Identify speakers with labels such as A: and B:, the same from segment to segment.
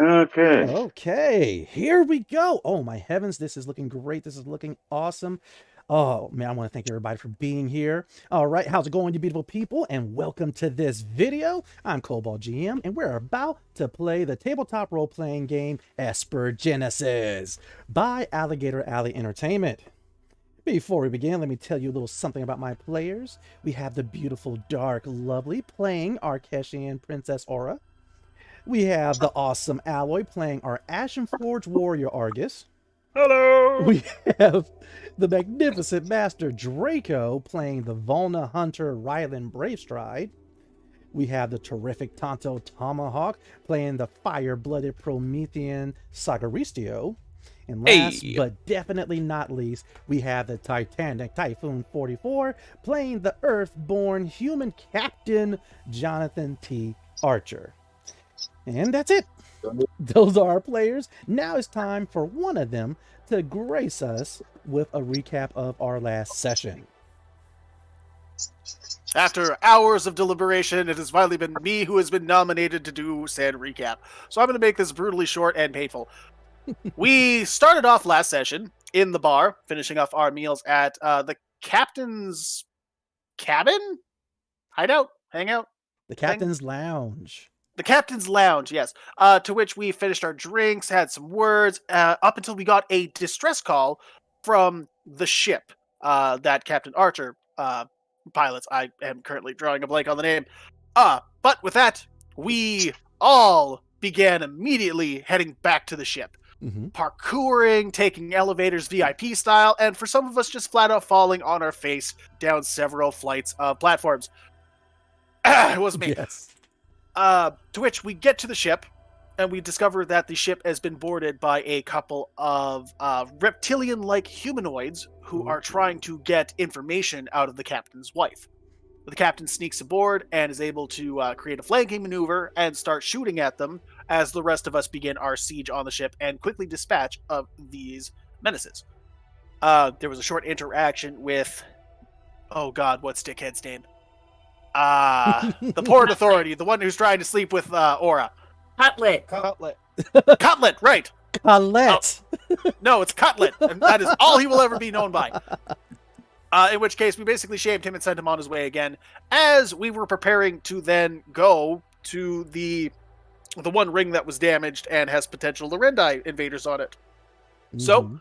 A: Okay.
B: Okay, here we go. Oh my heavens, this is looking great. This is looking awesome. Oh man, I want to thank everybody for being here. All right, how's it going, you beautiful people? And welcome to this video. I'm Cobalt GM, and we're about to play the tabletop role-playing game Esper Genesis by Alligator Alley Entertainment. Before we begin, let me tell you a little something about my players. We have the beautiful, dark, lovely playing our Keshian Princess Aura. We have the awesome Alloy playing our Ashenforge Warrior Argus.
A: Hello.
B: We have the magnificent Master Draco playing the Volna Hunter Rylan Bravestride. We have the terrific Tonto Tomahawk playing the fire-blooded Promethean Sagaristio. And last but definitely not least, we have the Titanic Typhoon 44 playing the Earth-born human captain Jonathan T. Archer. And that's it. Those are our players. Now it's time for one of them to grace us with a recap of our last session.
C: After hours of deliberation, it has finally been me who has been nominated to do said recap. So I'm going to make this brutally short and painful. We started off last session in the bar, finishing off our meals at the captain's cabin? Hideout? Hangout?
B: The Captain's Lounge.
C: The Captain's Lounge, yes. To which we finished our drinks, had some words, up until we got a distress call from the ship that Captain Archer pilots. I am currently drawing a blank on the name. But with that, we all began immediately heading back to the ship. Parkouring, taking elevators VIP style, and for some of us just flat out falling on our face down several flights of platforms. It was me.
B: Yes.
C: To which we get to the ship, and we discover that the ship has been boarded by a couple of reptilian-like humanoids who are trying to get information out of the captain's wife. The captain sneaks aboard and is able to create a flanking maneuver and start shooting at them as the rest of us begin our siege on the ship and quickly dispatch of these menaces. There was a short interaction with... Oh god, what's Dickhead's name? The Port Authority, the one who's trying to sleep with Aura.
D: Cutlet.
C: Cutlet, right.
B: Colette.
C: Oh, no, it's Cutlet, and that is all he will ever be known by. In which case, we basically shamed him and sent him on his way again, as we were preparing to then go to the one ring that was damaged and has potential Lorendi invaders on it. So,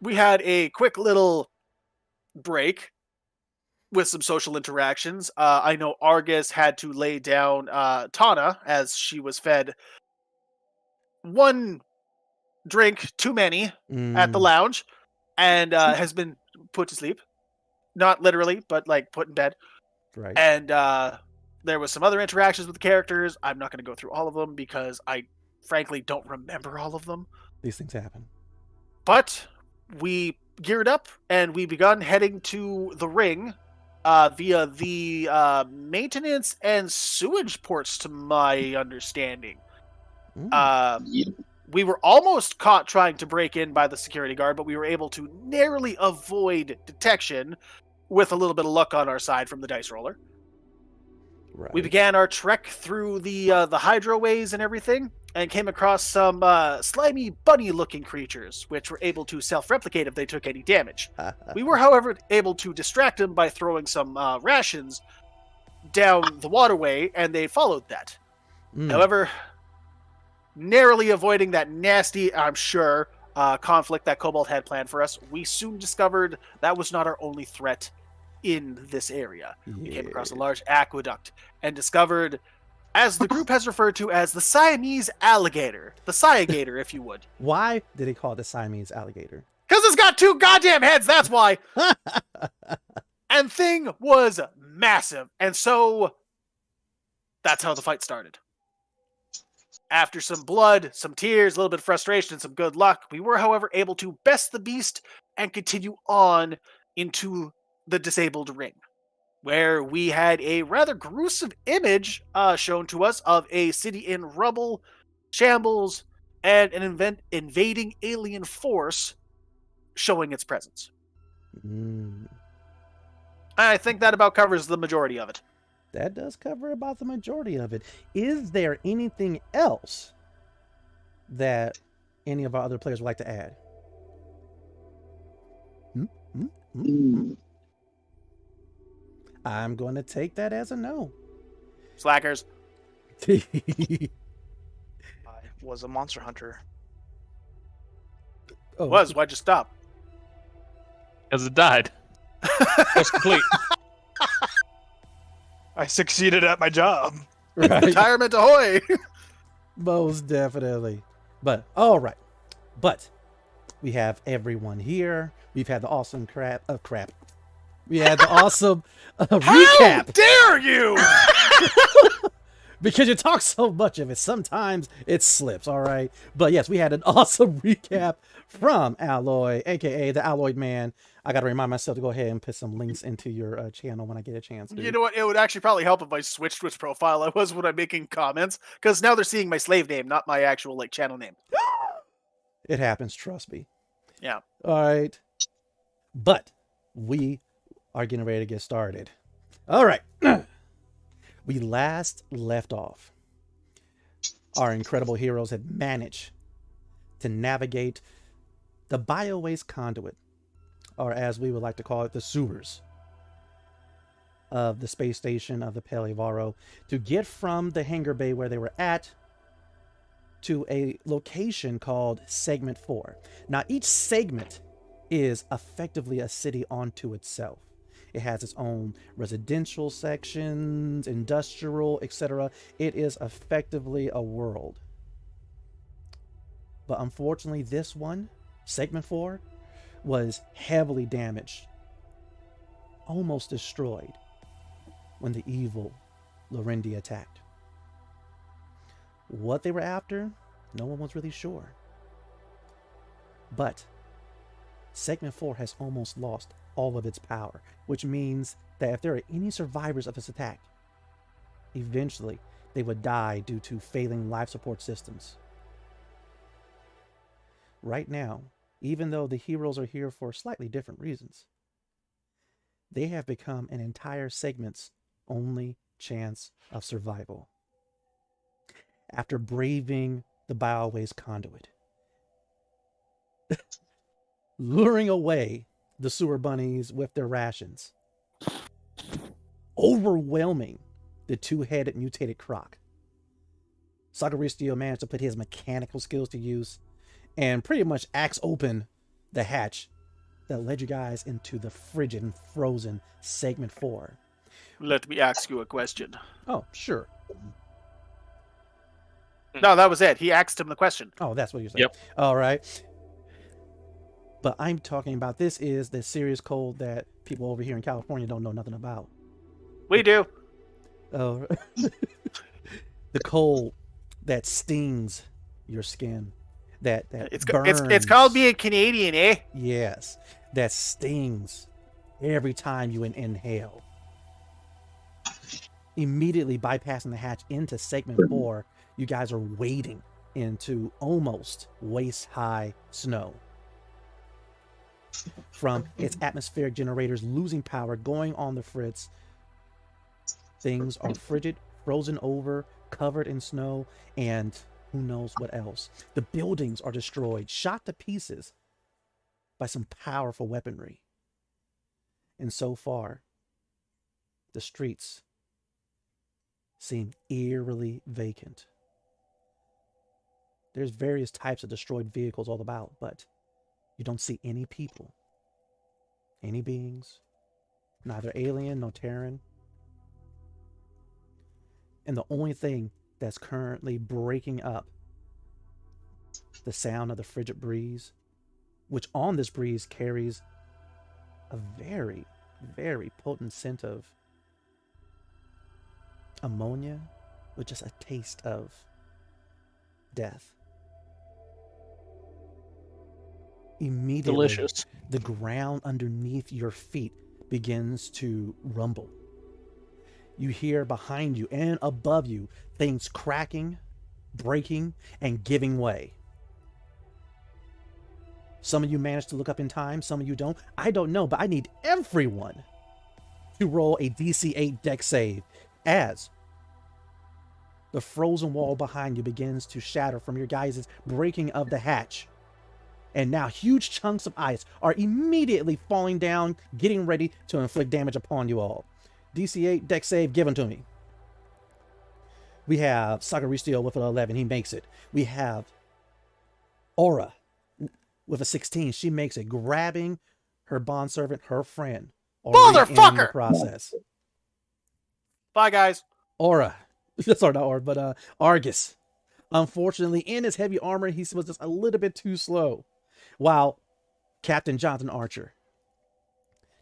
C: we had a quick little break with some social interactions. I know Argus had to lay down Tana as she was fed one drink too many at the lounge and has been put to sleep. Not literally, but like put in bed.
B: Right.
C: And there was some other interactions with the characters. I'm not going to go through all of them because I frankly don't remember all of them.
B: These things happen.
C: But we geared up and we begun heading to the ring via the maintenance and sewage ports, to my understanding. We were almost caught trying to break in by the security guard, but we were able to narrowly avoid detection with a little bit of luck on our side from the dice roller.
B: Right.
C: We began our trek through the hydroways and everything, and came across some slimy bunny-looking creatures, which were able to self-replicate if they took any damage. We were, however, able to distract them by throwing some rations down the waterway, and they followed that. However, narrowly avoiding that nasty, I'm sure, conflict that Cobalt had planned for us, we soon discovered that was not our only threat in this area. We came across a large aqueduct and discovered, as the group has referred to as the Siamese alligator. The Sci-gator, if you would.
B: Why did he call it the Siamese alligator?
C: Because it's got two goddamn heads, that's why! And thing was massive. And so, that's how the fight started. After some blood, some tears, a little bit of frustration, and some good luck, we were, however, able to best the beast and continue on into the disabled ring, where we had a rather gruesome image shown to us of a city in rubble, shambles, and an invading alien force showing its presence. I think that about covers the majority of it.
B: That does cover about the majority of it. Is there anything else that any of our other players would like to add? I'm going to take that as a no.
C: Slackers.
A: I was a monster hunter.
B: Oh,
C: Why'd you stop?
D: Because it died. That's complete.
A: I succeeded at my job.
B: right.
C: Retirement ahoy!
B: Most definitely. But all right. But we have everyone here. We've had the awesome crap. We had the awesome
C: How
B: recap.
C: dare you!
B: Because you talk so much of it, sometimes it slips, all right? But yes, we had an awesome recap from Alloy, aka the Alloyed Man. I got to remind myself to go ahead and put some links into your channel when I get a chance. Dude.
C: You know what? It would actually probably help if I switched which profile I was when I'm making comments, because now they're seeing my slave name, not my actual channel name.
B: It happens, trust me.
C: Yeah.
B: All right. But we are getting ready to get started. All right. We last left off. Our incredible heroes had managed to navigate the biowaste conduit, or as we would like to call it, the sewers of the space station of the Pelivaro, to get from the hangar bay where they were at to a location called Segment 4. Now, each segment is effectively a city unto itself. It has its own residential sections, industrial, etc. It is effectively a world. But unfortunately, this one, Segment 4, was heavily damaged, almost destroyed, when the evil Lorendi attacked. What they were after, no one was really sure. But Segment 4 has almost lost all of its power, which means that if there are any survivors of this attack, eventually they would die due to failing life support systems. Right now, even though the heroes are here for slightly different reasons, they have become an entire segment's only chance of survival. After braving the biowaste conduit, luring away the sewer bunnies with their rations, overwhelming the two-headed mutated croc, Sagaristio managed to put his mechanical skills to use and pretty much axe open the hatch that led you guys into the frigid and frozen Segment 4.
C: Let me ask you a question.
B: Oh, sure.
C: No, that was it. He asked him the question.
B: Oh, that's what you're saying.
D: Yep.
B: All right. But I'm talking about, this is the serious cold that people over here in California don't know nothing about.
C: We do.
B: Oh, the cold that stings your skin. That burns.
C: It's called being Canadian, eh?
B: Yes, that stings every time you inhale. Immediately bypassing the hatch into Segment 4, you guys are wading into almost waist-high snow. From its atmospheric generators losing power, going on the fritz, things are frigid, frozen over, covered in snow, and who knows what else. The buildings are destroyed, shot to pieces by some powerful weaponry. And so far, the streets seem eerily vacant. There's various types of destroyed vehicles all about, but you don't see any people, any beings, neither alien nor Terran. And the only thing that's currently breaking up the sound of the frigid breeze, which on this breeze carries a very, very potent scent of ammonia with just a taste of death. Immediately,
D: Delicious.
B: the ground underneath your feet begins to rumble. You hear behind you and above you things cracking, breaking, and giving way. Some of you manage to look up in time, some of you don't. I don't know, but I need everyone to roll a DC 8 dex save as The frozen wall behind you begins to shatter from your guys' breaking of the hatch. And now huge chunks of ice are immediately falling down, getting ready to inflict damage upon you all. DC 8 deck save given to me. We have Sakari Steel with an 11. He makes it. We have Aura with a 16. She makes it, grabbing her bondservant, her friend.
C: Motherfucker!
B: In the process.
C: Bye, guys.
B: Aura. Sorry, not Aura, but Argus. Unfortunately, in his heavy armor, he was just a little bit too slow. While Captain Jonathan Archer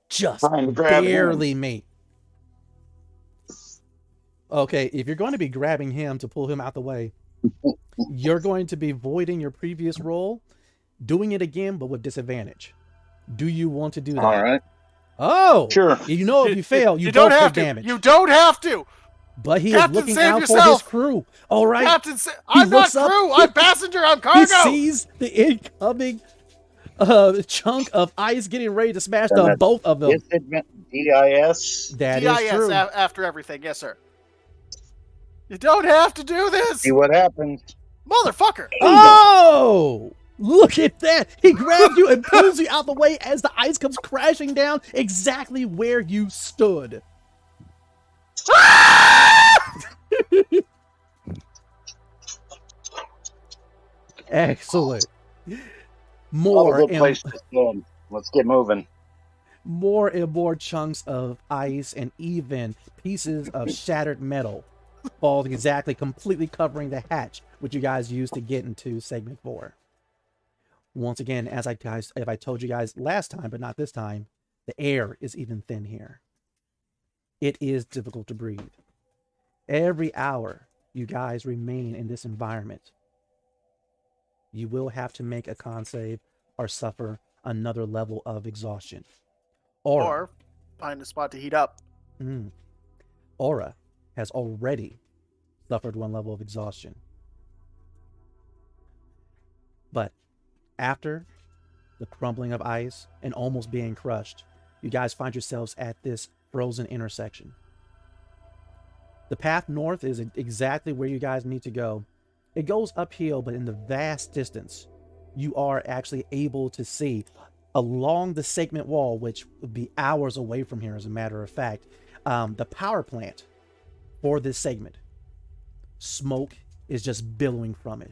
B: just barely made. Okay, if you're going to be grabbing him to pull him out the way, you're going to be voiding your previous roll, doing it again, but with disadvantage. Do you want to do that?
E: All right.
B: Oh,
E: sure.
B: You know, if you fail, you
C: don't
B: both
C: have
B: take
C: to.
B: damage.
C: You don't have to.
B: But he
C: Captain,
B: is looking
C: save
B: out
C: yourself.
B: for his crew. All right.
C: Captain, I'm not crew. I'm passenger. I'm cargo.
B: He sees the incoming chunk of ice getting ready to smash the both of them.
E: DIS.
B: That is
C: DIS
B: true.
C: After everything, yes, sir. You don't have to do this.
E: See what happens.
C: Motherfucker.
B: Oh! Look at that! He grabs you and pulls you out the way as the ice comes crashing down exactly where you stood. Excellent. More
E: a good place to stand. Let's get moving.
B: More and more chunks of ice and even pieces of shattered metal fall exactly, completely covering the hatch, which you guys used to get into segment 4. Once again, as I told you guys last time, but not this time, the air is even thin here. It is difficult to breathe. Every hour you guys remain in this environment, you will have to make a con save or suffer another level of exhaustion.
C: Or find a spot to heat up.
B: Aura has already suffered one level of exhaustion. But after the crumbling of ice and almost being crushed, you guys find yourselves at this frozen intersection. The path north is exactly where you guys need to go. It goes uphill, but in the vast distance, you are actually able to see along the segment wall, which would be hours away from here, as a matter of fact, the power plant for this segment. Smoke is just billowing from it.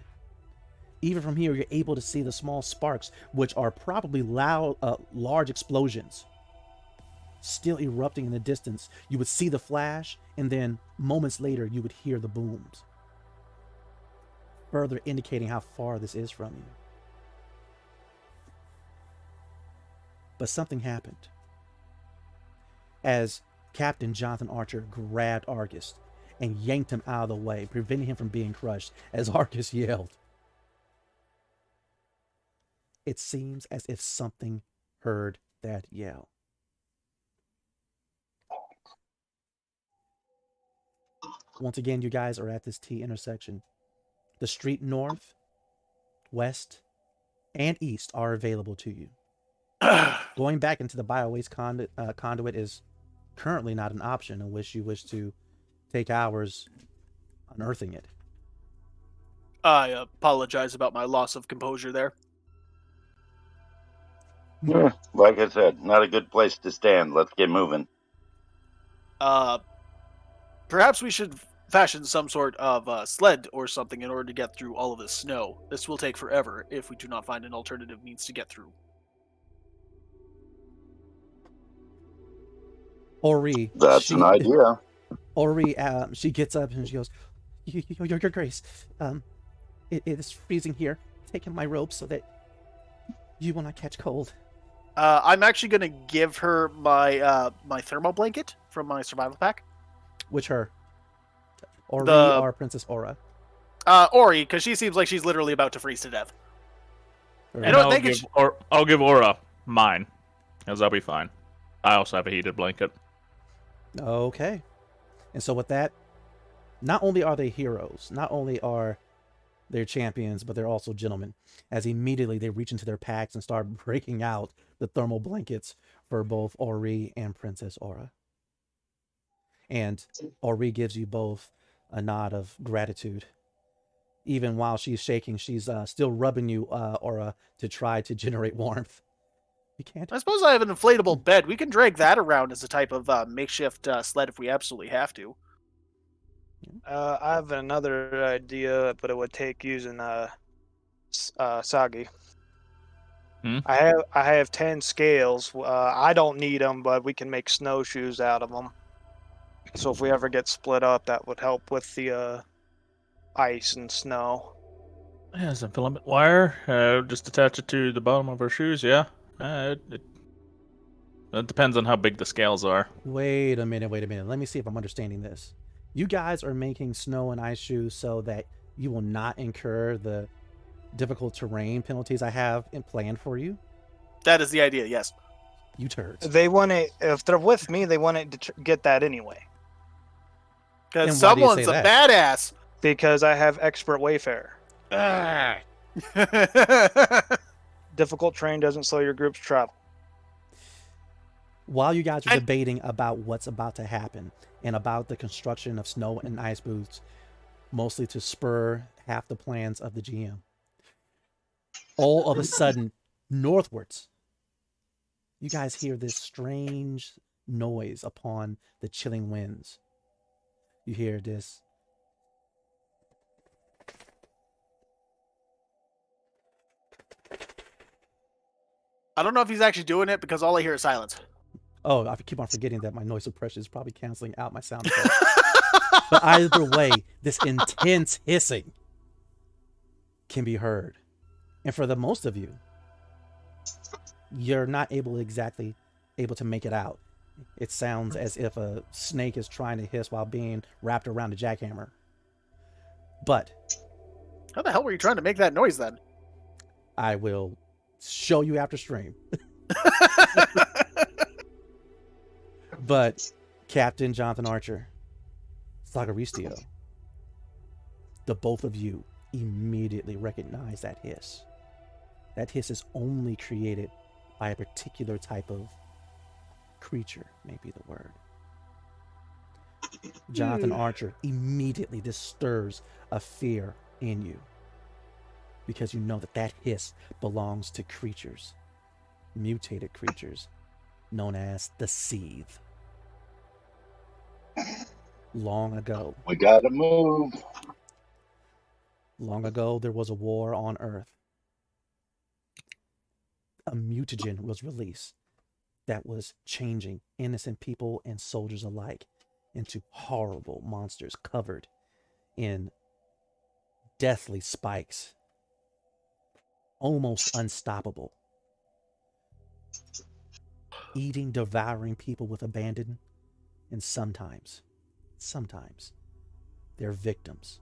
B: Even from here, you're able to see the small sparks, which are probably large explosions, still erupting in the distance. You would see the flash, and then moments later, you would hear the booms, further indicating how far this is from you. But something happened. As Captain Jonathan Archer grabbed Argus and yanked him out of the way, preventing him from being crushed, as Argus yelled. It seems as if something heard that yell. Once again, you guys are at this T intersection. The street north, west, and east are available to you. Going back into the biowaste conduit is currently not an option unless you wish to take hours unearthing it.
C: I apologize about my loss of composure there.
E: Like I said, not a good place to stand. Let's get moving.
C: Perhaps we should fashion some sort of sled or something in order to get through all of this snow. This will take forever if we do not find an alternative means to get through.
B: Ori.
E: That's an idea.
B: Ori, she gets up and she goes, Your Grace, it is freezing here. Taking my robe so that you will not catch cold.
C: I'm actually going to give her my my thermal blanket from my survival pack.
B: Which her? Ori or Princess Aura?
C: Ori, because she seems like she's literally about to freeze to death.
D: And I'll give Aura mine, because I'll be fine. I also have a heated blanket.
B: Okay. And so with that, not only are they heroes, not only are they champions, but they're also gentlemen, as immediately they reach into their packs and start breaking out the thermal blankets for both Ori and Princess Aura. And Ori gives you both a nod of gratitude. Even while she's shaking, she's still rubbing you, Aura, to try to generate warmth. You can't.
C: I suppose I have an inflatable bed. We can drag that around as a type of makeshift sled if we absolutely have to.
A: I have another idea, but it would take using Sagi. I have 10 scales. I don't need them, but we can make snowshoes out of them. So if we ever get split up, that would help with the ice and snow.
D: Yeah, some filament wire. Just attach it to the bottom of our shoes. Yeah. It depends on how big the scales are.
B: Wait a minute. Let me see if I'm understanding this. You guys are making snow and ice shoes so that you will not incur the difficult terrain penalties I have planned for you?
C: That is the idea, yes.
B: You turds.
A: They want it, if they're with me, they want to get that anyway.
C: Because someone's a badass.
A: Because I have expert wayfarer. Difficult terrain doesn't slow your group's travel.
B: While you guys are debating about what's about to happen and about the construction of snow and ice boots, mostly to spur half the plans of the GM, all of a sudden, northwards, you guys hear this strange noise upon the chilling winds. You hear this.
C: I don't know if he's actually doing it because all I hear is silence.
B: Oh, I keep on forgetting that my noise suppression is probably canceling out my sound effects. But either way, this intense hissing can be heard. And for the most of you, you're not exactly able to make it out. It sounds as if a snake is trying to hiss while being wrapped around a jackhammer. But
C: how the hell were you trying to make that noise then?
B: I will show you after stream. But Captain Jonathan Archer, Sagaristio, the both of you immediately recognize that hiss. That hiss is only created by a particular type of creature, may be the word. Jonathan Archer, immediately this stirs a fear in you. Because you know that that hiss belongs to creatures, mutated creatures, known as the Seethe. Long ago.
E: We gotta move.
B: Long ago, there was a war on Earth. A mutagen was released that was changing innocent people and soldiers alike into horrible monsters covered in deathly spikes. Almost unstoppable. Eating, devouring people with abandon. And sometimes, their victims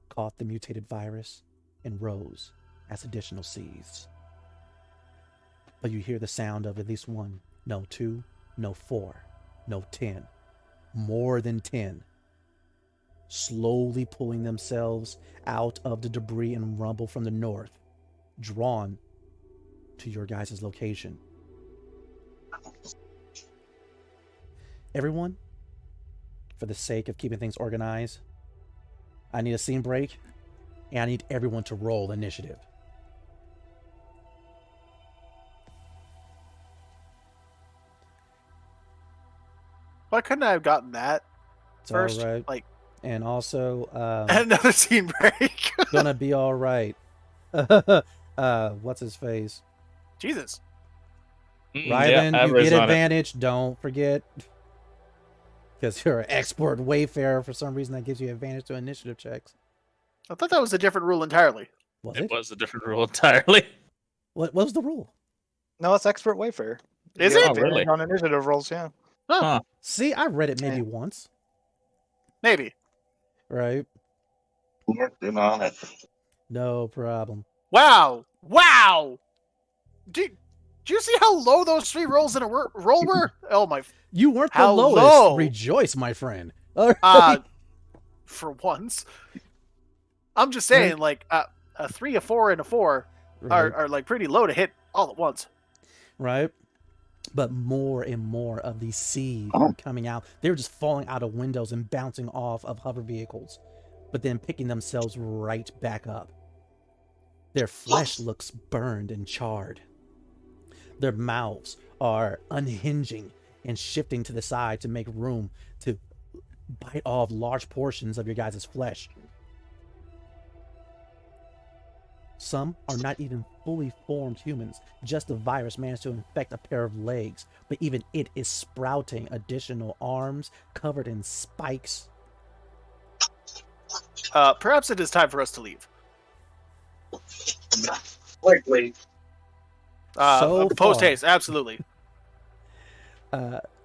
B: caught the mutated virus and rose as additional seeds. But you hear the sound of at least one, no 2, no 4, no 10, more than 10, slowly pulling themselves out of the debris and rumble from the north, drawn to your guys' location. Everyone, for the sake of keeping things organized, I need a scene break, and I need everyone to roll initiative.
C: Why couldn't I have gotten that
B: It's
C: first?
B: all right.
C: Like,
B: and also,
C: another scene break.
B: gonna be all right. What's his face?
C: Jesus.
B: Rylan, you get advantage. Don't forget. Because you're an expert wayfarer, for some reason that gives you advantage to initiative checks.
C: I thought that was a different rule entirely.
B: Was
D: It
B: it?
D: was a different rule entirely.
B: What was the rule?
A: No, it's expert wayfarer.
C: Is
A: You
C: it?
A: get
D: Oh, really?
A: advantage on initiative rolls, yeah.
D: Huh.
B: See, I read it maybe once,
C: Maybe.
B: right?
E: Working on it.
B: No problem.
C: Wow. Wow. Do you see how low those 3 rolls in a roll were? Oh my.
B: You weren't the
C: How
B: lowest.
C: low?
B: Rejoice, my friend. All right.
C: For once. I'm just saying, like, a 3, a 4, and a 4
B: Right.
C: are like pretty low to hit all at once.
B: Right. But more and more of these seeds are coming out. They're just falling out of windows and bouncing off of hover vehicles, but then picking themselves right back up. Their flesh looks burned and charred. Their mouths are unhinging and shifting to the side to make room to bite off large portions of your guys' flesh. Some are not even fully formed humans. Just the virus managed to infect a pair of legs, but even it is sprouting additional arms covered in spikes.
C: Perhaps it is time for us to leave.
E: Quickly.
C: Post haste, absolutely.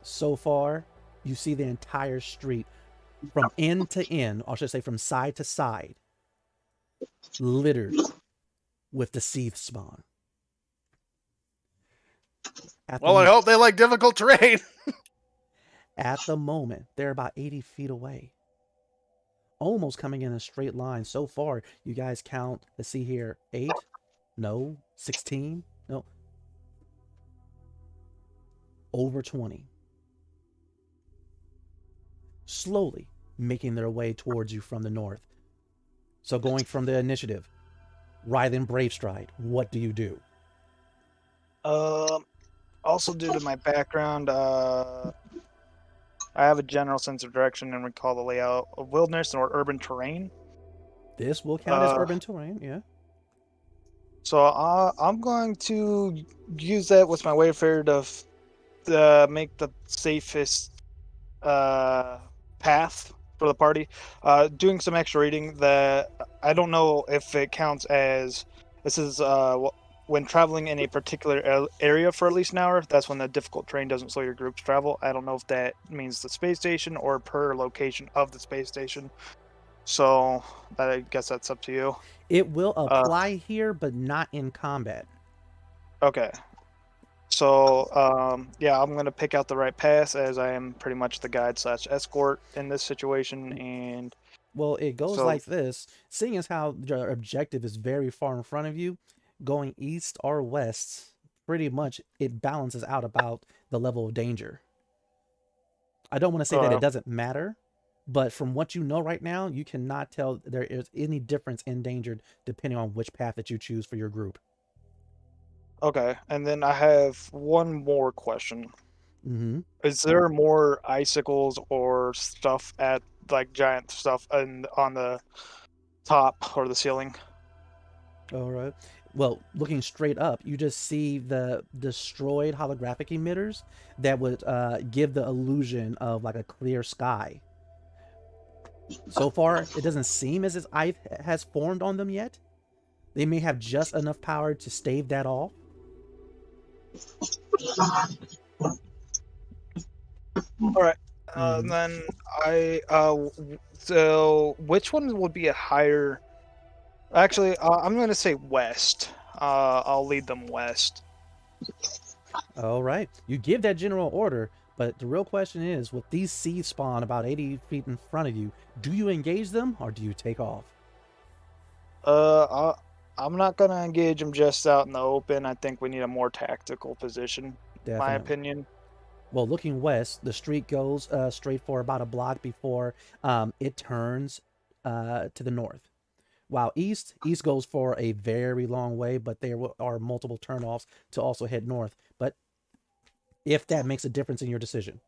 B: So far, you see the entire street from end to end, or should I say from side to side, littered with the seed spawn.
C: Well, I hope they like difficult terrain.
B: At the moment, they're about 80 feet away. Almost coming in a straight line. So far, you guys count, let's see here, 8? No. 16? No. Over 20. Slowly making their way towards you from the north. So going from the initiative, Rylan Bravestride, what do you do?
A: Also, due to my background, I have a general sense of direction and recall the layout of wilderness or urban terrain.
B: This will count as urban terrain, yeah.
A: So I'm going to use that with my wayfarer to make the safest path for the party. Doing some extra reading that I don't know if it counts as this is when traveling in a particular area for at least an hour. That's when the difficult terrain doesn't slow your group's travel. I don't know if that means the space station or per location of the space station. So I guess that's up to you.
B: It will apply here, but not in combat.
A: Okay. So, yeah, I'm going to pick out the right path as I am pretty much the guide / escort in this situation. And
B: well, it goes like this. Seeing as how your objective is very far in front of you, going east or west, pretty much it balances out about the level of danger. I don't want to say that it doesn't matter, but from what you know right now, you cannot tell there is any difference in danger depending on which path that you choose for your group.
A: Okay, and then I have one more question.
B: Mm-hmm.
A: Is there more icicles or stuff at like giant stuff on the top or the ceiling?
B: All right. Well, looking straight up, you just see the destroyed holographic emitters that would give the illusion of like a clear sky. So far, it doesn't seem as if ice has formed on them yet. They may have just enough power to stave that off.
A: All right. Then so which one would be a higher? Actually, I'm going to say west. I'll lead them west.
B: All right. You give that general order, but the real question is, with these seeds spawn about 80 feet in front of you, do you engage them or do you take off?
A: I'm not going to engage them just out in the open. I think we need a more tactical position, in my opinion.
B: Well, looking west, the street goes straight for about a block before it turns to the north. While east goes for a very long way, but there are multiple turnoffs to also head north. But if that makes a difference in your decision.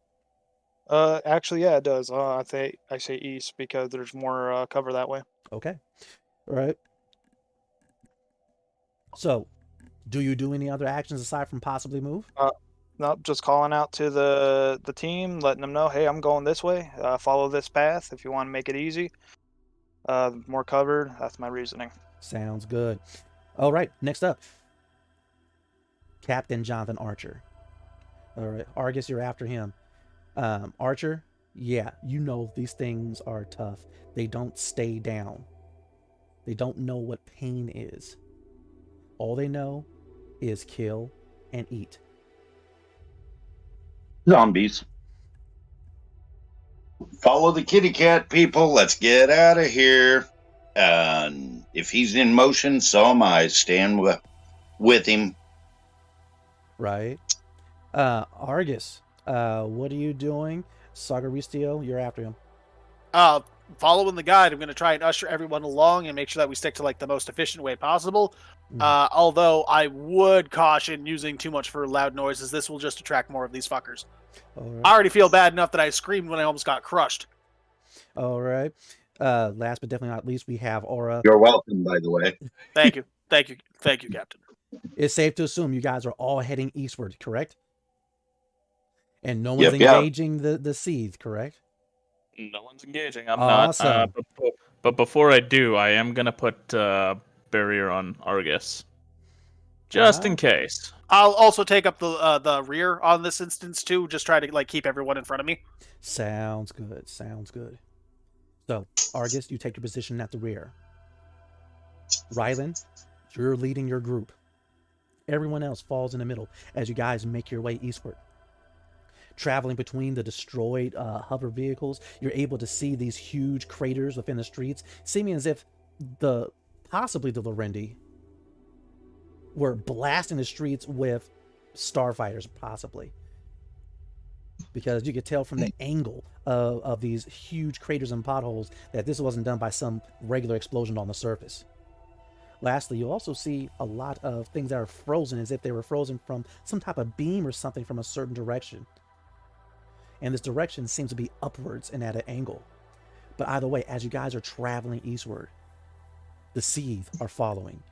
A: Actually, yeah, it does. I say east because there's more cover that way.
B: Okay. All right. So, do you do any other actions aside from possibly move?
A: No, just calling out to the team, letting them know, hey, I'm going this way. Follow this path if you want to make it easy. More covered. That's my reasoning.
B: Sounds good. All right. Next up, Captain Jonathan Archer. All right, Argus, you're after him. Archer, yeah, you know these things are tough. They don't stay down. They don't know what pain is. All they know is kill and eat.
E: Zombies. Follow the kitty cat, people. Let's get out of here. And if he's in motion, so am I. Stand with him.
B: Right. Argus, what are you doing? Sagaristio, you're after him.
C: Following the guide, I'm going to try and usher everyone along and make sure that we stick to like the most efficient way possible. Although I would caution using too much for loud noises. This will just attract more of these fuckers.
B: Right.
C: I already feel bad enough that I screamed when I almost got crushed.
B: All right. Last but definitely not least, we have Aura.
E: You're welcome, by the way.
C: Thank you. Thank you. Thank you, Captain.
B: It's safe to assume you guys are all heading eastward, correct? And no one's engaging the seeds, correct?
D: No one's engaging. I'm
B: awesome.
D: not. But before I do, I am gonna put barrier on Argus, just in case.
C: I'll also take up the rear on this instance too. Just try to like keep everyone in front of me.
B: Sounds good. Sounds good. So, Argus, you take your position at the rear. Rylan, you're leading your group. Everyone else falls in the middle as you guys make your way eastward. Traveling between the destroyed hover vehicles, you're able to see these huge craters within the streets, seeming as if possibly the Lorendi were blasting the streets with starfighters, possibly. Because you could tell from the angle of these huge craters and potholes that this wasn't done by some regular explosion on the surface. Lastly, you'll also see a lot of things that are frozen as if they were frozen from some type of beam or something from a certain direction. And this direction seems to be upwards and at an angle. But either way, as you guys are traveling eastward, the Seethe are following.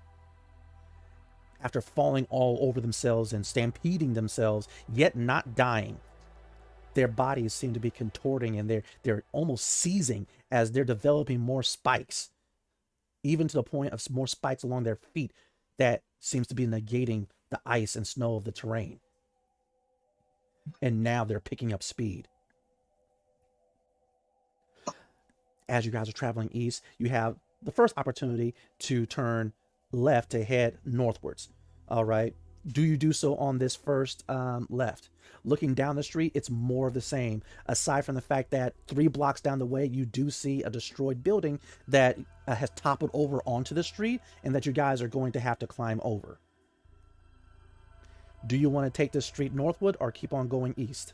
B: After falling all over themselves and stampeding themselves, yet not dying, their bodies seem to be contorting and they're almost seizing as they're developing more spikes, even to the point of more spikes along their feet that seems to be negating the ice and snow of the terrain. And now they're picking up speed. As you guys are traveling east, you have the first opportunity to turn left to head northwards. All right. Do you do so on this first left? Looking down the street, it's more of the same. Aside from the fact that 3 blocks down the way, you do see a destroyed building that has toppled over onto the street and that you guys are going to have to climb over. Do you want to take this street northward or keep on going east?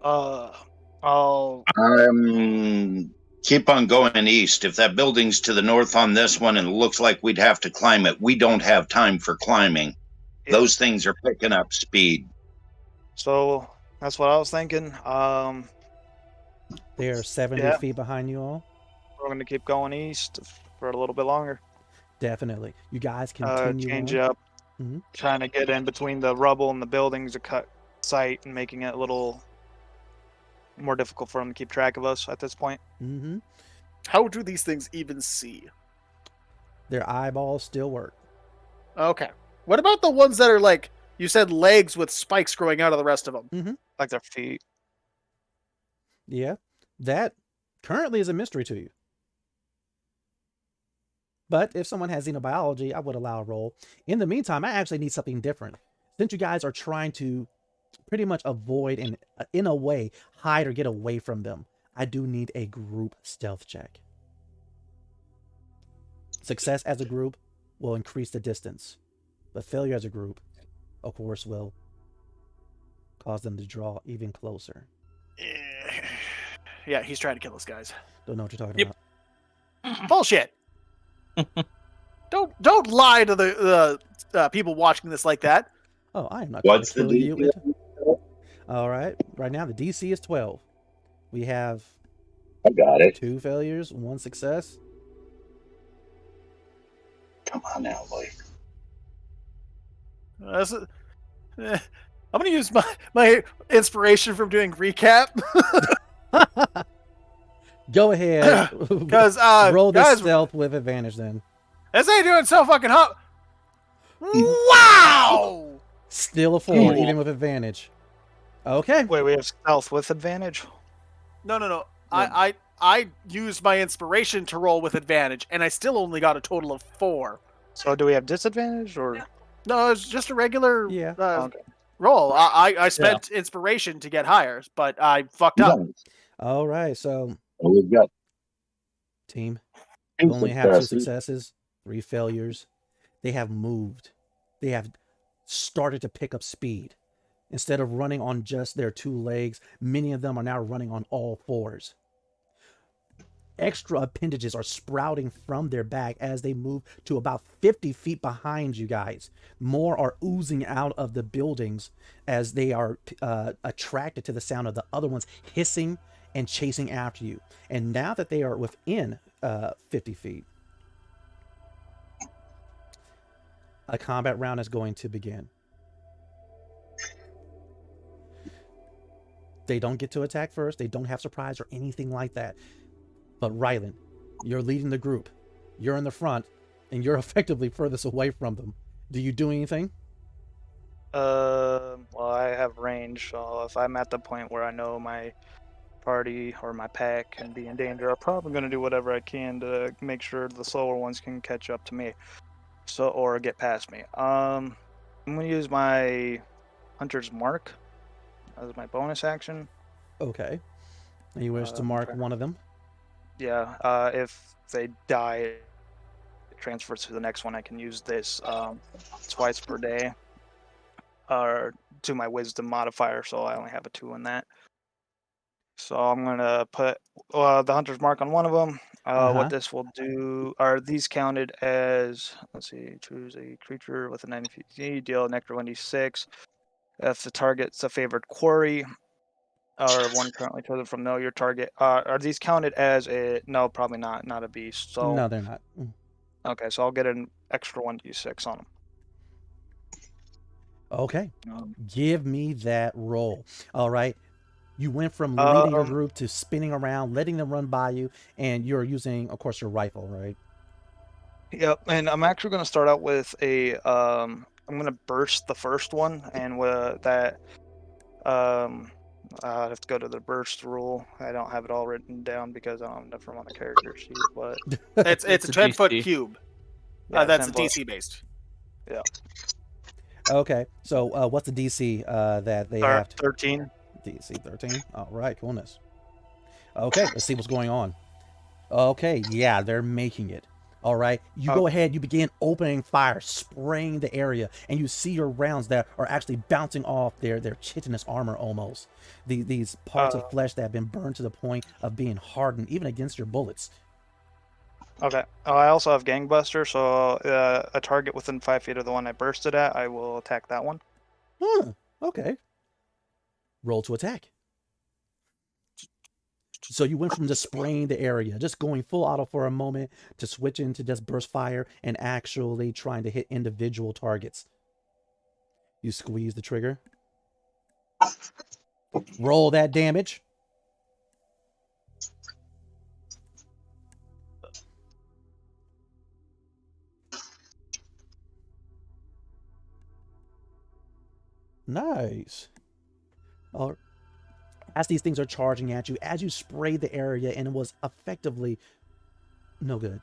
A: I'll
E: Keep on going east. If that building's to the north on this one and it looks like we'd have to climb it, we don't have time for climbing.
A: Yeah.
E: Those things are picking up speed.
A: So that's what I was thinking.
B: They are 70 feet behind you all.
A: We're going to keep going east for a little bit longer.
B: Definitely. You guys continue
A: change
B: on.
A: up, trying to get in between the rubble and the buildings to cut sight and making it a little more difficult for them to keep track of us at this point.
C: How do these things even see?
B: Their eyeballs still work.
C: Okay. What about the ones that are like, you said legs with spikes growing out of the rest of them?
A: Like their feet.
B: Yeah. That currently is a mystery to you. But if someone has xenobiology, I would allow a roll. In the meantime, I actually need something different. Since you guys are trying to pretty much avoid and, in a way, hide or get away from them, I do need a group stealth check. Success as a group will increase the distance, but failure as a group, of course, will cause them to draw even closer.
C: Yeah, he's trying to kill us, guys.
B: Don't know what you're talking about.
C: Bullshit. Don't lie to the people watching this like that.
B: Oh, I am not going to kill you.
E: DC?
B: All right. Right now, the DC is 12. We have
E: I got it.
B: 2 failures, 1 success.
E: Come on now, boy.
C: I'm going to use my inspiration from doing recap.
B: Go ahead.
C: Because
B: roll the
C: guys,
B: stealth with advantage then.
C: This ain't doing so fucking hot. Wow!
B: Still a 4, even with advantage. Okay.
A: Wait, we have stealth with advantage?
C: No. I used my inspiration to roll with advantage, and I still only got a total of 4.
A: So do we have disadvantage or?
C: No, it's just a regular
A: Okay.
C: roll. I spent inspiration to get higher, but I fucked up.
B: All right. So,
E: We've got
B: team, you only have 2 successes, 3 failures. They have moved They have started to pick up speed. Instead of running on just their 2 legs, many of them are now running on all 4s. Extra appendages are sprouting from their back as they move to about 50 feet behind you guys. More are oozing out of the buildings as they are attracted to the sound of the other ones hissing and chasing after you. And now that they are within 50 feet, a combat round is going to begin. They don't get to attack first. They don't have surprise or anything like that. But Rylan, you're leading the group. You're in the front, and you're effectively furthest away from them. Do you do anything?
A: Well, I have range, so if I'm at the point where I know my party or my pack can be in danger, I'm probably going to do whatever I can to make sure the slower ones can catch up to me, or get past me. I'm going to use my Hunter's Mark as my bonus action.
B: Okay. And you wish to mark one of them?
A: Yeah, if they die, it transfers to the next one. I can use this twice per day, or to my wisdom modifier, so I only have a 2 in that. So I'm going to put the Hunter's Mark on one of them. What this will do, are these counted as, let's see, choose a creature with a 90 feet, deal a nectar 1d6. If the target's a favored quarry, or one currently chosen from your target, are these counted as a, no, probably not a beast. So
B: no, they're not.
A: Okay, so I'll get an extra 1d6 on them.
B: Okay. Give me that roll. All right. You went from leading your group to spinning around, letting them run by you, and you're using, of course, your rifle, right?
A: Yep, and I'm actually going to start out with a, I'm going to burst the first one, and with that, I have to go to the burst rule. I don't have it all written down because I don't have enough room on the character sheet, but...
C: It's a 10-foot cube.
A: Yeah,
C: that's a DC based.
A: Yeah.
B: Okay, so what's the DC that they have?
A: 13.
B: DC 13. All right, coolness. Okay, let's see what's going on. Okay, yeah, they're making it. All right, you go ahead, you begin opening fire, spraying the area, and you see your rounds that are actually bouncing off their chitinous armor almost. These parts of flesh that have been burned to the point of being hardened, even against your bullets.
A: Okay. I also have Gangbuster, so a target within 5 feet of the one I bursted at, I will attack that one.
B: Okay. Roll to attack. So you went from just spraying the area, just going full auto for a moment, to switch into just burst fire and actually trying to hit individual targets. You squeeze the trigger. Roll that damage. Nice. As these things are charging at you, as you spray the area, and it was effectively no good.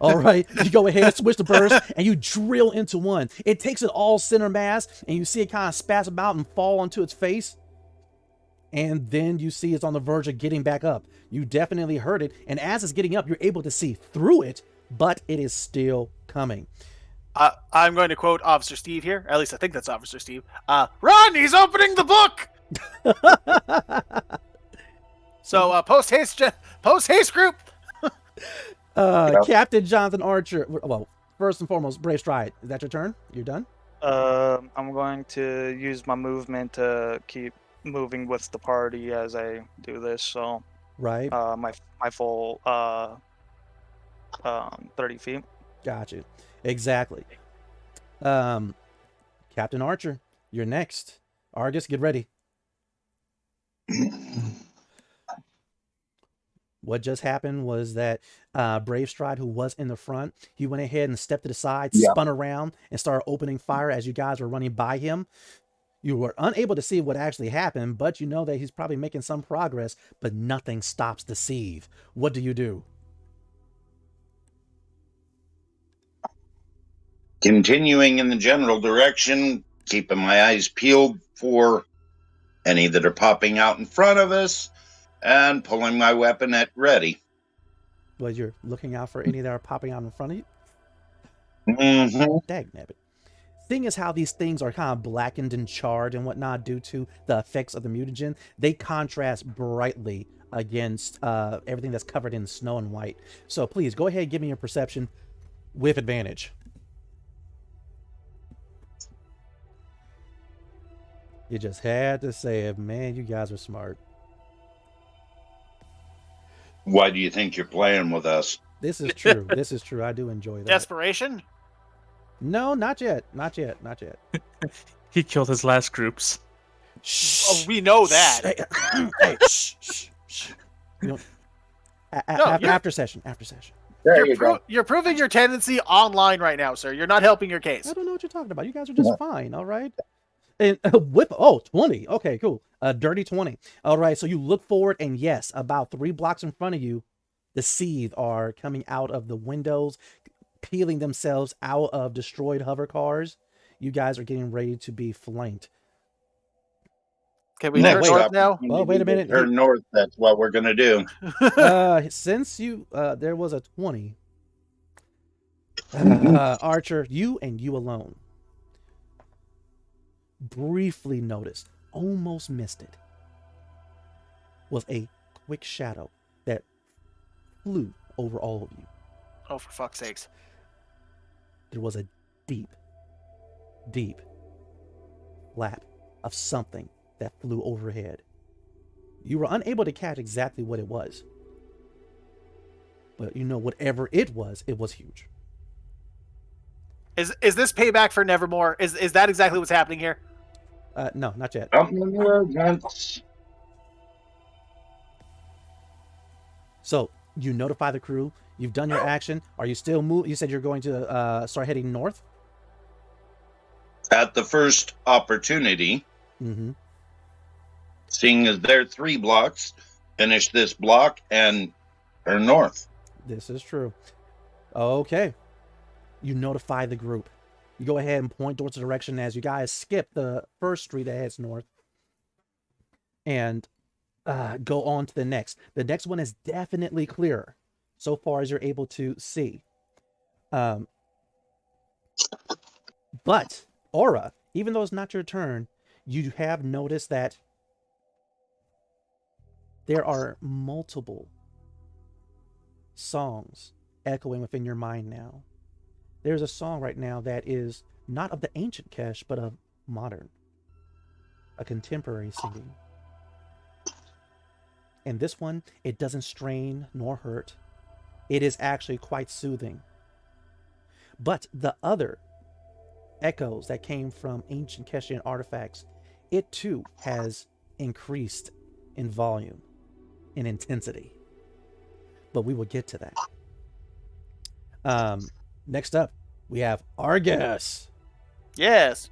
B: All right, you go ahead, switch the burst, and you drill into one. It takes it all center mass, and you see it kind of spasm out and fall onto its face. And then you see it's on the verge of getting back up. You definitely heard it, and as it's getting up, you're able to see through it, but it is still coming.
C: I'm going to quote Officer Steve here. At least I think that's Officer Steve. Run! He's opening the book! So post haste group.
B: Captain Jonathan Archer. Well, first and foremost, Brave Stride. Is that your turn? You're done?
A: I'm going to use my movement to keep moving with the party as I do this. So
B: right.
A: My full 30 feet.
B: Got you. Exactly. Captain Archer, you're next. Argus, get ready. What just happened was that Brave Stride, who was in the front, he went ahead and stepped to the side, spun around, and started opening fire as you guys were running by him. You were unable to see what actually happened, but you know that he's probably making some progress, but nothing stops the sieve. What do you do?
E: Continuing in the general direction, keeping my eyes peeled for any that are popping out in front of us, and pulling my weapon at ready.
B: Well, you're looking out for any that are popping out in front of you?
E: Mm-hmm.
B: Dagnabbit. Seeing as how these things are kind of blackened and charred and whatnot due to the effects of the mutagen, they contrast brightly against everything that's covered in snow and white. So please go ahead and give me your perception with advantage. You just had to say it, man. You guys are smart.
E: Why do you think you're playing with us?
B: This is true. This is true. I do enjoy that.
C: Desperation?
B: No, not yet. Not yet. Not yet.
D: He killed his last groups.
C: Oh, we know that.
B: Hey, shh. You know, after session. After session.
E: There you go.
C: You're proving your tendency online right now, sir. You're not helping your case.
B: I don't know what you're talking about. You guys are just fine, all right? And whip, 20. Okay, cool. Dirty 20. All right, so you look forward, and yes, about 3 blocks in front of you, the seethe are coming out of the windows, peeling themselves out of destroyed hover cars. You guys are getting ready to be flanked.
C: Can we turn north now?
B: Well, wait a minute.
E: Turn north. That's what we're gonna do.
B: Since you, there was a 20. Archer, you and you alone briefly noticed, almost missed it, was a quick shadow that flew over all of you.
C: Oh, for fuck's sakes.
B: There was a deep flap of something that flew overhead. You were unable to catch exactly what it was. But you know, whatever it was huge.
C: Is this payback for Nevermore? Is that exactly what's happening here?
B: No, not yet. So you notify the crew. You've done your action. Are you still You said you're going to start heading north?
E: At the first opportunity, seeing as they're 3 blocks, finish this block and turn north.
B: This is true. Okay. You notify the group. You go ahead and point towards the direction as you guys skip the first street that heads north and go on to the next. The next one is definitely clearer so far as you're able to see. But Aura, even though it's not your turn, you have noticed that there are multiple songs echoing within your mind now. There's a song right now that is not of the ancient Kesh, but of modern, a contemporary singing. And this one, it doesn't strain nor hurt. It is actually quite soothing. But the other echoes that came from ancient Keshian artifacts, it too has increased in volume, in intensity. But we will get to that. Next up, we have Argus.
C: Yes.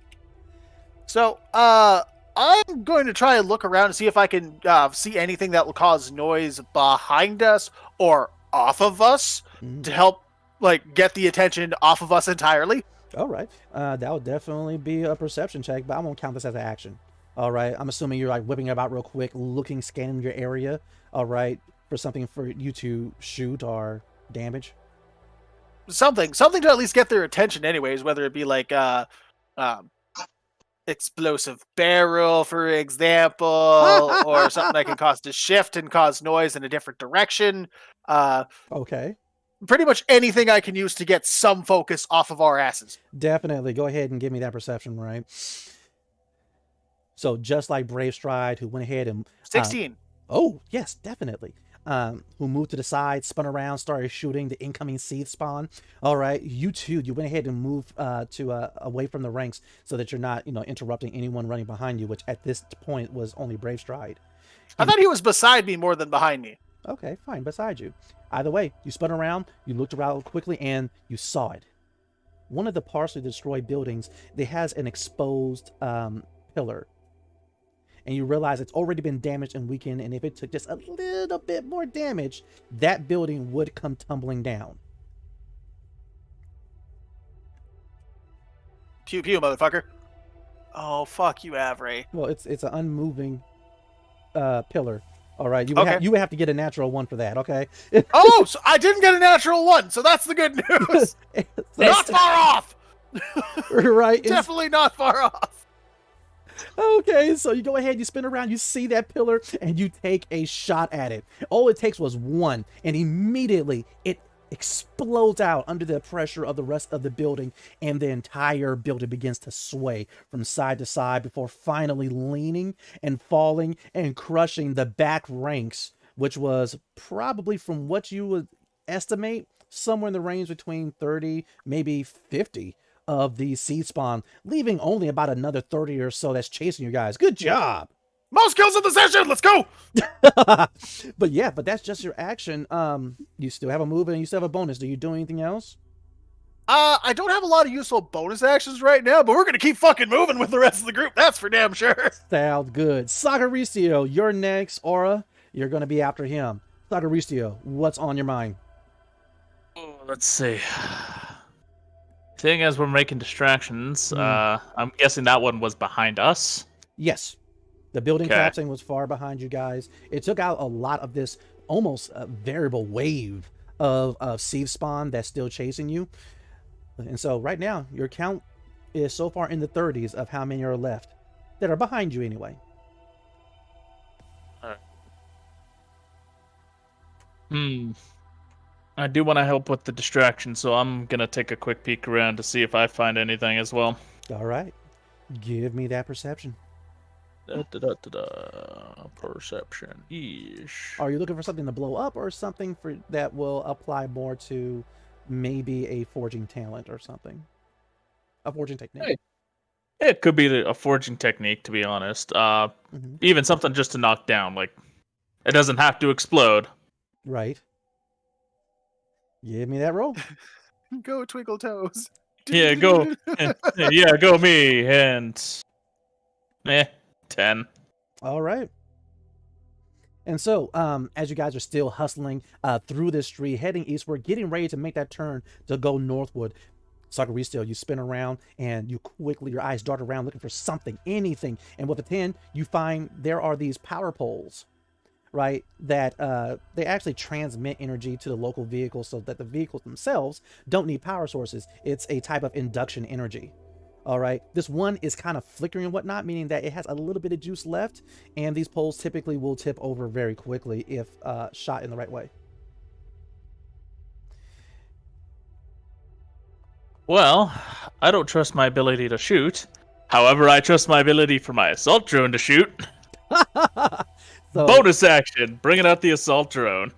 C: So, I'm going to try and look around and see if I can see anything that will cause noise behind us or off of us to help, get the attention off of us entirely.
B: All right. That would definitely be a perception check, but I won't count this as an action. All right. I'm assuming you're whipping about real quick, looking, scanning your area. All right. For something for you to shoot or damage.
C: Something to at least get their attention anyways, whether it be explosive barrel, for example, or something that can cause to shift and cause noise in a different direction.
B: Okay.
C: Pretty much anything I can use to get some focus off of our asses.
B: Definitely. Go ahead and give me that perception, right? So just like Brave Stride, who went ahead and...
C: 16.
B: Oh, yes, definitely. Who moved to the side, spun around, started shooting the incoming seethe spawn. All right, you too. You went ahead and moved away from the ranks so that you're not, interrupting anyone running behind you, which at this point was only Brave Stride.
C: I thought he was beside me more than behind me.
B: Okay, fine, beside you. Either way, you spun around, you looked around quickly, and you saw it. One of the partially destroyed buildings, it has an exposed pillar. And you realize it's already been damaged and weakened, and if it took just a little bit more damage, that building would come tumbling down.
C: Pew pew, motherfucker. Oh, fuck you, Avray.
B: Well, it's an unmoving pillar. All right, you would have to get a natural 1 for that, okay?
C: Oh, so I didn't get a natural 1, so that's the good news. Not far off.
B: Right.
C: Definitely not far off.
B: Okay, so you go ahead, you spin around, you see that pillar, and you take a shot at it. All it takes was one, and immediately it explodes out under the pressure of the rest of the building, and the entire building begins to sway from side to side before finally leaning and falling and crushing the back ranks, which was probably, from what you would estimate, somewhere in the range between 30, maybe 50 of the seed spawn, leaving only about another 30 or so that's chasing you guys. Good job.
C: Most kills of the session. Let's go.
B: But that's just your action. You still have a move and you still have a bonus. Do you do anything else?
C: I don't have a lot of useful bonus actions right now, but we're gonna keep fucking moving with the rest of the group. That's for damn sure.
B: Sounds good. Sagaricio, you're next. Aura, you're gonna be after him. Sagaricio, what's on your mind?
D: Oh, let's see. Seeing as we're making distractions, I'm guessing that one was behind us.
B: Yes. The building
D: Okay.
B: collapsing was far behind you guys. It took out a lot of this almost variable wave of seed spawn that's still chasing you. And so right now, your count is so far in the 30s of how many are left that are behind you anyway.
D: I do want to help with the distraction, so I'm going to take a quick peek around to see if I find anything as well.
B: All right. Give me that perception.
D: Perception-ish.
B: Are you looking for something to blow up or something that will apply more to maybe a forging talent or something? A forging technique.
D: It could be a forging technique, to be honest. Even something just to knock down. Like, it doesn't have to explode.
B: Right. Give me that roll.
C: Go Twinkle Toes.
D: Yeah, go. Yeah, go me. And 10.
B: All right. And so, as you guys are still hustling through this street, heading eastward, getting ready to make that turn to go northward, Sagaristo, you spin around and you quickly, your eyes dart around looking for something, anything. And with a 10, you find there are these power poles, right? That they actually transmit energy to the local vehicles so that the vehicles themselves don't need power sources. It's a type of induction energy. All right, this one is kind of flickering and whatnot, meaning that it has a little bit of juice left, and these poles typically will tip over very quickly if shot in the right way.
D: Well, I don't trust my ability to shoot. However, I trust my ability for my assault drone to shoot.
B: So,
D: Bonus action, bringing out the assault drone.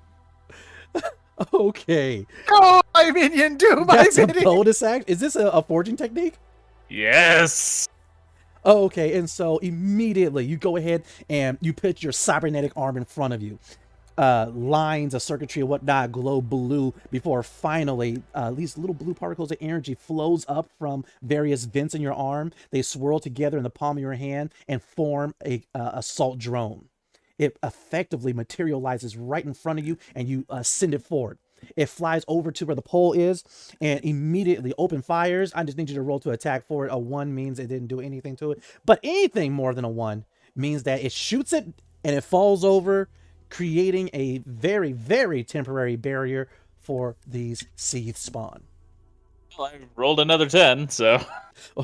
B: okay,
C: Go, my minion, do my
B: that's a
C: minion.
B: bonus act. Is this a forging technique?
D: Yes.
B: Oh, okay, and so immediately you go ahead and you put your cybernetic arm in front of you. Lines of circuitry and whatnot glow blue before finally these little blue particles of energy flows up from various vents in your arm. They swirl together in the palm of your hand and form a assault drone. It effectively materializes right in front of you, and you send it forward. It flies over to where the pole is and immediately open fires. I just need you to roll to attack for it. A 1 means it didn't do anything to it, but anything more than a 1 means that it shoots it and it falls over, creating a very, very temporary barrier for these seed spawn.
D: Well, I rolled another 10, so.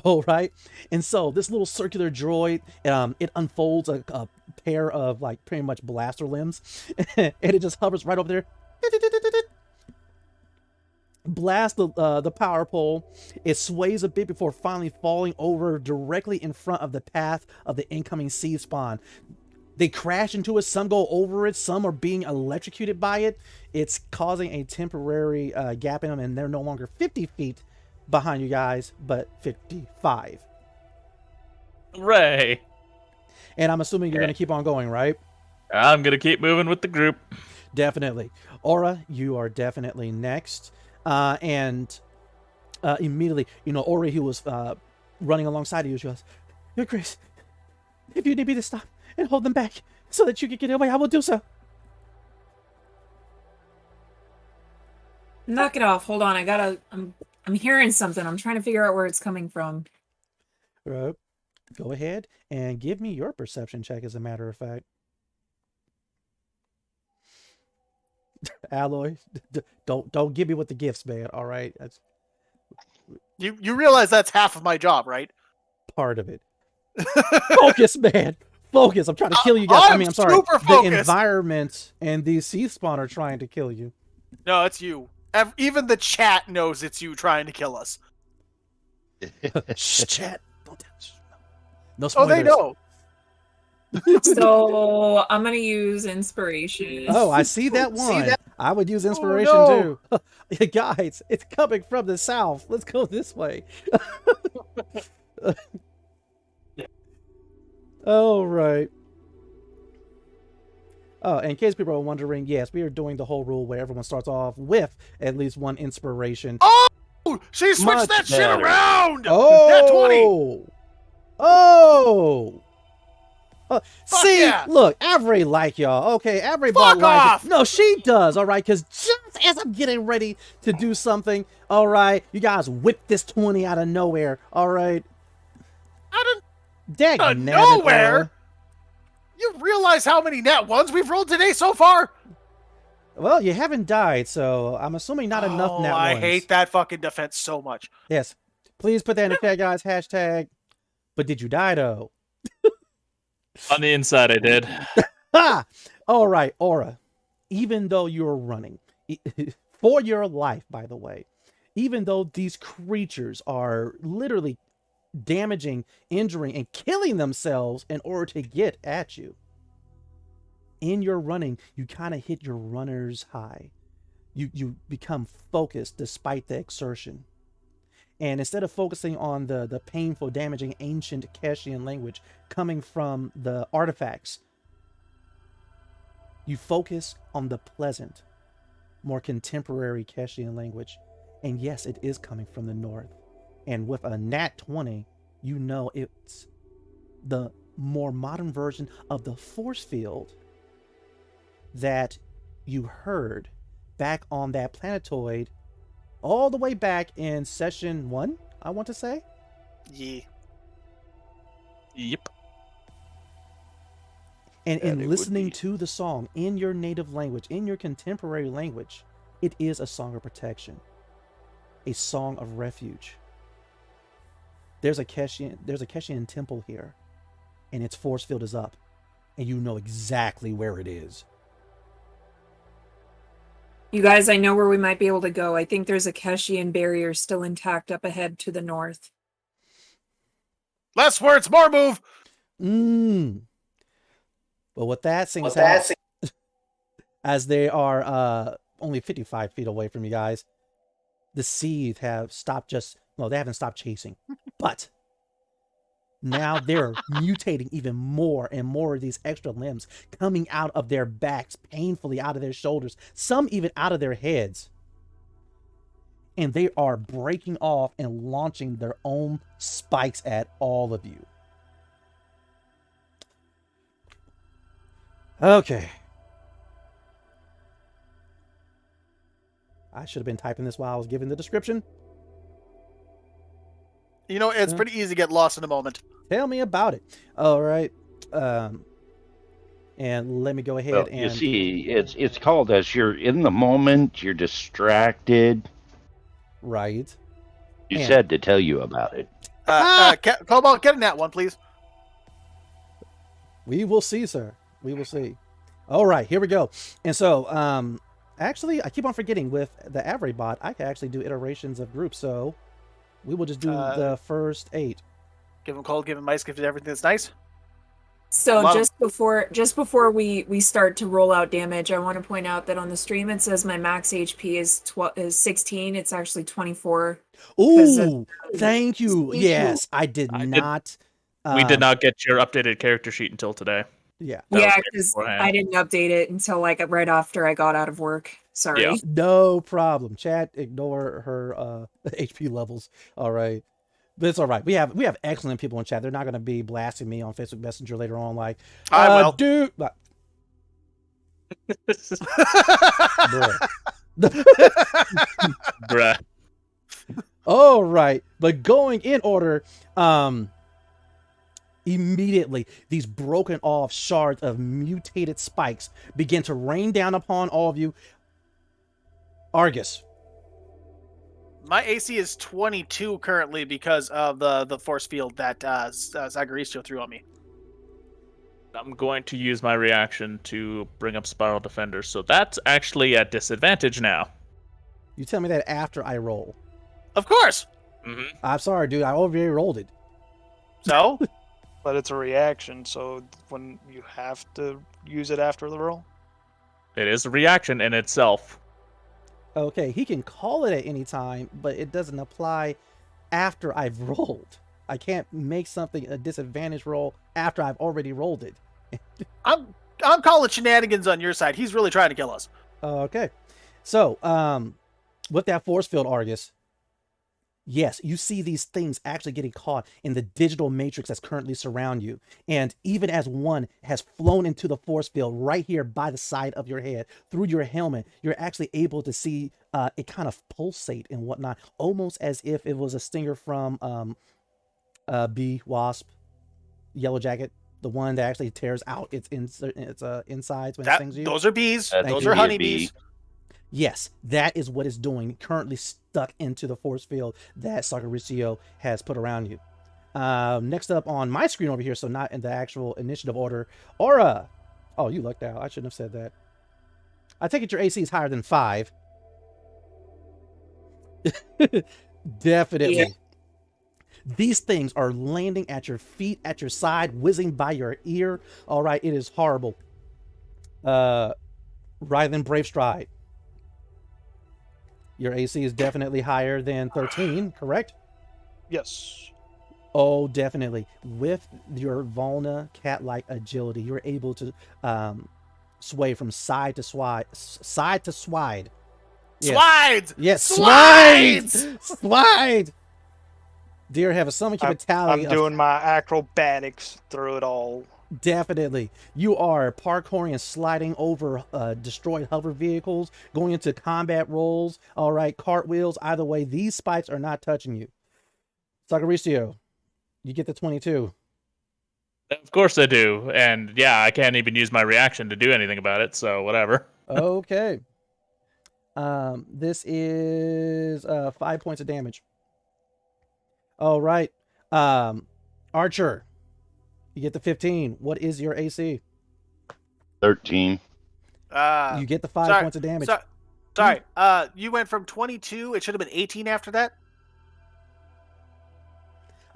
B: All right. And so this little circular droid, it unfolds a pair of like pretty much blaster limbs and it just hovers right over there. Blast the power pole. It sways a bit before finally falling over directly in front of the path of the incoming seed spawn. They crash into it, some go over it, some are being electrocuted by it. It's causing a temporary gap in them, and they're no longer 50 feet behind you guys, but 55.
D: Hooray.
B: And I'm assuming you're going to keep on going, right?
D: I'm going to keep moving with the group.
B: Definitely. Aura, you are definitely next. And immediately, Ori, who was running alongside of you, she goes, "Your Grace, if you need me to stop and hold them back so that you can get away, I will do so."
F: Knock it off. Hold on. I'm hearing something. I'm trying to figure out where it's coming from.
B: Right. Go ahead and give me your perception check, as a matter of fact. Alloy, don't give me with the gifts, man. All right.
C: You realize that's half of my job, right?
B: Part of it. Focus, man. Focus. I'm trying to kill you guys. I'm sorry.
C: Super
B: The
C: focused.
B: environment and the sea spawn are trying to kill you.
C: No, it's you. Even the chat knows it's you trying to kill us.
B: Shh, chat. Don't touch. No
C: Oh,
B: spoilers.
C: they know.
F: So I'm gonna use inspiration.
B: Oh, I see that one. I would use inspiration
C: no.
B: too. Guys, it's coming from the south. Let's go this way. All right. Oh, in case people are wondering, yes, we are doing the whole rule where everyone starts off with at least one inspiration.
C: Oh, she switched
B: Much
C: that shit
B: better.
C: around.
B: Oh,
C: Nat 20.
B: Oh. See,
C: yeah.
B: look, Avery like y'all. Okay, Avery bought
C: off.
B: No, she does. All right, because just as I'm getting ready to do something, all right, you guys whip this 20 out of nowhere. All right.
C: Out of nowhere. You realize how many nat ones we've rolled today so far?
B: Well, you haven't died, so I'm assuming not enough nat ones.
C: I hate that fucking defense so much.
B: Yes. Please put that in the chat, guys. Hashtag. But did you die, though?
D: On the inside, I did.
B: Ha! All right, Aura. Even though you're running, for your life, by the way, even though these creatures are literally damaging, injuring, and killing themselves in order to get at you, in your running, you kind of hit your runner's high. You become focused despite the exertion. And instead of focusing on the painful, damaging, ancient Keshian language coming from the artifacts, you focus on the pleasant, more contemporary Keshian language. And yes, it is coming from the north. And with a nat 20, you know it's the more modern version of the force field that you heard back on that planetoid all the way back in session 1, I want to say.
C: Yeah.
D: Yep.
B: And
D: That it
B: in
D: would
B: listening
D: be.
B: to the song in your native language, in your contemporary language, it is a song of protection, a song of refuge. There's a Keshian temple here, and its force field is up, and you know exactly where it is.
F: You guys, I know where we might be able to go. I think there's a Keshian barrier still intact up ahead to the north.
C: Less words, more move.
B: But with that, as they are only 55 feet away from you guys, the Seed have stopped they haven't stopped chasing, but now they're mutating even more and more of these extra limbs coming out of their backs, painfully out of their shoulders, some even out of their heads. And they are breaking off and launching their own spikes at all of you. Okay. I should have been typing this while I was giving the description.
C: You know, it's pretty easy to get lost in a moment.
B: Tell me about it. All right. And let me go ahead
G: Well,
B: and...
G: you see, it's called as you're in the moment, you're distracted.
B: Right.
G: You
B: And-
G: said to tell you about it.
C: Cobalt, get in that one, please.
B: We will see, sir. We will see. All right, here we go. And so, actually, I keep on forgetting with the Avery bot, I can actually do iterations of groups. So we will just do the first 8.
C: Give him cold, give him ice, give him everything that's nice.
F: So just before we start to roll out damage, I want to point out that on the stream it says my max HP is 16. It's actually 24.
B: Ooh, thank you. Yes, I did not.
D: We did not get your updated character sheet until today.
B: Yeah.
F: Yeah, because I didn't update it until like right after I got out of work. Sorry.
D: Yeah.
B: No problem. Chat, ignore her HP levels. All right. But it's all right. We have excellent people in chat. They're not going to be blasting me on Facebook Messenger later on like,
C: I will.
B: Dude.
D: Bruh.
B: All right. But going in order, immediately, these broken off shards of mutated spikes begin to rain down upon all of you. Argus,
C: My AC is 22 currently because of the force field that Zagaristo threw on me.
D: I'm going to use my reaction to bring up Spiral Defender, so that's actually at disadvantage now.
B: You tell me that after I roll.
C: Of course.
D: Mm-hmm.
B: I'm sorry, dude. I already rolled it.
C: So?
A: But it's a reaction, so when you have to use it after the roll?
D: It is a reaction in itself.
B: Okay, he can call it at any time, but it doesn't apply after I've rolled. I can't make something a disadvantage roll after I've already rolled it.
C: I'm calling shenanigans on your side. He's really trying to kill us.
B: Okay. So, with that force field, Argus, yes, you see these things actually getting caught in the digital matrix that's currently surround you. And even as one has flown into the force field right here by the side of your head, through your helmet, you're actually able to see it kind of pulsate and whatnot, almost as if it was a stinger from Bee, Wasp, Yellow Jacket, the one that actually tears out its insides when it stings you.
C: Those are bees. Those
B: you.
C: are honeybees.
B: Yes, that is what it's doing, currently stuck into the force field that Sacaricio has put around you. Next up on my screen over here, so not in the actual initiative order, Aura. Oh, you lucked out. I shouldn't have said that. I take it your AC is higher than 5. Definitely. Yeah. These things are landing at your feet, at your side, whizzing by your ear. All right, it is horrible. Rylan Brave Stride. Your AC is definitely higher than 13, correct?
A: Yes.
B: Oh, definitely. With your Volna cat-like agility, you're able to sway from side to swide. Yes.
C: Swides!
B: Yes,
C: swides!
B: Swide! Dear heavens, someone keep a tally.
A: I'm doing my acrobatics through it all.
B: Definitely. You are parkouring and sliding over destroyed hover vehicles, going into combat rolls, all right, cartwheels. Either way, these spikes are not touching you. Sacaricio, you get the 22.
D: Of course I do. And yeah, I can't even use my reaction to do anything about it, so whatever.
B: Okay. This is 5 points of damage. All right. Archer, you get the 15. What is your AC?
G: 13.
B: You get the 5 points of damage.
C: Sorry. You went from 22. It should have been 18 after that.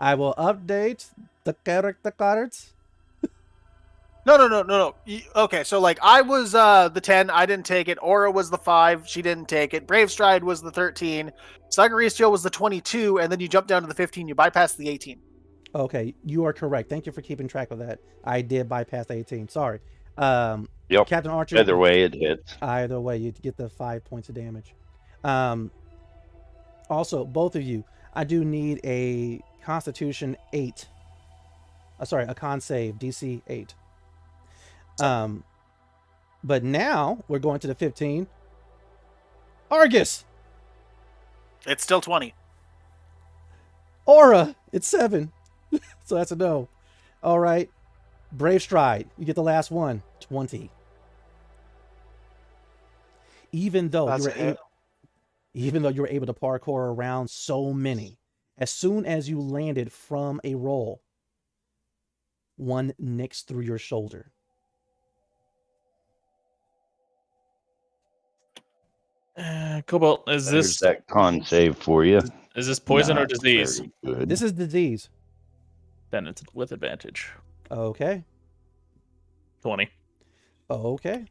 B: I will update the character cards.
C: No. Okay, so like I was the 10. I didn't take it. Aura was the 5. She didn't take it. Brave Stride was the 13. Sacaricio was the 22, and then you jumped down to the 15. You bypassed the 18.
B: Okay, you are correct. Thank you for keeping track of that. I did bypass the 18. Sorry.
G: Yep.
B: Captain Archer.
G: Either way, it hits.
B: Either way, you get the 5 points of damage. Also, both of you, I do need a Constitution 8. A con save, DC 8. But now we're going to the 15. Argus.
C: It's still 20.
B: Aura, it's 7. So that's a no. All right. Brave Stride, you get the last one. 20. Even though you were able to parkour around so many, as soon as you landed from a roll, one nicks through your shoulder.
D: Cobalt,
G: There's that con save for you.
D: Is this poison or disease?
B: This is disease.
D: Then it's with advantage.
B: Okay.
D: 20.
B: Okay.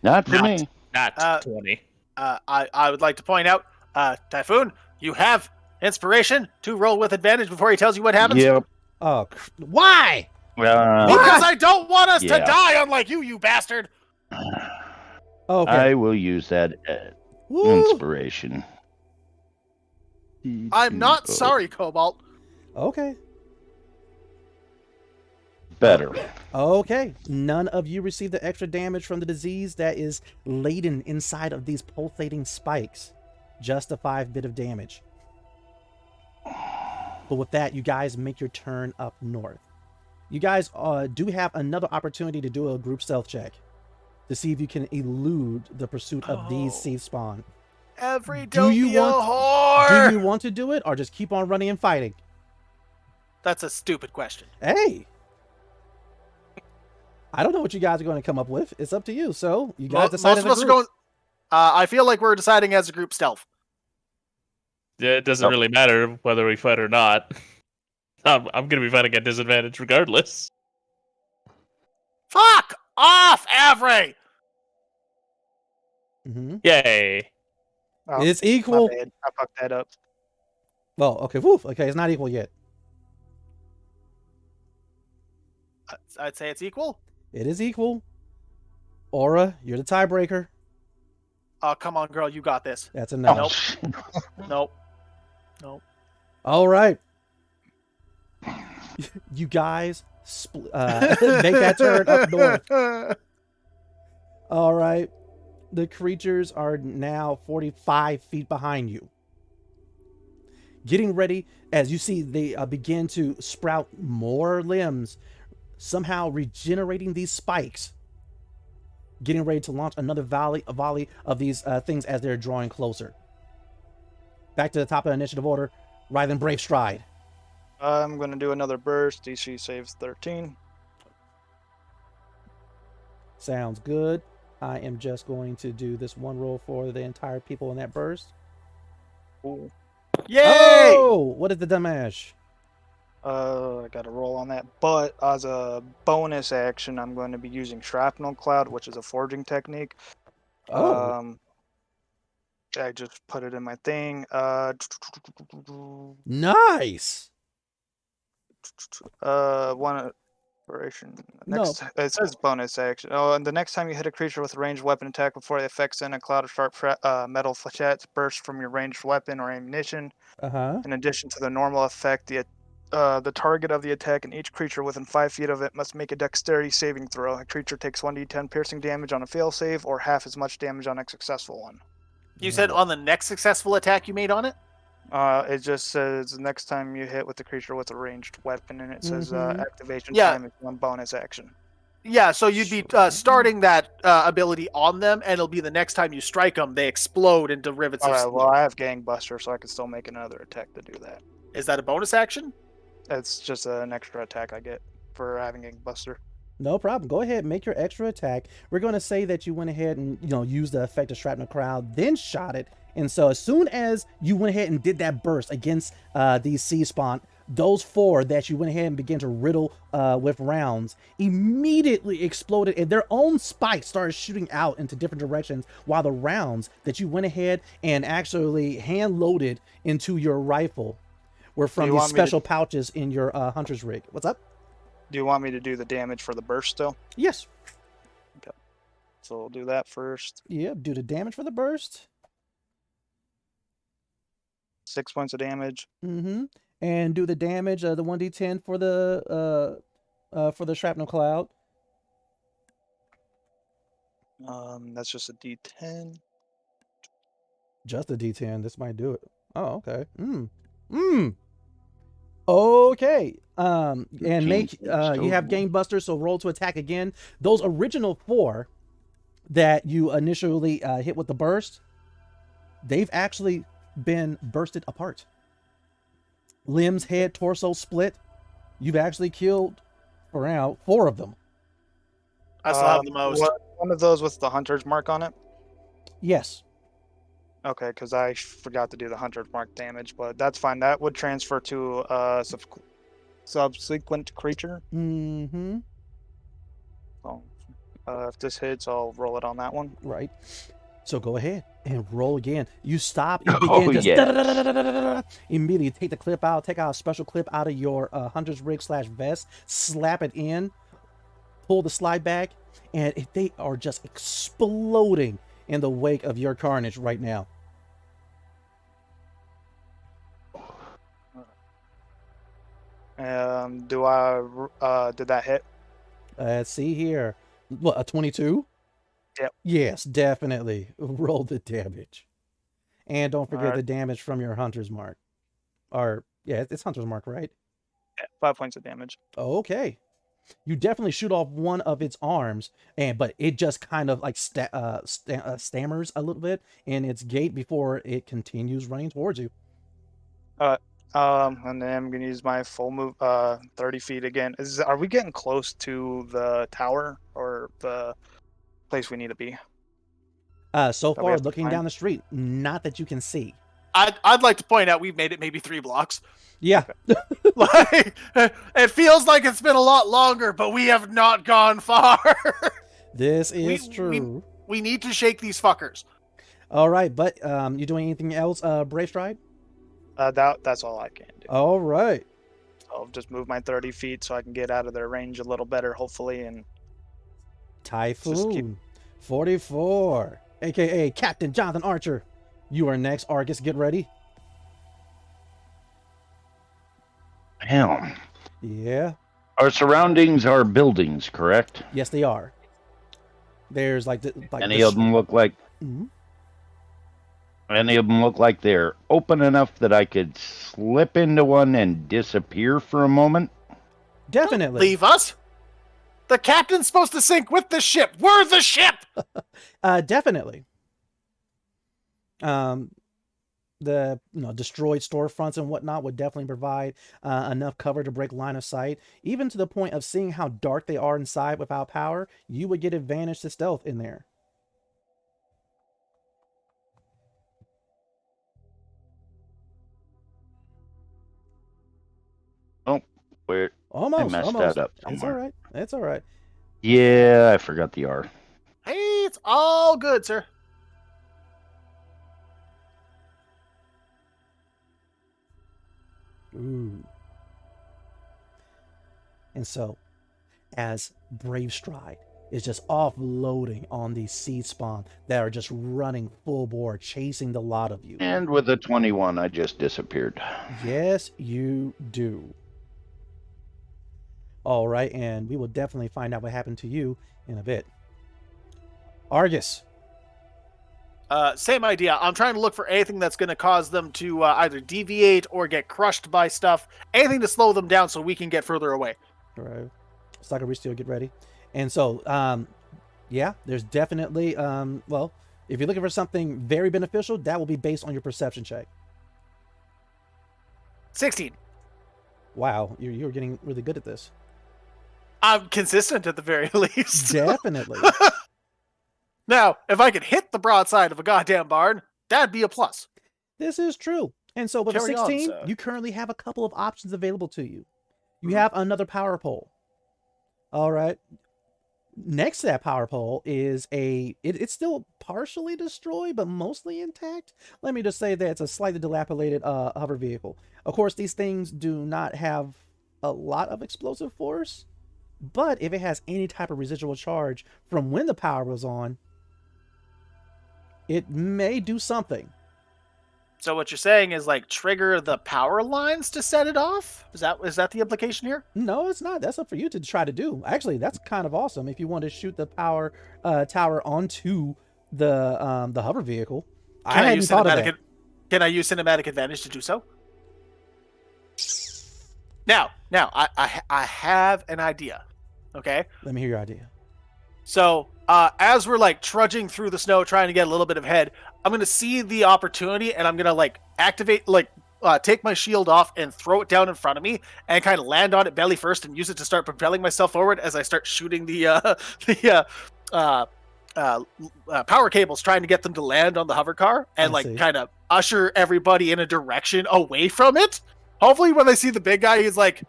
G: Not for me.
D: Not 20.
C: I would like to point out, Typhoon, you have inspiration to roll with advantage before he tells you what happens.
G: Yep.
B: Oh, why?
C: Because I don't want us to die unlike you bastard.
B: Okay.
G: I will use that inspiration.
C: I'm not sorry, Cobalt.
B: Okay.
G: Better.
B: Okay. None of you received the extra damage from the disease that is laden inside of these pulsating spikes. Just a 5 bit of damage. But with that, you guys make your turn up north. You guys do have another opportunity to do a group stealth check to see if you can elude the pursuit of these seed spawn.
C: Every
B: Do you
C: be a
B: want-
C: whore.
B: Do you want to do it or just keep on running and fighting?
C: That's a stupid question.
B: Hey. I don't know what you guys are going to come up with. It's up to you. So you guys decide
C: Most
B: as
C: of
B: a
C: us are
B: group.
C: going. I feel like we're deciding as a group stealth.
D: Yeah, it doesn't really matter whether we fight or not. I'm going to be fighting at disadvantage regardless.
C: Fuck off, Avery!
B: Mm-hmm.
D: Yay.
A: Oh,
B: It's
A: my
B: equal.
A: bad. I fucked that up.
B: Well, okay. Woof. Okay, it's not equal yet.
C: I'd say it's equal.
B: It is equal. Aura, you're the tiebreaker.
C: Oh, come on, girl. You got this.
B: That's a no.
C: Nope.
B: All right. You guys make that turn up north. All right. The creatures are now 45 feet behind you. Getting ready, as you see, they begin to sprout more limbs, somehow regenerating these spikes. Getting ready to launch another volley of these things as they're drawing closer. Back to the top of the initiative order. Rylan Brave Stride.
A: I'm going to do another burst. DC saves 13.
B: Sounds good. I am just going to do this one roll for the entire people in that burst.
A: Cool.
C: Yay!
B: Oh, what is the damage?
A: I got to roll on that. But as a bonus action, I'm going to be using Shrapnel Cloud, which is a forging technique.
B: Oh.
A: I just put it in my thing.
B: Nice.
A: One operation. Next, it says bonus action. Oh, and the next time you hit a creature with a ranged weapon attack before the effect send a cloud of sharp metal flechettes burst from your ranged weapon or ammunition. In addition to the normal effect, the target of the attack and each creature within 5 feet of it must make a dexterity saving throw. A creature takes 1d10 piercing damage on a fail save or half as much damage on a successful one.
C: You said on the next successful attack you made on it?
A: It just says next time you hit with the creature with a ranged weapon, and it says activation time is one bonus action.
C: Yeah, so you'd be starting that ability on them, and it'll be the next time you strike them, they explode into rivets of steel.
A: Well, I have Gangbuster, so I can still make another attack to do that.
C: Is that a bonus action?
A: It's just an extra attack I get for having Gangbuster.
B: No problem. Go ahead and make your extra attack. We're going to say that you went ahead and used the effect of Shrapnel Crowd, then shot it. And so as soon as you went ahead and did that burst against these sea spawn, those 4 that you went ahead and began to riddle with rounds immediately exploded, and their own spikes started shooting out into different directions, while the rounds that you went ahead and actually hand loaded into your rifle were from these special pouches in your hunter's rig. What's up?
A: Do you want me to do the damage for the burst still?
B: Yes.
A: Okay. So we'll do that first.
B: Yep, do the damage for the burst.
A: 6 points of damage.
B: And do the damage, the 1d10 for the shrapnel cloud.
A: That's just a d10.
B: Just a d10. This might do it. Oh, okay. Okay. And make you have Game Buster, so roll to attack again. Those original 4 that you initially hit with the burst, they've actually been bursted apart. Limbs, head, torso split. You've actually killed around 4 of them.
C: I still have the most.
A: One of those with the hunter's mark on it?
B: Yes.
A: Okay, because I forgot to do the hunter's mark damage, but that's fine. That would transfer to a subsequent creature. So, if this hits, I'll roll it on that one.
B: Right. So go ahead and roll again. You stop. You begin immediately take the clip out. Take out a special clip out of your hunter's rig / vest. Slap it in. Pull the slide back, and they are just exploding in the wake of your carnage right now.
A: Did that hit?
B: Let's see here. What, a 22?
A: Yep.
B: Yes, definitely. Roll the damage. And don't forget the damage from your hunter's mark. Or, yeah, it's hunter's mark, right?
A: Yeah, 5 points of damage.
B: Okay. You definitely shoot off one of its arms, but it just kind of like stammers a little bit in its gait before it continues running towards you.
A: And then I'm gonna use my full move, 30 feet again. Are we getting close to the tower or the place we need to be?
B: So far, looking down the street, not that you can see.
C: I'd like to point out we've made it maybe 3 blocks.
B: Yeah.
C: Like, it feels like it's been a lot longer, but we have not gone far.
B: This is true.
C: We need to shake these fuckers.
B: All right, but you doing anything else, Brave Stride?
A: That's all I can do.
B: All right.
A: I'll just move my 30 feet so I can get out of their range a little better, hopefully. And
B: Typhoon 44, aka Captain Jonathan Archer. You are next, Argus. Get ready.
G: Damn.
B: Yeah.
G: Our surroundings are buildings, correct?
B: Yes, they are. There's like
G: any of them look like.
B: Mm-hmm.
G: Any of them look like they're open enough that I could slip into one and disappear for a moment?
B: Definitely.
C: Don't leave us. The captain's supposed to sink with the ship. We're the ship.
B: Definitely. The destroyed storefronts and whatnot would definitely provide enough cover to break line of sight. Even to the point of seeing how dark they are inside without power, you would get advantage to stealth in there.
G: Oh, where?
B: Almost.
G: I messed
B: almost.
G: that up
B: It's
G: somewhere.
B: all right. It's all right.
G: Yeah, I forgot the R.
C: Hey, it's all good, sir.
B: Ooh. And so, as Brave Stride is just offloading on these seed spawn that are just running full bore, chasing the lot of you.
G: And with a 21, I just disappeared.
B: Yes, you do. All right, and we will definitely find out what happened to you in a bit. Argus.
C: Same idea. I'm trying to look for anything that's going to cause them to either deviate or get crushed by stuff. Anything to slow them down so we can get further away.
B: All right. Sakaristo, get ready. And so, yeah, there's definitely, well, if you're looking for something very beneficial, that will be based on your perception check.
C: 16.
B: Wow, you're getting really good at this.
C: I'm consistent at the very least.
B: Definitely.
C: Now, if I could hit the broadside of a goddamn barn, that'd be a plus.
B: This is true. And so with a 16, you currently have a couple of options available to you. You have another power pole. All right. Next to that power pole is it's still partially destroyed, but mostly intact. Let me just say that it's a slightly dilapidated hover vehicle. Of course, these things do not have a lot of explosive force, but if it has any type of residual charge from when the power was on, it may do something.
C: So what you're saying is like trigger the power lines to set it off? Is that the implication here?
B: No, it's not. That's up for you to try to do. Actually, that's kind of awesome if you want to shoot the power tower onto the hover vehicle. I hadn't thought of that.
C: Can I use cinematic advantage to do so? Now, I have an idea. Okay?
B: Let me hear your idea.
C: So, as we're like trudging through the snow, trying to get a little bit of head, I'm going to see the opportunity and I'm going to like activate, take my shield off and throw it down in front of me and kind of land on it belly first and use it to start propelling myself forward as I start shooting the power cables, trying to get them to land on the hover car and kind of usher everybody in a direction away from it. Hopefully when they see the big guy, he's like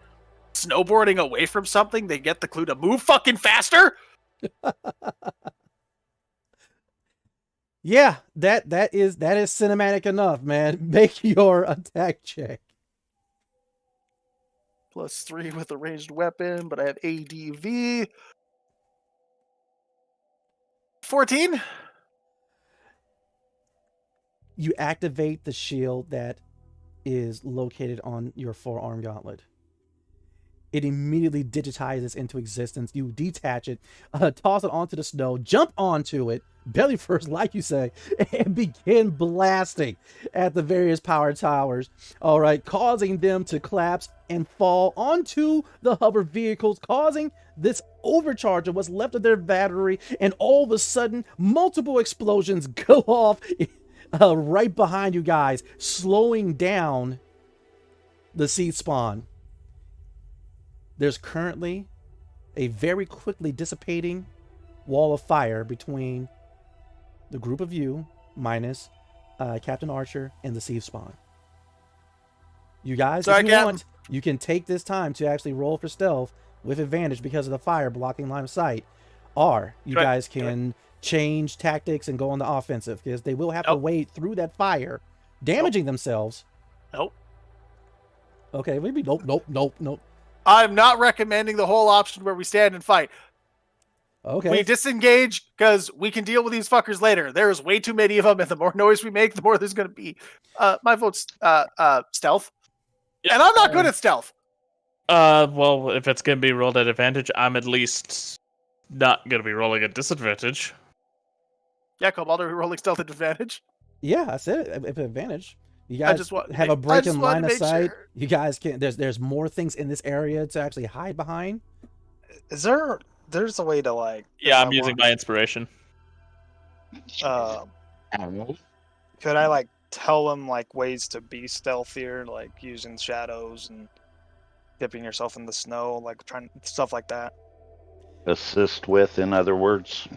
C: snowboarding away from something, they get the clue to move fucking faster.
B: Yeah, that is cinematic enough, man. Make your attack check.
C: +3 with a ranged weapon, but I have ADV. 14.
B: You activate the shield that is located on your forearm gauntlet. It immediately digitizes into existence. You detach it, toss it onto the snow, jump onto it, belly first, like you say, and begin blasting at the various power towers. All right, causing them to collapse and fall onto the hover vehicles, causing this overcharge of what's left of their battery, and all of a sudden, multiple explosions go off right behind you guys, slowing down the seed spawn. There's currently a very quickly dissipating wall of fire between the group of you, minus Captain Archer, and the seed spawn. You guys, if you want, you can take this time to actually roll for stealth with advantage because of the fire blocking line of sight, or you guys can change tactics and go on the offensive, because they will have to wade through that fire, damaging themselves. Okay, maybe nope.
C: I'm not recommending the whole option where we stand and fight.
B: Okay.
C: We disengage because we can deal with these fuckers later. There's way too many of them, and the more noise we make, the more there's going to be. My vote's stealth. And I'm not good at stealth.
D: Well, if it's going to be rolled at advantage, I'm at least not going to be rolling at disadvantage.
C: Yeah, Cobalt, are we rolling stealth at advantage?
B: Yeah, I said it, at advantage. You guys have a break in line of sight. Sure. You guys can. There's more things in this area to actually hide behind.
A: Is there? There's a way to like.
D: Yeah, I'm using my inspiration.
A: Could I like tell them like ways to be stealthier, like using shadows and dipping yourself in the snow, like trying stuff like that?
G: Assist with, in other words.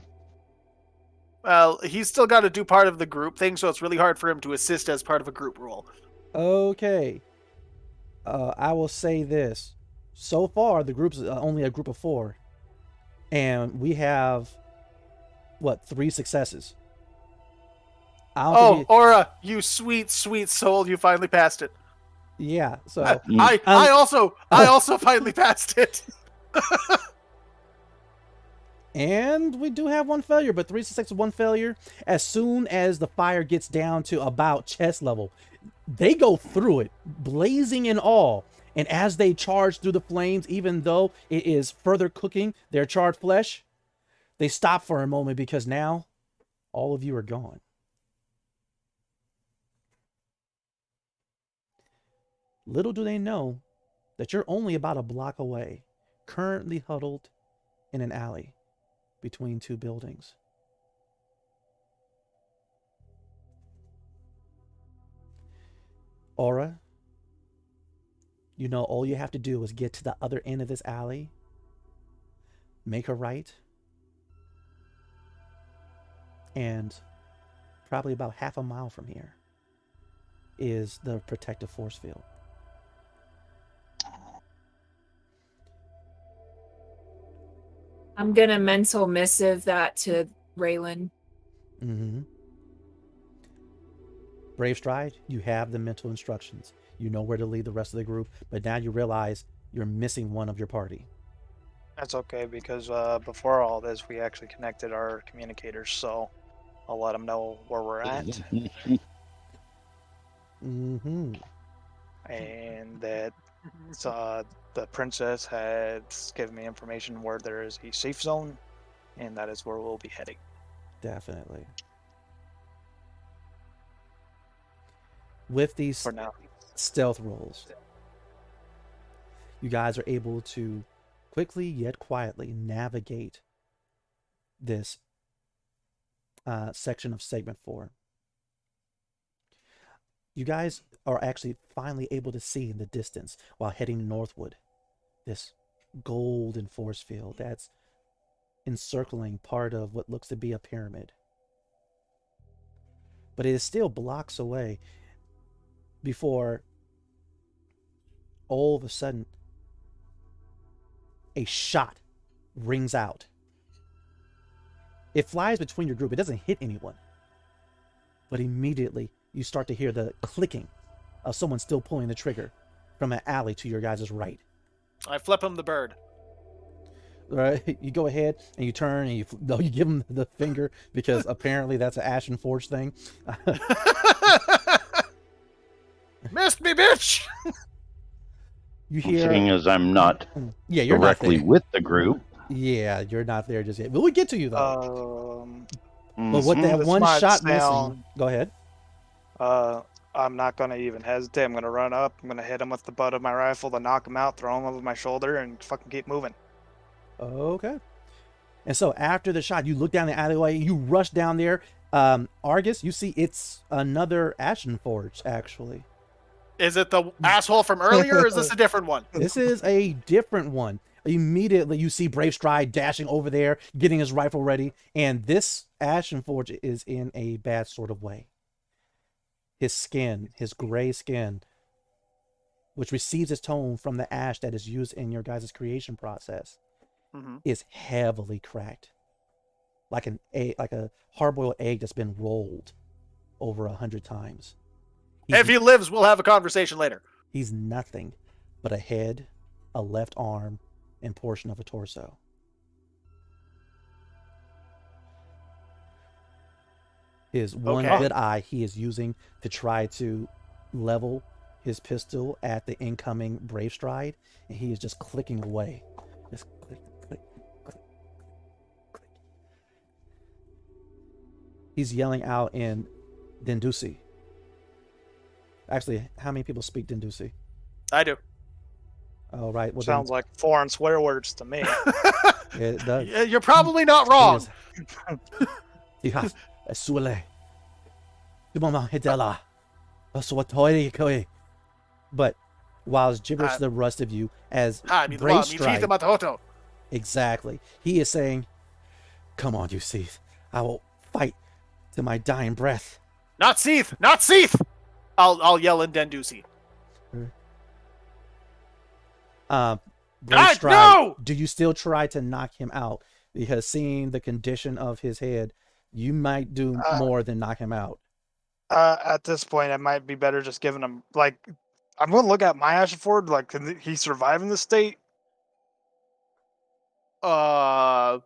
C: Well, he's still got to do part of the group thing, so it's really hard for him to assist as part of a group role.
B: Okay. I will say this. So far, the group's only a group of 4. And we have, 3 successes.
C: Aura, you sweet, sweet soul, you finally passed it.
B: Yeah, so...
C: I also finally passed it.
B: And we do have 1 failure, but 3 successes, 1 failure. As soon as the fire gets down to about chest level, they go through it, blazing and all. And as they charge through the flames, even though it is further cooking their charred flesh, they stop for a moment because now all of you are gone. Little do they know that you're only about a block away, currently huddled in an alley between 2 buildings. Aura, you know all you have to do is get to the other end of this alley, make a right, and probably about half a mile from here is the protective force field.
F: I'm gonna mental missive that to Raylan.
B: Mm-hmm. Brave Stride, you have the mental instructions. You know where to lead the rest of the group, but now you realize you're missing one of your party.
A: That's okay, because before all this, we actually connected our communicators, so I'll let them know where we're at.
B: Mm-hmm.
A: And that the princess has given me information where there is a safe zone, and that is where we'll be heading.
B: Definitely. With these
A: For now.
B: stealth rolls, you guys are able to quickly yet quietly navigate this section of segment 4. You guys are actually finally able to see in the distance while heading northward this golden force field that's encircling part of what looks to be a pyramid. But it is still blocks away before all of a sudden a shot rings out. It flies between your group. It doesn't hit anyone. But immediately you start to hear the clicking of someone still pulling the trigger from an alley to your guys' right.
C: I flip him the bird.
B: Right, you go ahead and you turn and you give him the finger because apparently that's an Ashen Forge thing.
C: Missed me, bitch!
B: You hear?
G: Seeing as I'm not
B: you're
G: directly
B: not
G: with the group.
B: Yeah, you're not there just yet. But we get to you though. But
G: Mm-hmm.
B: with that one shot
A: sound,
B: missing, go ahead.
A: I'm not going to even hesitate. I'm going to run up. I'm going to hit him with the butt of my rifle to knock him out, throw him over my shoulder, and fucking keep moving.
B: Okay. And so after the shot, you look down the alleyway, you rush down there. Argus, you see it's another Ashen Forge, actually.
C: Is it the asshole from earlier, or is this a different one?
B: This is a different one. Immediately, you see Brave Stride dashing over there, getting his rifle ready, and this Ashen Forge is in a bad sort of way. His skin, his gray skin, which receives its tone from the ash that is used in your guys' creation process, is heavily cracked, like a hard-boiled egg that's been rolled over 100 times.
C: If he lives, we'll have a conversation later.
B: He's nothing but a head, a left arm, and portion of a torso. His one good eye he is using to try to level his pistol at the incoming Brave Stride, and he is just clicking away. Just click, click, click, click. He's yelling out in Dendusi. Actually, how many people speak Dendusi?
C: I do.
B: Oh, right. Well,
A: sounds like foreign swear words to me.
B: It does.
C: Yeah, you're probably not wrong.
B: But while it's gibberish to the rest of you, as Brave Stride, exactly, he is saying, "Come on, you Seath. I will fight to my dying breath."
C: Not Seath! Not Seath! I'll yell in Dendusi.
B: Brave Stride,
C: no!
B: do you still try to knock him out? Because seeing the condition of his head, you might do more than knock him out.
A: At this point, it might be better just giving him, like, I'm going to look at my Ashen Forge, like, can he survive in this state?
C: I've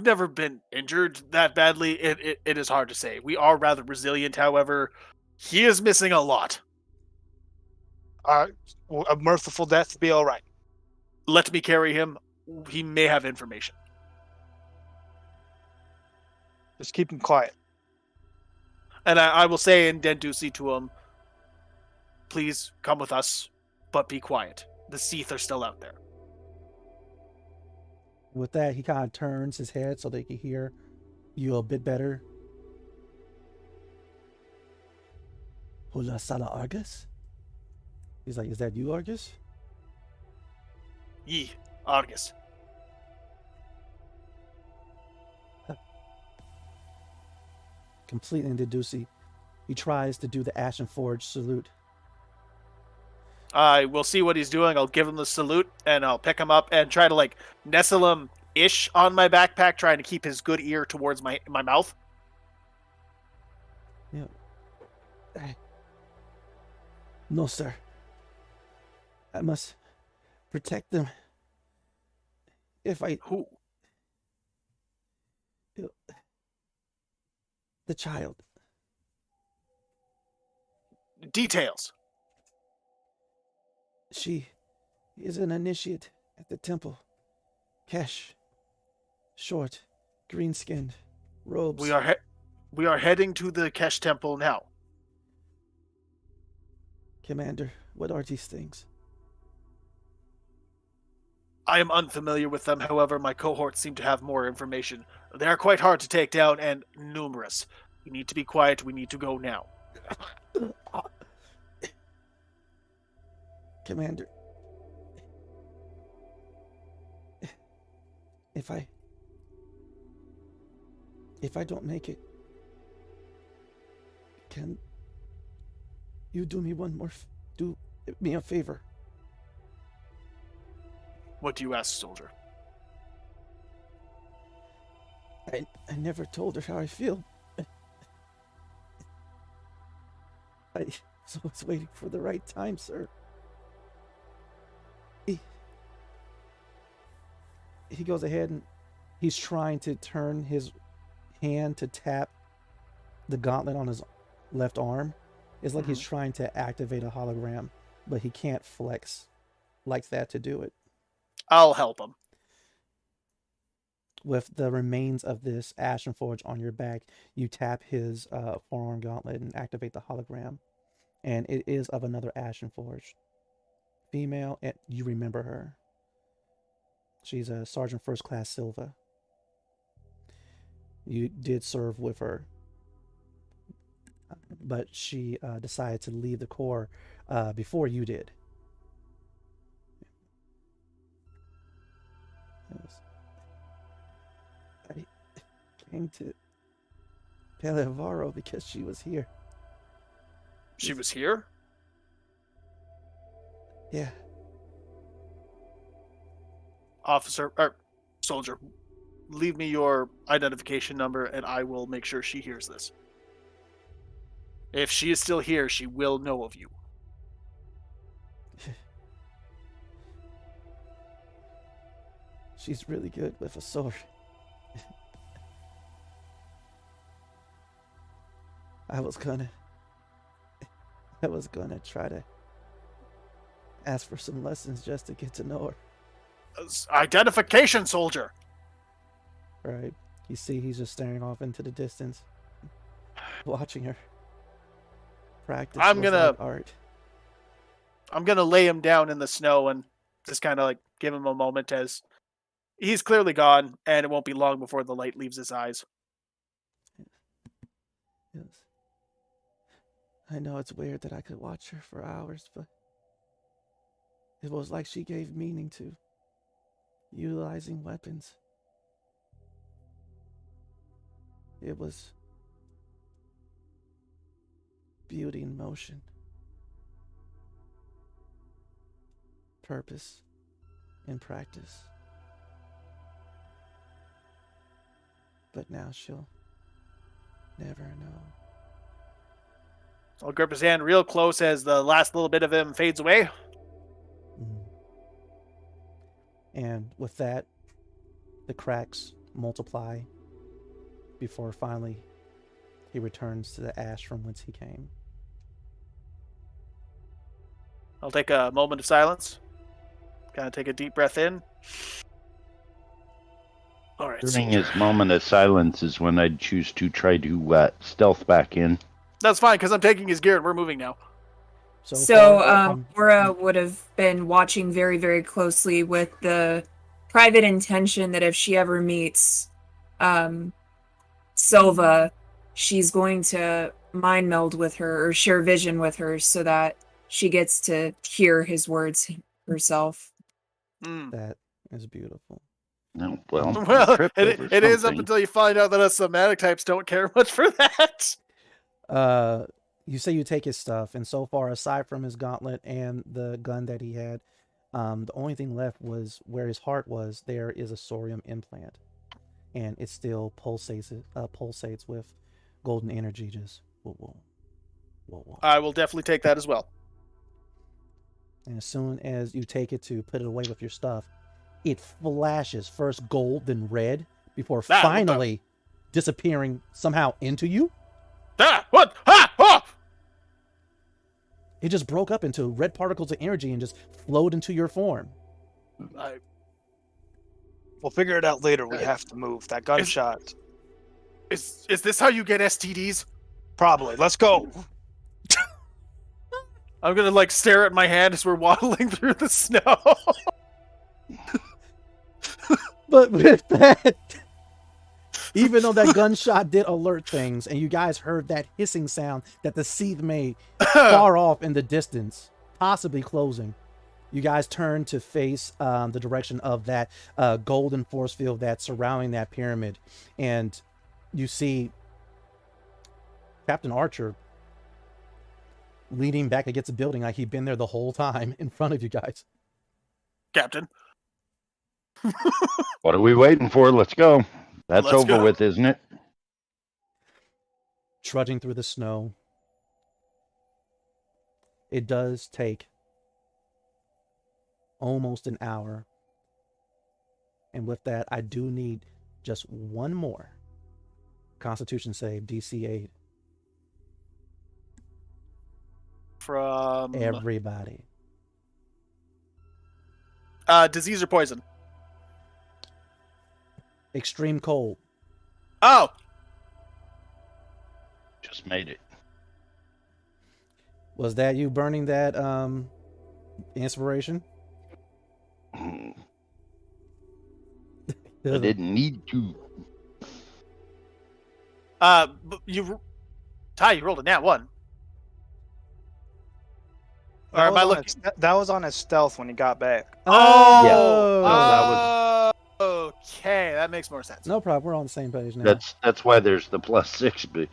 C: never been injured that badly. It is hard to say. We are rather resilient, however. He is missing a lot.
A: Will a merciful death be all right?
C: Let me carry him. He may have information.
A: Just keep him quiet.
C: And I will say in Dendusi to him, please come with us, but be quiet. The Seath are still out there.
B: With that, he kind of turns his head so they can hear you a bit better. Hola Sala Argus? He's like, is that you, Argus?
C: Ye, Argus.
B: Completely into Ducey. He tries to do the Ashen Forge salute.
C: I will see what he's doing. I'll give him the salute, and I'll pick him up and try to, like, nestle him-ish on my backpack, trying to keep his good ear towards my mouth.
B: Yeah. No, sir. I must protect them. If I...
C: Who?
B: The child.
C: Details.
B: She is an initiate at the temple. Kesh. Short. Green-skinned. Robes.
C: We are heading to the Kesh temple now.
B: Commander, what are these things?
C: I am unfamiliar with them, however, my cohorts seem to have more information. They are quite hard to take down and numerous. We need to be quiet, we need to go now.
B: Commander, if I don't make it, can you do me do me a favor?
C: What do you ask, soldier?
B: I never told her how I feel. I was waiting for the right time, sir. He goes ahead and he's trying to turn his hand to tap the gauntlet on his left arm. It's like he's trying to activate a hologram, but he can't flex like that to do it.
C: I'll help him.
B: With the remains of this Ashen Forge on your back, you tap his forearm gauntlet and activate the hologram. And it is of another Ashen Forge. Female, and you remember her. She's a Sergeant First Class Silva. You did serve with her, but she decided to leave the Corps before you did. I came to Pelevaro because she was here.
C: She was here?
B: Yeah.
C: Officer, or soldier, leave me your identification number and I will make sure she hears this. If she is still here, she will know of you.
B: She's really good with a sword. I was gonna try to ask for some lessons just to get to know her.
C: Identification, soldier!
B: Right. You see he's just staring off into the distance, watching her practice art.
C: I'm gonna lay him down in the snow and just kind of like give him a moment as he's clearly gone, and it won't be long before the light leaves his eyes.
B: Yes. I know it's weird that I could watch her for hours, but it was like she gave meaning to utilizing weapons. It was beauty in motion, purpose in practice. But now she'll never know.
C: I'll grip his hand real close as the last little bit of him fades away.
B: And with that, the cracks multiply before finally he returns to the ash from whence he came.
C: I'll take a moment of silence. Kind of take a deep breath in. All right.
G: During his moment of silence is when I'd choose to try to stealth back in.
C: That's fine, because I'm taking his gear and we're moving now.
F: Aura would have been watching very, very closely with the private intention that if she ever meets Silva, she's going to mind meld with her or share vision with her so that she gets to hear his words herself.
B: That is beautiful.
G: No,
C: it is up until you find out that us somatic types don't care much for that.
B: You say you take his stuff, and so far, aside from his gauntlet and the gun that he had, the only thing left was where his heart was. There is a sorium implant, and it still pulsates with golden energy. Just whoa.
C: I will definitely take that as well.
B: And as soon as you take it to put it away with your stuff, it flashes first gold, then red, before finally disappearing somehow into you.
C: What?
B: It just broke up into red particles of energy and just flowed into your form.
A: We'll figure it out later. We have to move. That gunshot.
C: Is this how you get STDs?
A: Probably. Let's go.
C: I'm gonna stare at my hand as we're waddling through the snow.
B: But with that, even though that gunshot did alert things, and you guys heard that hissing sound that the seeth made far off in the distance, possibly closing, you guys turn to face the direction of that golden force field that's surrounding that pyramid, and you see Captain Archer leaning back against the building like he'd been there the whole time in front of you guys.
C: Captain.
G: What are we waiting for? Let's go. That's over with, isn't it?
B: Trudging through the snow. It does take almost an hour. And with that, I do need just one more Constitution save, DC 8.
C: From
B: everybody.
C: Disease or poison?
B: Extreme cold.
C: Oh!
G: Just made it.
B: Was that you burning that inspiration?
G: I didn't need to.
C: Ty, you rolled a nat 1. Or am I looking?
A: That was on his stealth when he got back.
B: Oh,
C: Okay, that makes more sense.
B: no problem. We're on the same page now.
G: That's why there's the +6. But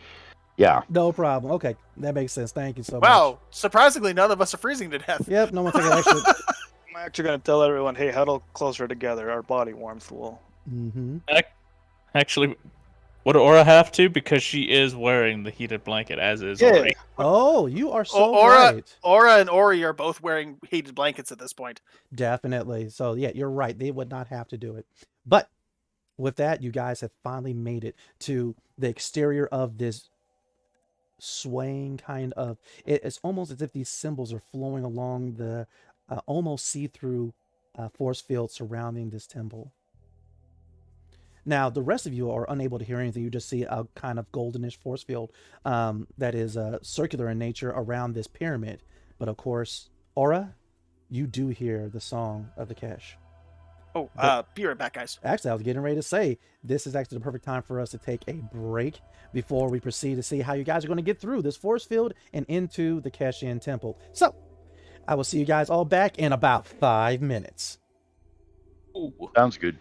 G: yeah,
B: No problem. Okay, that makes sense. Thank you so much.
C: Wow, surprisingly, none of us are freezing to death.
B: Yep, no one took an extra.
A: I'm actually going to tell everyone, hey, huddle closer together. Our body warmth will.
B: Mm-hmm.
D: Actually, would Aura have to? Because she is wearing the heated blanket, as is
A: Yeah.
D: Ori.
B: Oh, you are so
C: Aura,
B: right.
C: Aura and Ori are both wearing heated blankets at this point.
B: Definitely. So yeah, you're right. They would not have to do it. But with that, you guys have finally made it to the exterior of this swaying kind of. It's almost as if these symbols are flowing along the almost see-through force field surrounding this temple. Now, the rest of you are unable to hear anything. You just see a kind of goldenish force field that is circular in nature around this pyramid. But of course, Aura, you do hear the song of the Kesh.
C: Oh, be right back, guys.
B: Actually, I was getting ready to say, this is actually the perfect time for us to take a break before we proceed to see how you guys are going to get through this force field and into the Keshian temple. So, I will see you guys all back in about 5 minutes.
D: Ooh.
G: sounds good.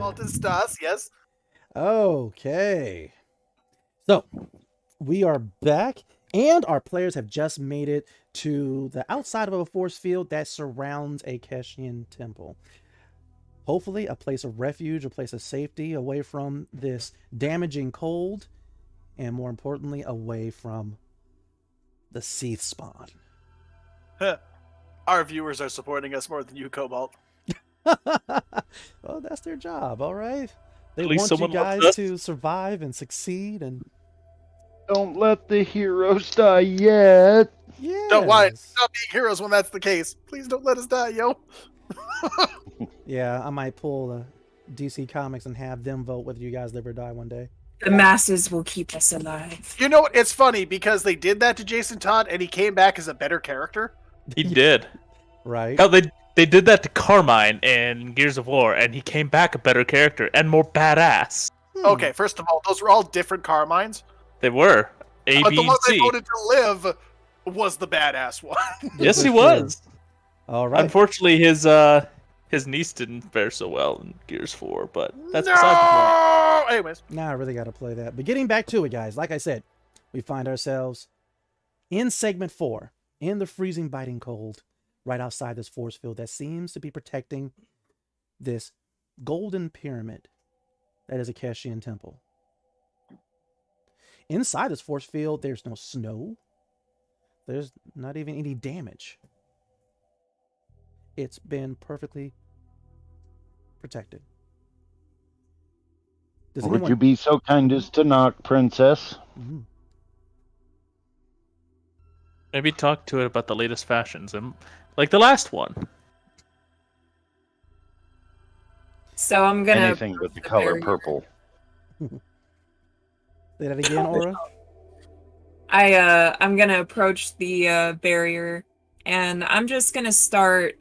C: Altus Das, yes.
B: Okay. So, we are back, and our players have just made it to the outside of a force field that surrounds a Keshian temple. Hopefully, a place of refuge, a place of safety, away from this damaging cold, and more importantly, away from the Seath spawn.
C: Our viewers are supporting us more than you, Cobalt.
B: Well, that's their job, all right? They
D: At least
B: want you
D: someone loves
B: guys
D: us.
B: to survive and succeed, and
G: Don't let the heroes die yet.
B: yeah.
C: Don't why stop being heroes when that's the case. Please don't let us die, yo.
B: Yeah, I might pull the DC Comics and have them vote whether you guys live or die one day.
F: The masses will keep us alive.
C: You know what? It's funny because they did that to Jason Todd, and he came back as a better character.
D: He did.
B: Right?
D: Hell, they did that to Carmine in Gears of War, and he came back a better character and more badass.
C: Okay, first of all, those were all different Carmines.
D: They were. A,
C: But
D: B,
C: the one they
D: C.
C: voted to live was the badass one.
D: Yes, he
B: That's
D: was.
B: All right.
D: Unfortunately, his niece didn't fare so well in Gears 4, but that's beside the point.
C: Anyways,
B: Now I really got to play that. But getting back to it, guys, like I said, we find ourselves in segment 4, in the freezing, biting cold, right outside this force field that seems to be protecting this golden pyramid that is a Keshian temple. Inside this force field, there's no snow. There's not even any damage. It's been perfectly protected. Does
G: Would
B: anyone...
G: you be so kind as to knock, princess?
B: Mhm.
D: Maybe talk to it about the latest fashions, and like the last one.
F: So I'm gonna
G: Anything with the color
F: barrier.
G: purple.
B: Say that again, Aura.
F: I'm gonna approach the barrier, and I'm just gonna start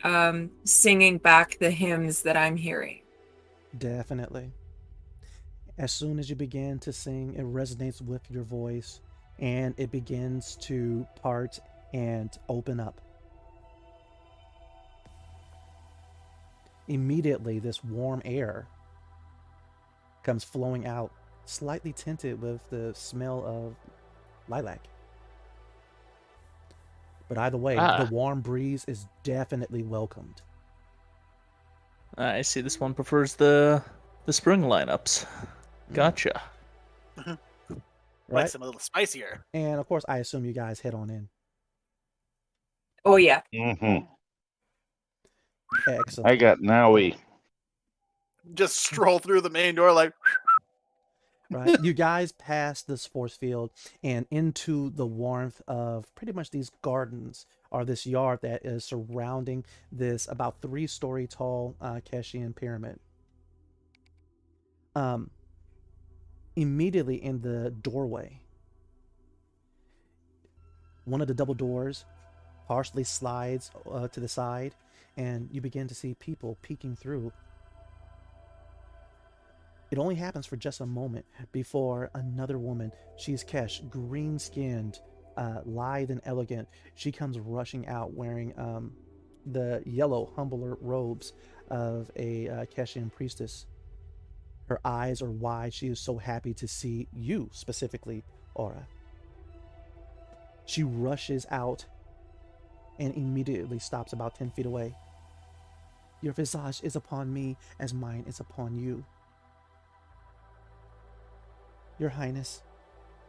F: singing back the hymns that I'm hearing.
B: Definitely. As soon as you begin to sing, it resonates with your voice, and it begins to part and open up. Immediately, this warm air comes flowing out, slightly tinted with the smell of lilac. But either way, the warm breeze is definitely welcomed.
D: I see this one prefers the spring lineups. Gotcha.
C: like
B: Right?
C: some a little spicier.
B: And of course, I assume you guys head on in.
F: Oh yeah.
G: Mm-hmm.
B: Excellent.
G: I got Nowie.
C: Just stroll through the main door like.
B: Right, you guys pass this force field and into the warmth of pretty much these gardens, or this yard that is surrounding this about 3-story tall Keshian pyramid. Immediately in the doorway, one of the double doors partially slides to the side, and you begin to see people peeking through. It only happens for just a moment before another woman, she's Kesh, green-skinned, lithe and elegant. She comes rushing out wearing the yellow, humbler robes of a Keshian priestess. Her eyes are wide. She is so happy to see you, specifically, Aura. She rushes out and immediately stops about 10 feet away. Your visage is upon me as mine is upon you. Your Highness,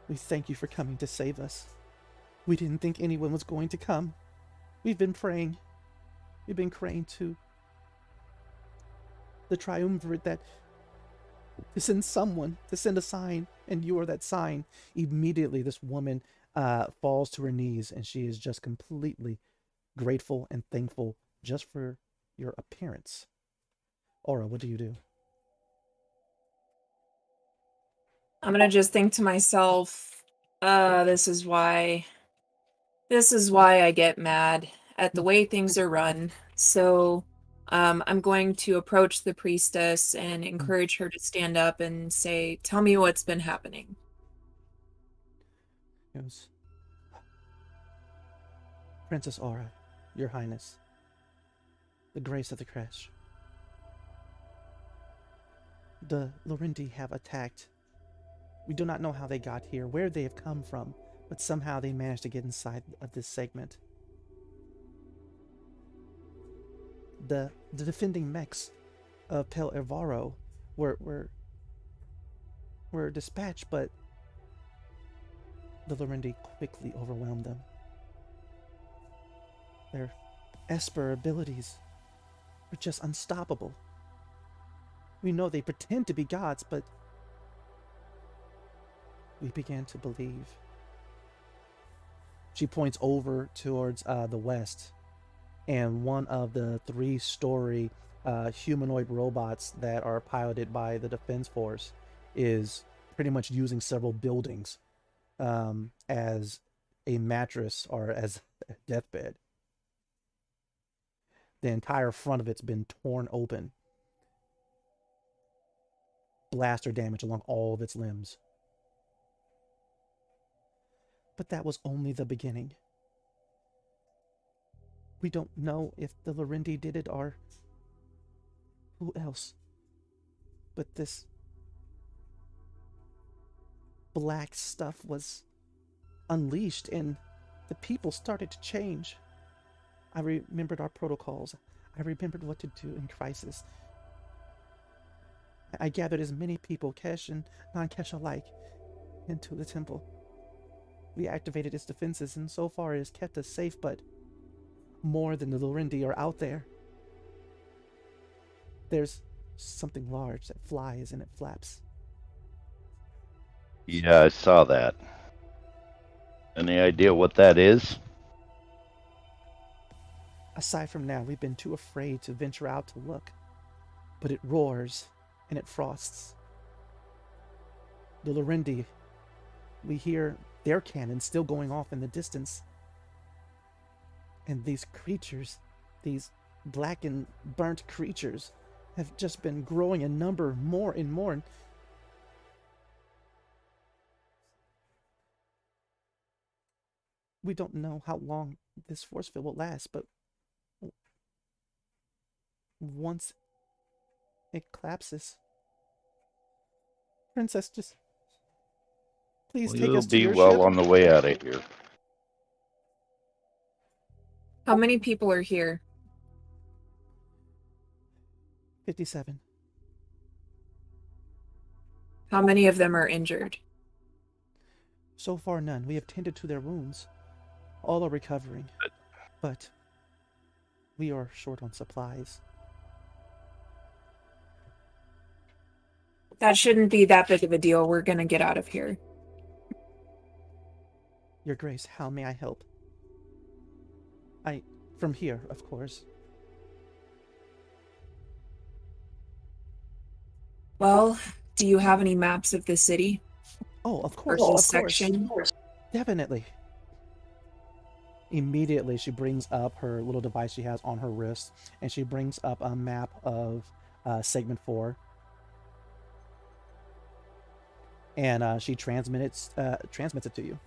B: we thank you for coming to save us. We didn't think anyone was going to come. We've been praying. We've been praying to the triumvirate that to send someone, to send a sign, and you are that sign. Immediately, this woman falls to her knees, and she is just completely grateful and thankful just for your appearance. Aura, what do you do?
F: I'm gonna just think to myself, this is why I get mad at the way things are run. So I'm going to approach the priestess and encourage her to stand up and say, tell me what's been happening.
B: It was Princess Aura, Your Highness, the grace of the crash. The Lorindi have attacked. We do not know how they got here, where they have come from, but somehow they managed to get inside of this segment. The defending mechs of Pel Ervaro were dispatched, but the Lorindi quickly overwhelmed them. Their Esper abilities were just unstoppable. We know they pretend to be gods, but we began to believe. She points over towards the west, and one of the 3-story humanoid robots that are piloted by the Defense Force is pretty much using several buildings as a mattress or as a deathbed. The entire front of it's been torn open. Blaster damage along all of its limbs. But that was only the beginning. We don't know if the Lorindi did it or who else. But this black stuff was unleashed and the people started to change. I remembered our protocols. I remembered what to do in crisis. I gathered as many people, Kesh and non-Kesh alike, into the temple. We activated its defenses, and so far it has kept us safe, but more than the Lorindi are out there. There's something large that flies and it flaps.
G: Yeah, I saw that. Any idea what that is?
B: Aside from now, we've been too afraid to venture out to look. But it roars and it frosts. The Lorindi, we hear their cannons still going off in the distance. And these creatures, these black and burnt creatures, have just been growing in number more and more. We don't know how long this force field will last, but once it collapses, Princess, just please take us to your ship.
G: We'll be well on the way out of here.
F: How many people are here?
B: 57.
F: How many of them are injured?
B: So far, none. We have tended to their wounds. All are recovering. But we are short on supplies.
F: That shouldn't be that big of a deal. We're gonna get out of here.
B: Your Grace, how may I help? From here, of course.
F: Well, do you have any maps of the city?
B: Oh, of course,
F: Or
B: of
F: section?
B: course. Definitely. Immediately, she brings up her little device she has on her wrist, and she brings up a map of Segment 4. And she transmits it to you.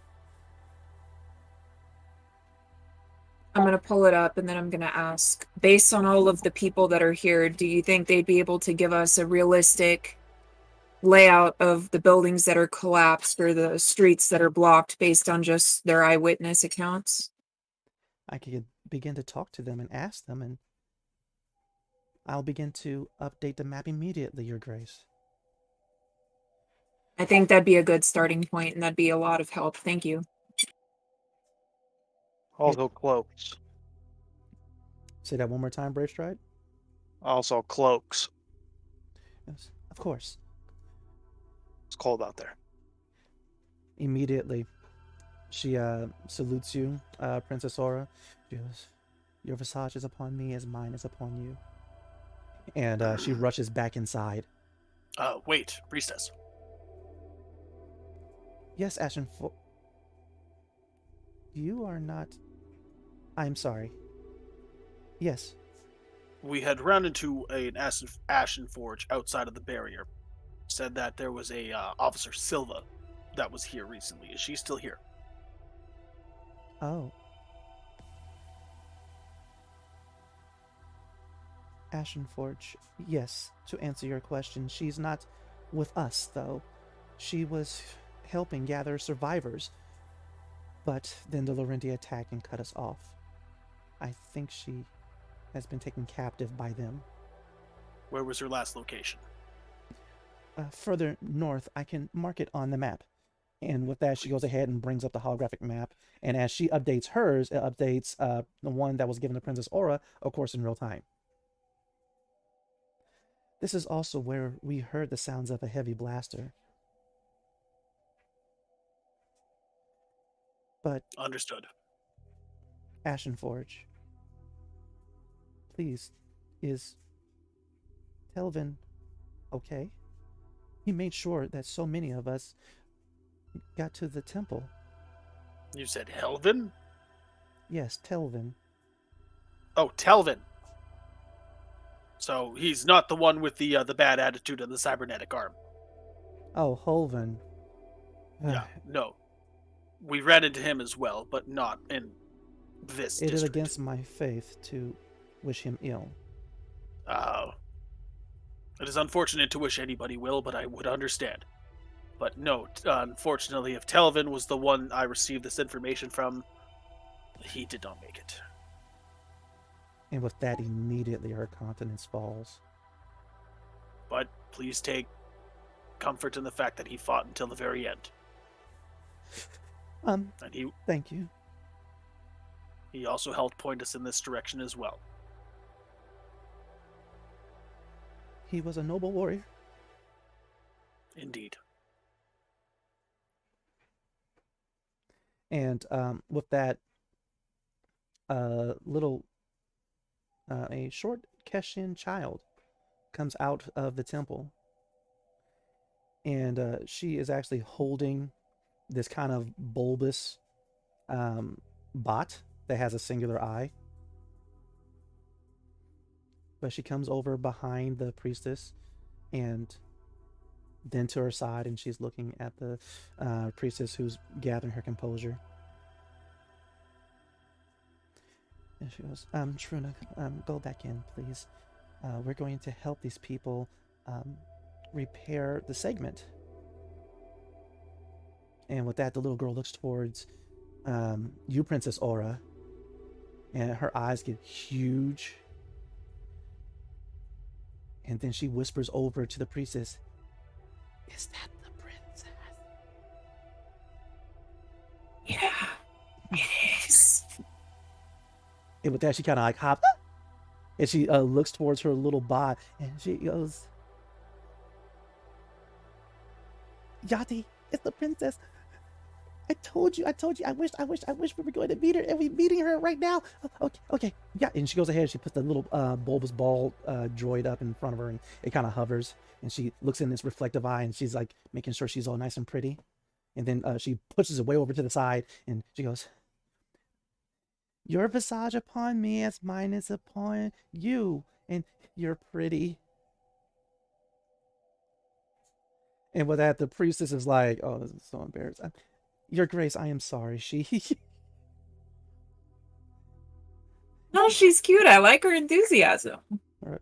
F: I'm going to pull it up and then I'm going to ask, based on all of the people that are here, do you think they'd be able to give us a realistic layout of the buildings that are collapsed or the streets that are blocked based on just their eyewitness accounts?
B: I could begin to talk to them and ask them, and I'll begin to update the map immediately, Your Grace.
F: I think that'd be a good starting point, and that'd be a lot of help. Thank you.
A: Also cloaks.
B: Say that one more time, Brave Stride.
A: Also cloaks.
B: Yes, of course.
A: It's cold out there.
B: Immediately, she salutes you, Princess Aura. She goes, "Your visage is upon me as mine is upon you." And she rushes back inside.
C: Wait, priestess.
B: Yes, Ashen you are not... I'm sorry. Yes.
C: We had run into an Ashen Forge outside of the barrier. Said that there was a Officer Silva that was here recently. Is she still here?
B: Oh. Ashenforge, yes, to answer your question, she's not with us, though. She was helping gather survivors, but then the Laurenti attacked and cut us off. I think she has been taken captive by them.
C: Where was her last location?
B: Further north, I can mark it on the map. And with that, she goes ahead and brings up the holographic map. And as she updates hers, it updates the one that was given to Princess Aura, of course, in real time. This is also where we heard the sounds of a heavy blaster. But
C: Understood.
B: Ashenforge, please, is Telvin okay? He made sure that so many of us got to the temple.
C: You said Helvin?
B: Yes, Telvin.
C: Oh, Telvin. So he's not the one with the bad attitude and the cybernetic arm.
B: Oh, Holvin.
C: Yeah, no. We ran into him as well, but not in this
B: It is
C: district.
B: against my faith to wish him ill.
C: Oh. It is unfortunate to wish anybody will, but I would understand. But no, unfortunately, if Telvin was the one I received this information from, he did not make it.
B: And with that, immediately her countenance falls.
C: But please take comfort in the fact that he fought until the very end. And
B: Thank you.
C: he also helped point us in this direction as well.
B: He was a noble warrior.
C: Indeed.
B: And with that, a short Keshin child comes out of the temple. And she is actually holding this kind of bulbous bot that has a singular eye. But she comes over behind the priestess and then to her side, and she's looking at the priestess who's gathering her composure. And she goes, Truna, go back in, please. We're going to help these people repair the segment. And with that, the little girl looks towards you, Princess Aura, and her eyes get huge. And then she whispers over to the priestess, "Is that the princess?"
F: Yeah, it is.
B: And with that, she kind of like hops, and she looks towards her little bot, and she goes, "Yati, it's the princess. I told you. I wish we were going to meet her, and we're meeting her right now." Okay, yeah. And she goes ahead. She puts the little bulbous ball droid up in front of her, and it kind of hovers. And she looks in this reflective eye, and she's like making sure she's all nice and pretty. And then she pushes it way over to the side, and she goes, "Your visage upon me as mine is upon you, and you're pretty." And with that, the priestess is like, "Oh, this is so embarrassing. Your Grace, I am sorry."
F: No, she's cute. I like her enthusiasm.
B: All right.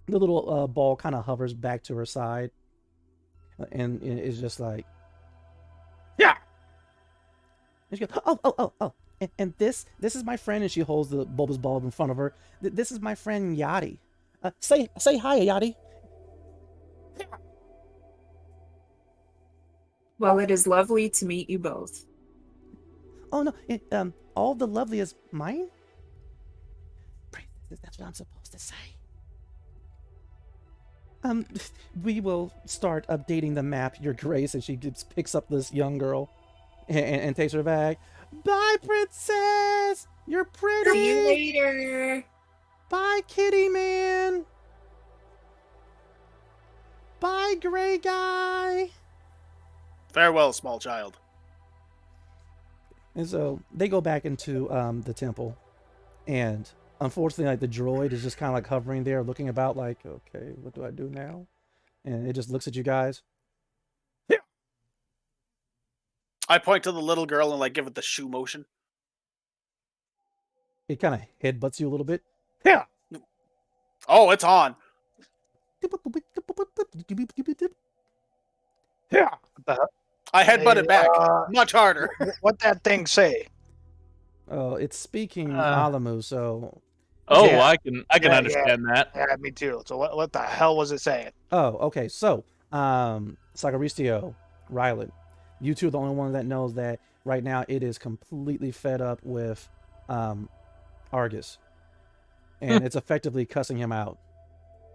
B: The little ball kind of hovers back to her side, and it's just like, yeah. And she goes, oh. And this is my friend, and she holds the bulbous bulb in front of her. This is my friend Yadi. Say hi, Yadi.
F: Well, it is lovely to meet you both.
B: Oh no, all the lovely is mine? That's what I'm supposed to say. We will start updating the map, Your Grace. And she picks up this young girl and takes her back. Bye, princess! You're pretty!
F: See you later!
B: Bye, kitty man! Bye, gray guy!
C: Farewell, small child.
B: And so they go back into the temple, and unfortunately, like, the droid is just kind of like hovering there, looking about, like, okay, what do I do now? And it just looks at you guys.
C: Yeah. I point to the little girl and like give it the shoe motion.
B: It kind of headbutts you a little bit. Yeah.
C: Oh, it's on.
B: Yeah.
C: I headbutt it back much harder.
A: What that thing say?
B: Oh, it's speaking Alamu, so.
D: Oh,
A: Yeah.
D: I can understand that.
A: Yeah, me too. So what the hell was it saying?
B: Oh, okay. So, Sagaristio, Rylan, you two are the only one that knows that right now it is completely fed up with Argus. And it's effectively cussing him out.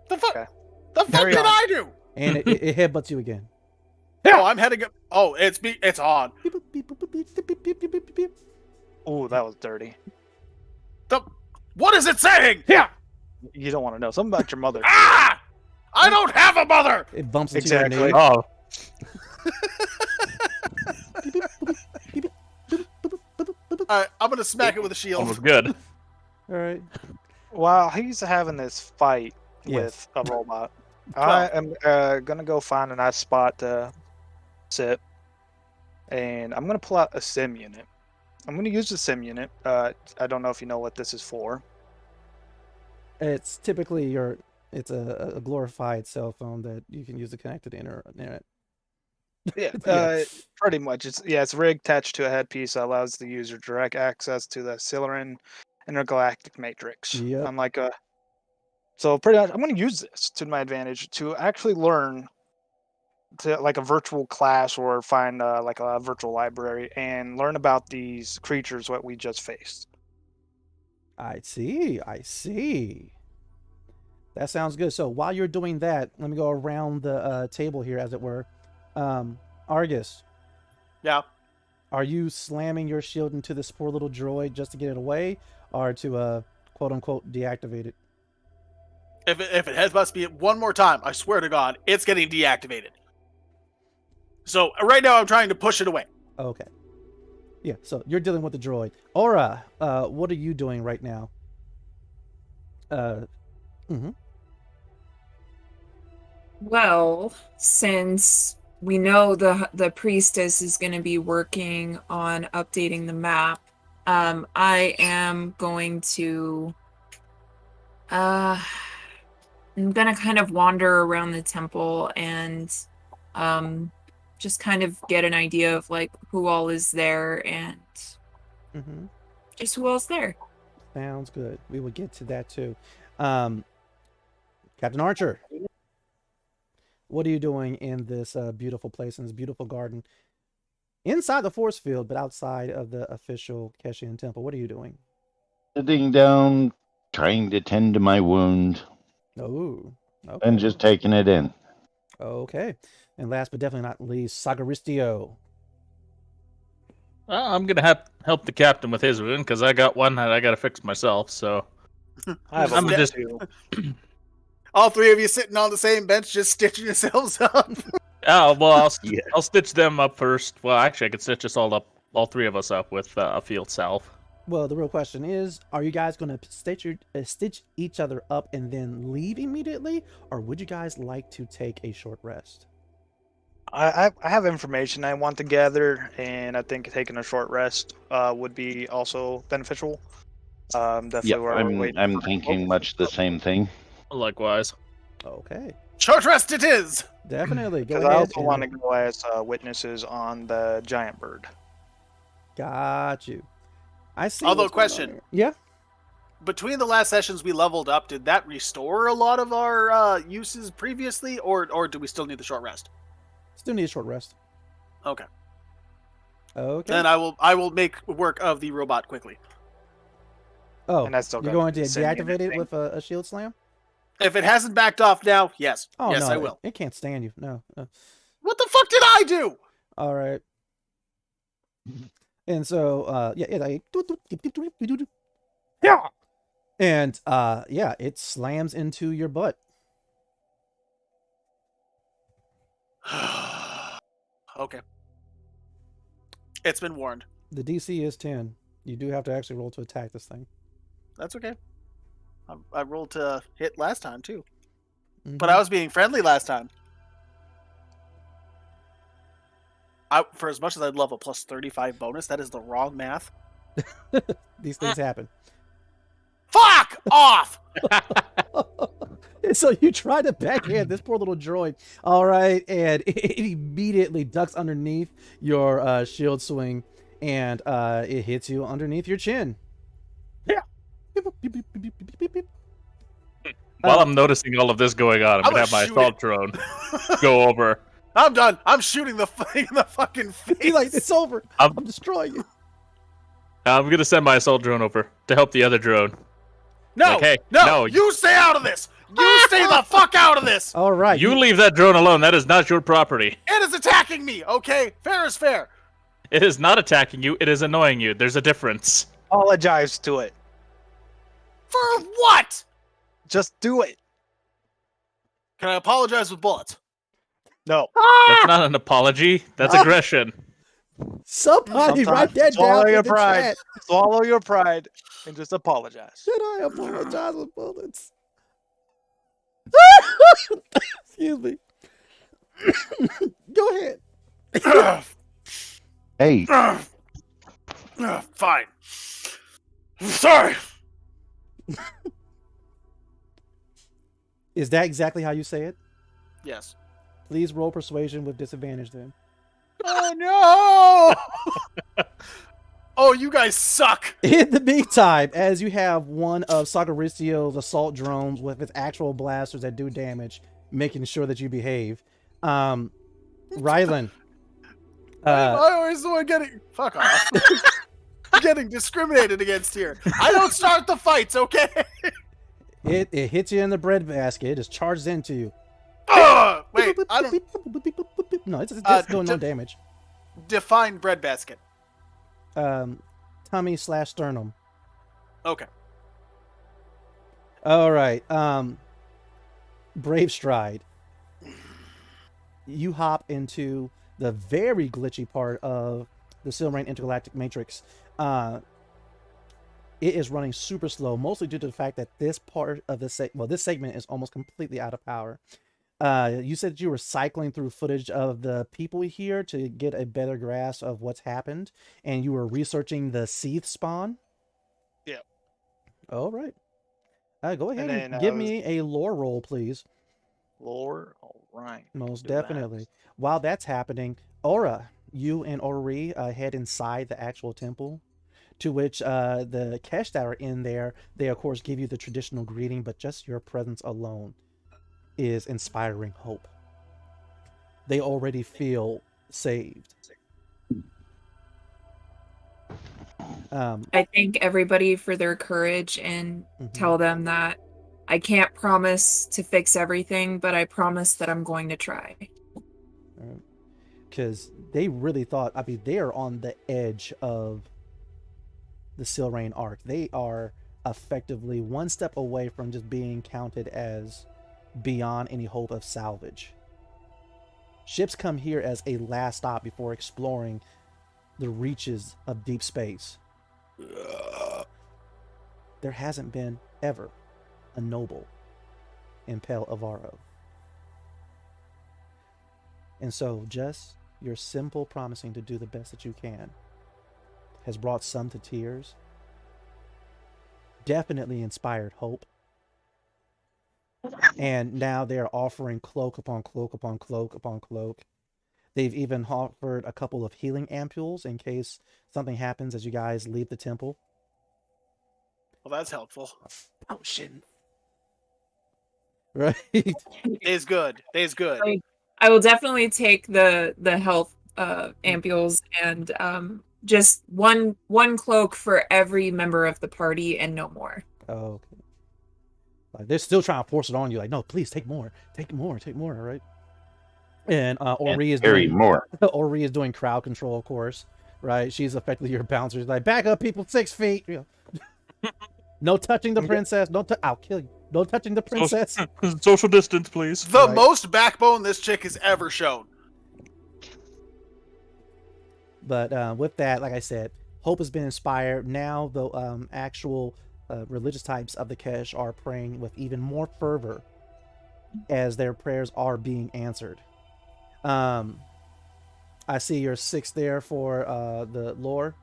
C: The fuck?
A: Okay.
C: The fuck did I do?
B: And it headbutts you again.
C: Oh, I'm heading up. Oh, it's on.
A: Oh, that was dirty.
C: What is it saying?
B: Yeah.
A: You don't want to know. Something about your mother.
C: Ah! I don't have a mother!
B: It bumps into
A: Exactly.
B: your knee.
D: Oh,
C: I'm going to smack it with a shield.
D: almost good.
B: All right.
A: While he's having this fight
B: Yes.
A: with a robot, I am gonna go find a nice spot to sit, and I'm gonna pull out a sim unit. I'm gonna use the sim unit. I don't know if you know what this is for.
B: It's typically it's a glorified cell phone that you can use to connect to the internet.
A: Yeah,
B: Yeah.
A: pretty much. It's rigged attached to a headpiece that allows the user direct access to the Silyran intergalactic matrix.
B: Yep.
A: I'm like so pretty much I'm going to use this to my advantage to actually learn to like a virtual class or find like a virtual library and learn about these creatures what we just faced.
B: I see. That sounds good. So while you're doing that, let me go around the table here, as it were. Argus,
C: Yeah.
B: are you slamming your shield into this poor little droid just to get it away, or to quote unquote deactivate it?
C: If it headbutts me one more time, I swear to God, it's getting deactivated. So right now I'm trying to push it away.
B: Okay. Yeah. So you're dealing with the droid. Aura, what are you doing right now?
F: Well, since we know the priestess is going to be working on updating the map, I am going to I'm gonna kind of wander around the temple and just kind of get an idea of like who all is there and just who all's there.
B: Sounds good. We will get to that too. Captain Archer, what are you doing in this beautiful place, in this beautiful garden? Inside the force field, but outside of the official Keshian temple. What are you doing?
G: Sitting down, trying to tend to my wound,
B: Oh, okay.
G: and just taking it in.
B: Okay. And last but definitely not least, Sagaristio.
D: Well, I'm gonna help the captain with his wound because I got one that I gotta fix myself. So
A: I'm
D: just
A: too.
C: All three of you sitting on the same bench, just stitching yourselves up.
D: oh well, I'll stitch them up first. Well, actually, I could stitch us all three of us up with a field salve.
B: Well, the real question is, are you guys going to stitch each other up and then leave immediately? Or would you guys like to take a short rest?
A: I have information I want to gather, and I think taking a short rest would be also beneficial. Definitely.
G: Yeah,
A: where we're waiting
G: I'm
A: for
G: thinking much the same thing.
D: Likewise.
B: Okay.
C: Short rest it is.
B: Definitely. Go
A: Because
B: ahead.
A: I also want to go as witnesses on the giant bird.
B: Got you. I see.
C: Although,
B: what's going on
C: question.
B: here. Yeah.
C: Between the last sessions we leveled up, did that restore a lot of our uses previously, or do we still need the short rest?
B: Still need a short rest.
C: Okay.
B: Okay.
C: Then I will make work of the robot quickly.
B: Oh,
A: And that's still
B: you're
A: got
B: going to
A: the same
B: deactivate
A: unit
B: it
A: thing.
B: with a shield slam?
C: If it hasn't backed off now, yes.
B: Oh,
C: yes,
B: no,
C: I will.
B: It can't stand you. No.
C: What the fuck did I do?
B: All right. And so, yeah. And yeah, it slams into your butt.
C: Okay. It's been warned.
B: The DC is 10. You do have to actually roll to attack this thing.
C: That's okay. I rolled to hit last time too,
B: Mhm.
C: but I was being friendly last time. For as much as I'd love a plus 35 bonus, that is the wrong math.
B: These things happen.
C: Fuck off!
B: And so you try to backhand this poor little droid. All right, and it immediately ducks underneath your shield swing, and it hits you underneath your chin.
D: Yeah. While I'm noticing all of this going on, I'm gonna have my assault drone go over.
C: I'm done. I'm shooting the thing in the fucking face.
B: You're like, it's over. I'm destroying you.
D: I'm gonna send my assault drone over to help the other drone.
C: No,
D: like, hey,
C: no, you stay out of this. You stay the fuck out of this.
B: All right.
D: You leave that drone alone. That is not your property.
C: It is attacking me. Okay, fair is fair.
D: It is not attacking you. It is annoying you. There's a difference.
A: Apologize to it.
C: For what?
A: Just do it.
C: Can I apologize with bullets?
A: No.
D: That's not an apology. That's aggression.
B: Somebody write that down in the chat.
A: Swallow your pride and just apologize.
B: Should I apologize with bullets? Excuse me. Go ahead.
G: Hey.
C: Fine. Sorry.
B: Is that exactly how you say it?
C: Yes.
B: Please roll persuasion with disadvantage then.
C: Oh no! Oh, you guys suck.
B: In the meantime, as you have one of Sagaricio's assault drones with its actual blasters that do damage, making sure that you behave. Rylan.
C: I always the one getting fuck off. Getting discriminated against here. I don't start the fights, okay?
B: It hits you in the breadbasket. It just charges into you.
C: Wait, I don't.
B: No, it's doing no damage.
C: Define breadbasket.
B: Tummy/sternum.
C: Okay.
B: All right. Brave Stride. You hop into the very glitchy part of the Silmarine Intergalactic Matrix. It is running super slow, mostly due to the fact that this part of this segment is almost completely out of power. You said that you were cycling through footage of the people here to get a better grasp of what's happened, and you were researching the Seath spawn?
A: Yeah.
B: All right. Go ahead and give me a lore roll, please.
A: Lore? All right.
B: Most definitely. While that's happening, Aura, you and Ori head inside the actual temple, to which the Kesh that are in there, they of course give you the traditional greeting, but just your presence alone is inspiring hope. They already feel saved.
F: I thank everybody for their courage and tell them that I can't promise to fix everything, but I promise that I'm going to try.
B: Because they really thought, I mean, they are on the edge of the Silrain arc. They are effectively one step away from just being counted as beyond any hope of salvage. Ships come here as a last stop before exploring the reaches of deep space. There hasn't been ever a noble in Pel Avaro. And so just your simple promising to do the best that you can has brought some to tears, definitely inspired hope, and now they're offering cloak upon cloak upon cloak upon cloak. They've even offered a couple of healing ampules in case something happens as you guys leave the temple.
C: Well, that's helpful.
B: Potion. Right?
C: Is good. Is good.
F: I will definitely take the health ampules and just one cloak for every member of the party and no more.
B: Oh, okay. Like they're still trying to force it on you. Like, no, please take more, take more, take more. All right. And Ori is doing
G: more.
B: Ori is doing crowd control, of course. Right? She's effectively your bouncer. She's like, back up, people, 6 feet. You know. No touching the princess. I'll kill you. No touching the princess.
D: Social distance, please.
C: The most backbone this chick has ever shown.
B: But with that, like I said, hope has been inspired. Now the actual religious types of the Kesh are praying with even more fervor as their prayers are being answered. I see your 6 there for the lore.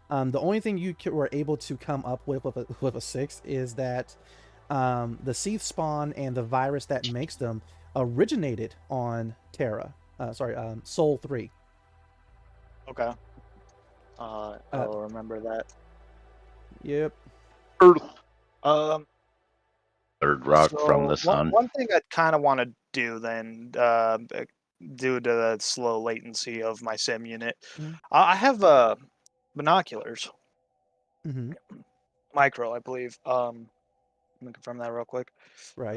B: The only thing you were able to come up with a 6 is that the Seath spawn and the virus that makes them originated on Terra. Sol 3.
A: Okay. I'll remember that.
B: Yep.
A: Um,
G: Third rock from the sun.
A: One thing I kind of want to do then, due to the slow latency of my sim unit, I have binoculars.
B: Mm-hmm.
A: Micro, I believe. Let me confirm that real quick.
B: Right.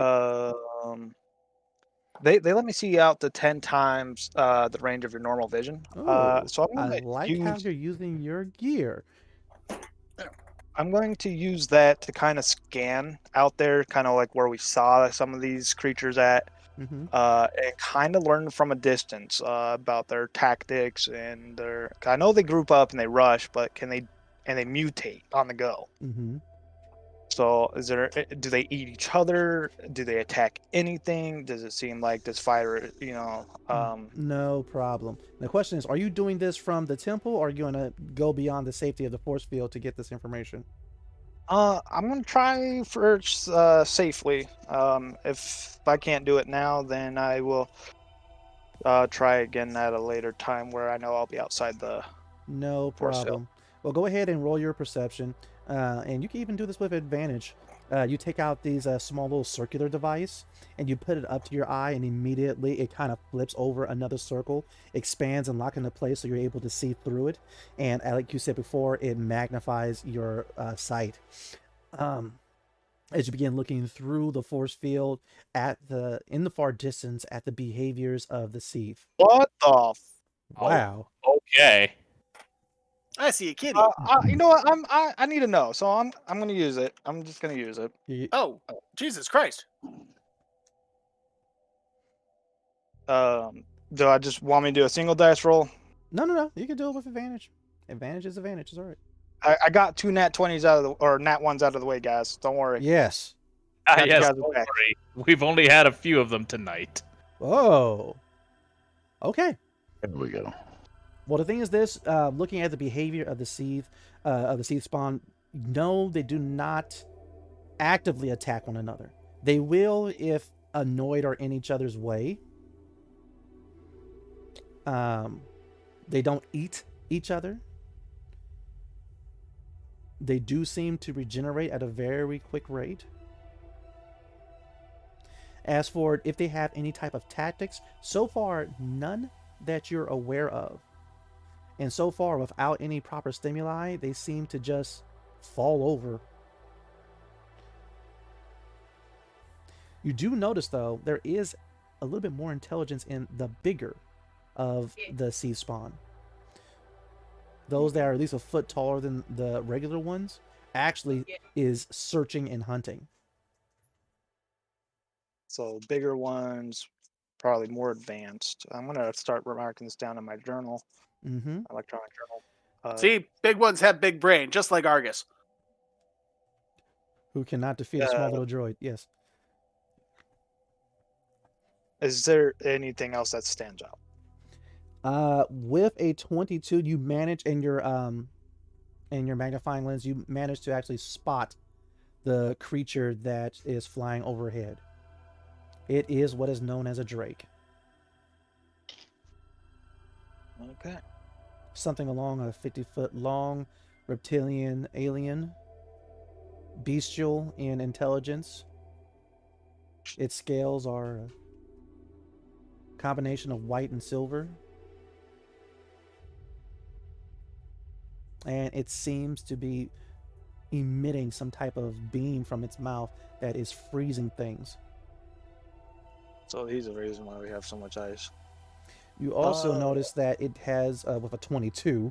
A: They let me see out to 10 times the range of your normal vision.
B: Oh,
A: So
B: I like how you're using your gear.
A: I'm going to use that to kind of scan out there, kind of like where we saw some of these creatures at,
B: Mm-hmm.
A: and kind of learn from a distance about their tactics and their. I know they group up and they rush, but they mutate on the go.
B: Mm-hmm.
A: So, do they eat each other? Do they attack anything? Does it seem like this fighter,
B: No problem. The question is, are you doing this from the temple, or are you going to go beyond the safety of the force field to get this information?
A: I'm gonna try first safely. If I can't do it now, then I will try again at a later time where I know I'll be outside the.
B: No problem. Well, go ahead and roll your perception, and you can even do this with advantage. You take out these small little circular device, and you put it up to your eye, and immediately it kind of flips over another circle, expands and locks into place, so you're able to see through it. And like you said before, it magnifies your sight. As you begin looking through the force field in the far distance at the behaviors of the Seath.
A: What the?
B: Wow.
D: Okay.
C: I see a kitty.
A: You know what? I need to know, so I'm gonna use it. I'm just gonna use it.
C: Oh, Jesus Christ!
A: Do I just want me to do a single dice roll?
B: No. You can do it with advantage. Advantage is advantage. It's all right.
A: I got 2 nat 20s nat 1s out of the way, guys. Don't worry.
B: Yes.
D: Yes, don't worry. We've only had a few of them tonight.
B: Oh. Okay.
G: There we go.
B: Well, the thing is this, looking at the behavior of the Seath spawn, no, they do not actively attack one another. They will if annoyed or in each other's way. They don't eat each other. They do seem to regenerate at a very quick rate. As for if they have any type of tactics, so far, none that you're aware of. And so far, without any proper stimuli, they seem to just fall over. You do notice, though, there is a little bit more intelligence in the bigger of the Seath spawn. Those that are at least a foot taller than the regular ones actually is searching and hunting.
A: So bigger ones, probably more advanced. I'm gonna start marking this down in my journal.
B: Mm-hmm.
A: Electronic journal.
C: See, big ones have big brain, just like Argus.
B: Who cannot defeat a small little droid. Yes.
A: Is there anything else that stands out?
B: With a 22, you manage in your magnifying lens, you manage to actually spot the creature that is flying overhead. It is what is known as a drake.
A: Okay.
B: Something along a 50-foot long reptilian alien, bestial in intelligence. Its scales are a combination of white and silver. And it seems to be emitting some type of beam from its mouth that is freezing things.
A: So he's the reason why we have so much ice.
B: You also notice that it has, with a 22,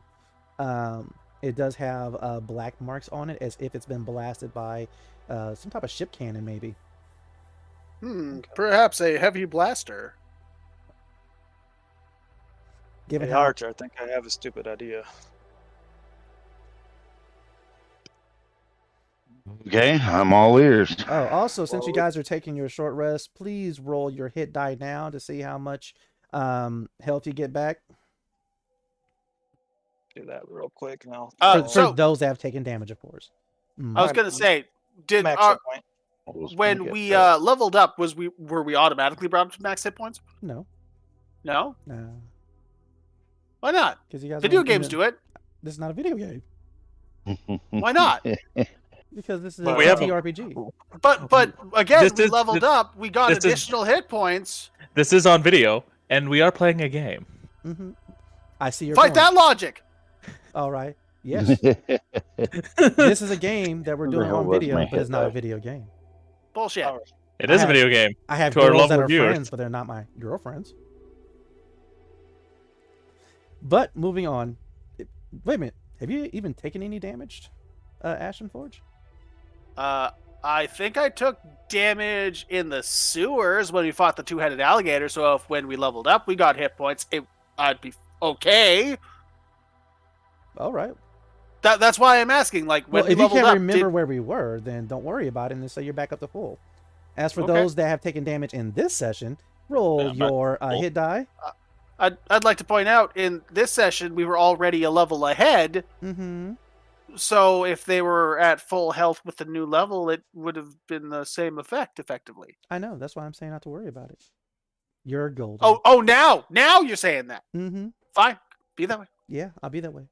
B: it does have black marks on it as if it's been blasted by some type of ship cannon, maybe.
C: Perhaps a heavy blaster.
B: Given
A: Hey,
B: how
A: Archer, I think I have a stupid idea.
G: Okay, I'm all ears.
B: Oh, also, since you guys are taking your short rest, please roll your hit die now to see how much health you get back.
A: do that real quick now.
B: For those that have taken damage, of course.
C: I was gonna say, did
A: max hit point.
C: when we leveled up, were we automatically brought up to max hit points?
B: No.
C: No.
B: No.
C: Why not?
B: Because you guys
C: video games do it.
B: This is not a video game.
C: Why not?
B: Because this is
D: But
B: a
D: we have a-
B: TTRPG.
C: But again,
D: This
C: we
D: is-
C: leveled
D: this-
C: up. We got
D: this is-
C: additional hit points.
D: This is on video, and we are playing a game.
B: Mm-hmm. I see your
C: Fight
B: point.
C: that logic.
B: All right. Yes. This is a game that we're
G: Where the
B: doing
G: hell
B: on
G: was
B: video,
G: my
B: but it's
G: hit
B: not a
G: die?
B: video game.
C: Bullshit.
D: It is
B: I
D: a video game.
B: I have
D: To our
B: girls that
D: lovely
B: are
D: viewers.
B: friends, but they're not my girlfriends. But moving on. Wait a minute. Have you even taken any damage, Ashen Forge?
C: I think I took damage in the sewers when we fought the two-headed alligator. So when we leveled up, we got hit points. I'd be okay.
B: All right.
C: That's why I'm asking. Like when
B: Well,
C: we
B: if you
C: leveled
B: can't
C: up,
B: remember where we were, then don't worry about it and say you're back up to full. As for
C: Okay.
B: those that have taken damage in this session, roll
D: Yeah, but-
B: your hit die.
C: I'd like to point out in this session we were already a level ahead.
B: Mm-hmm.
C: So if they were at full health with the new level, it would have been the same effect, effectively.
B: I know. That's why I'm saying not to worry about it. You're golden.
C: Oh, now you're saying that.
B: Mm-hmm.
C: Fine, be that way,
B: Yeah, I'll be that way.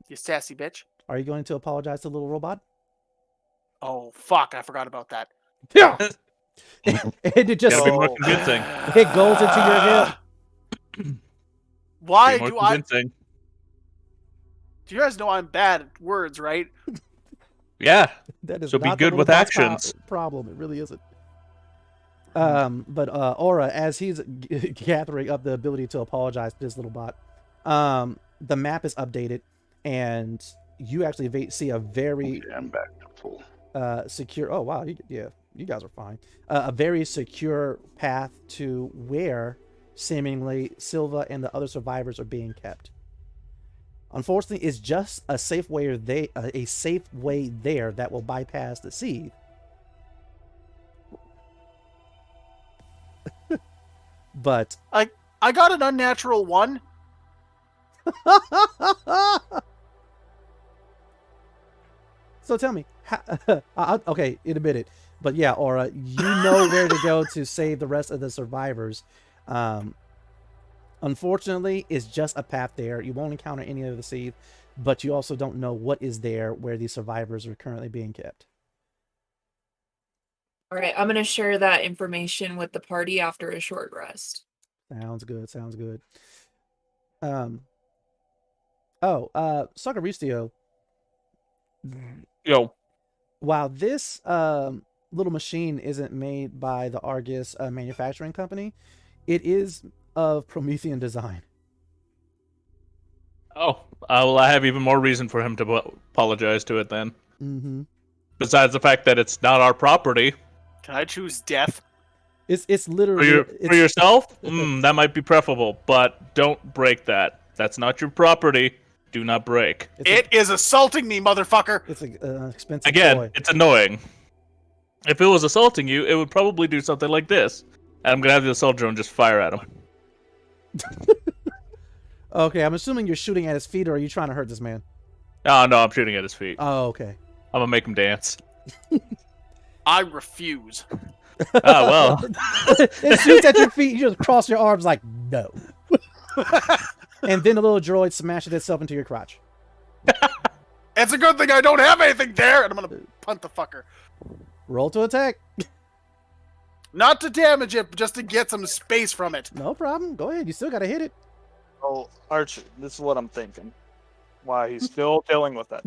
C: you sassy bitch.
B: Are you going to apologize to the little robot?
C: Oh fuck, I forgot about that.
B: Yeah. And it just
D: Gotta be more convincing.
B: it goes into your hip.
C: Why
D: Be more
C: do I?
D: convincing.
C: Do you guys know I'm bad at words, right?
D: Yeah.
B: That is
D: So be
B: not the
D: good with
B: robot's
D: actions.
B: problem. It really isn't. But Aura, as he's gathering up the ability to apologize to this little bot, the map is updated, and you actually see a very
G: Okay, I'm back to full.
B: secure. Oh wow, you guys are fine. A very secure path to where seemingly Silva and the other survivors are being kept. Unfortunately, it's just a safe way there that will bypass the seed. But
C: I got an unnatural 1.
B: so tell me, okay, in a minute, but yeah, Aura, you know where to go to save the rest of the survivors. Unfortunately, it's just a path there. You won't encounter any of the seed, but you also don't know what is there where these survivors are currently being kept.
F: All right, I'm going to share that information with the party after a short rest.
B: Sounds good. Sounds good. Sagaristio,
D: Yo.
B: while this little machine isn't made by the Argus manufacturing company, it is of Promethean design.
D: Oh, well, I have even more reason for him to apologize to it then.
B: Mm-hmm.
D: Besides the fact that it's not our property.
C: Can I choose death?
B: It's literally
D: For yourself, that might be preferable, but don't break that. That's not your property. Do not break.
C: It is assaulting me, motherfucker.
B: It's an expensive
D: Again,
B: toy.
D: it's annoying. If it was assaulting you, it would probably do something like this. And I'm gonna have the assault drone just fire at him.
B: Okay, I'm assuming you're shooting at his feet, or are you trying to hurt this man?
D: Oh no, I'm shooting at his feet.
B: Oh, okay.
D: I'm gonna make him dance.
C: I refuse.
D: Oh well.
B: It shoots at your feet. You just cross your arms like no, and then the little droid smashes itself into your crotch.
C: It's a good thing I don't have anything there, and I'm gonna punt the fucker.
B: Roll to attack.
C: Not to damage it, but just to get some space from it.
B: No problem. Go ahead. You still got to hit it.
A: Oh, Archie, this is what I'm thinking. Why he's still dealing with that.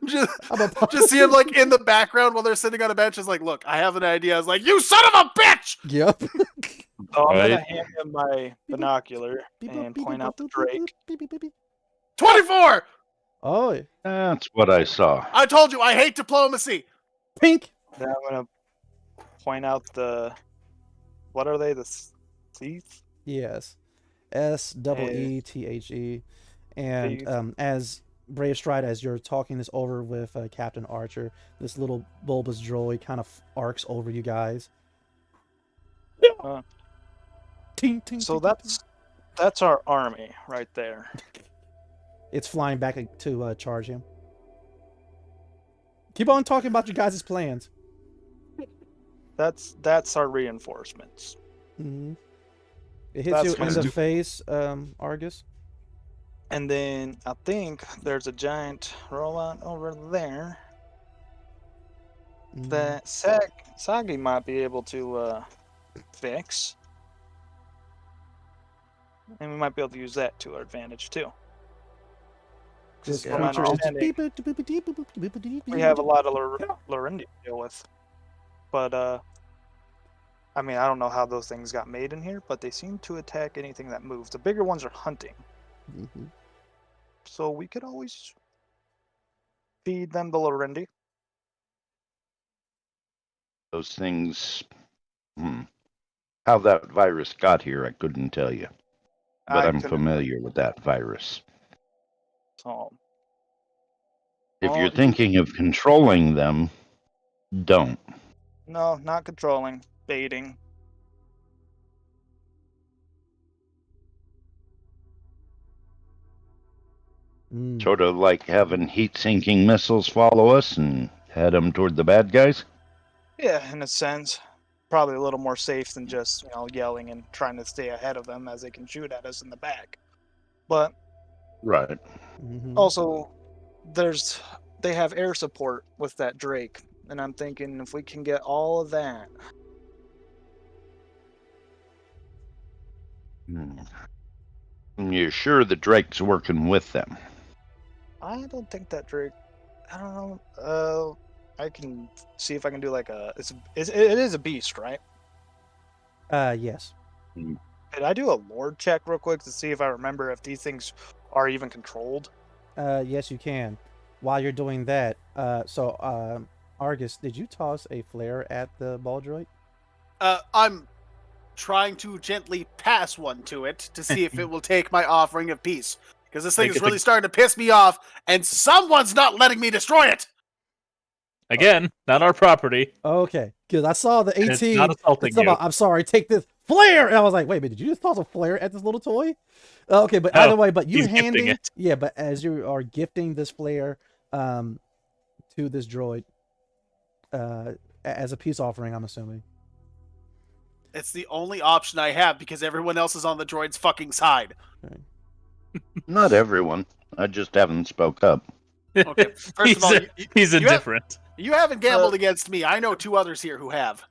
C: just see him like in the background while they're sitting on a bench. Is like, look, I have an idea. I was like, you son of a bitch!
B: Yep.
A: So I'm gonna
G: Right.
A: hand him my binocular and point out the Drake.
C: 24.
B: Oh,
G: That's what I saw.
C: I told you I hate diplomacy.
B: pink.
A: Then I'm gonna point out the. What are they? The Seeth?
B: Yes. SEETHE. And
A: Seeth.
B: as Brave Stride, as you're talking this over with Captain Archer, this little bulbous droid kind of arcs over you guys.
A: Uh,
B: Ting, ting,
A: So
B: ting, ting,
A: that's That's our army right there.
B: It's flying back to charge him. Keep on talking about your guys' plans.
A: That's our reinforcements.
B: Mm-hmm. It hits you in the face, Argus.
A: And then I think there's a giant robot over there that Sagi might be able to fix. And we might be able to use that to our advantage too.
B: This
A: From my
B: creature is
A: understanding, we have a lot of Lorendi to deal with. But I mean, I don't know how those things got made in here, but they seem to attack anything that moves. The bigger ones are hunting.
B: Mm-hmm.
A: So we could always feed them the Lorendi.
G: Those things. How that virus got here, I couldn't tell you. But I'm familiar with that virus.
A: So,
G: if you're thinking of controlling them, don't.
A: No, not controlling. Baiting.
G: Sort of like having heat-sinking missiles follow us and head them toward the bad guys?
A: Yeah, in a sense. Probably a little more safe than just, yelling and trying to stay ahead of them as they can shoot at us in the back. But
G: right.
A: Also, they have air support with that Drake, and I'm thinking if we can get all of that.
G: You're sure the Drake's working with them?
A: I don't think that Drake. I don't know. I can see if I can do like it is a beast, right?
B: Yes.
A: Did I do a lore check real quick to see if I remember if these things are even controlled?
B: Yes, you can. While you're doing that, Argus, did you toss a flare at the ball droid?
C: I'm trying to gently pass one to it to see if it will take my offering of peace. Because this thing is really starting to piss me off, and someone's not letting me destroy it!
D: Again, not our property.
B: Okay, because I saw the 18.
D: It's not assaulting you.
B: I'm sorry, take this flare! And I was like, wait a minute, did you just toss a flare at this little toy? Okay, but either way, but you handing it. Yeah, but as you are gifting this flare to this droid as a peace offering, I'm assuming.
C: It's the only option I have because everyone else is on the droid's fucking side.
B: Okay.
G: Not everyone. I just haven't spoke up.
C: Okay, first of all,
D: he's indifferent.
C: You haven't gambled against me. I know 2 others here who have.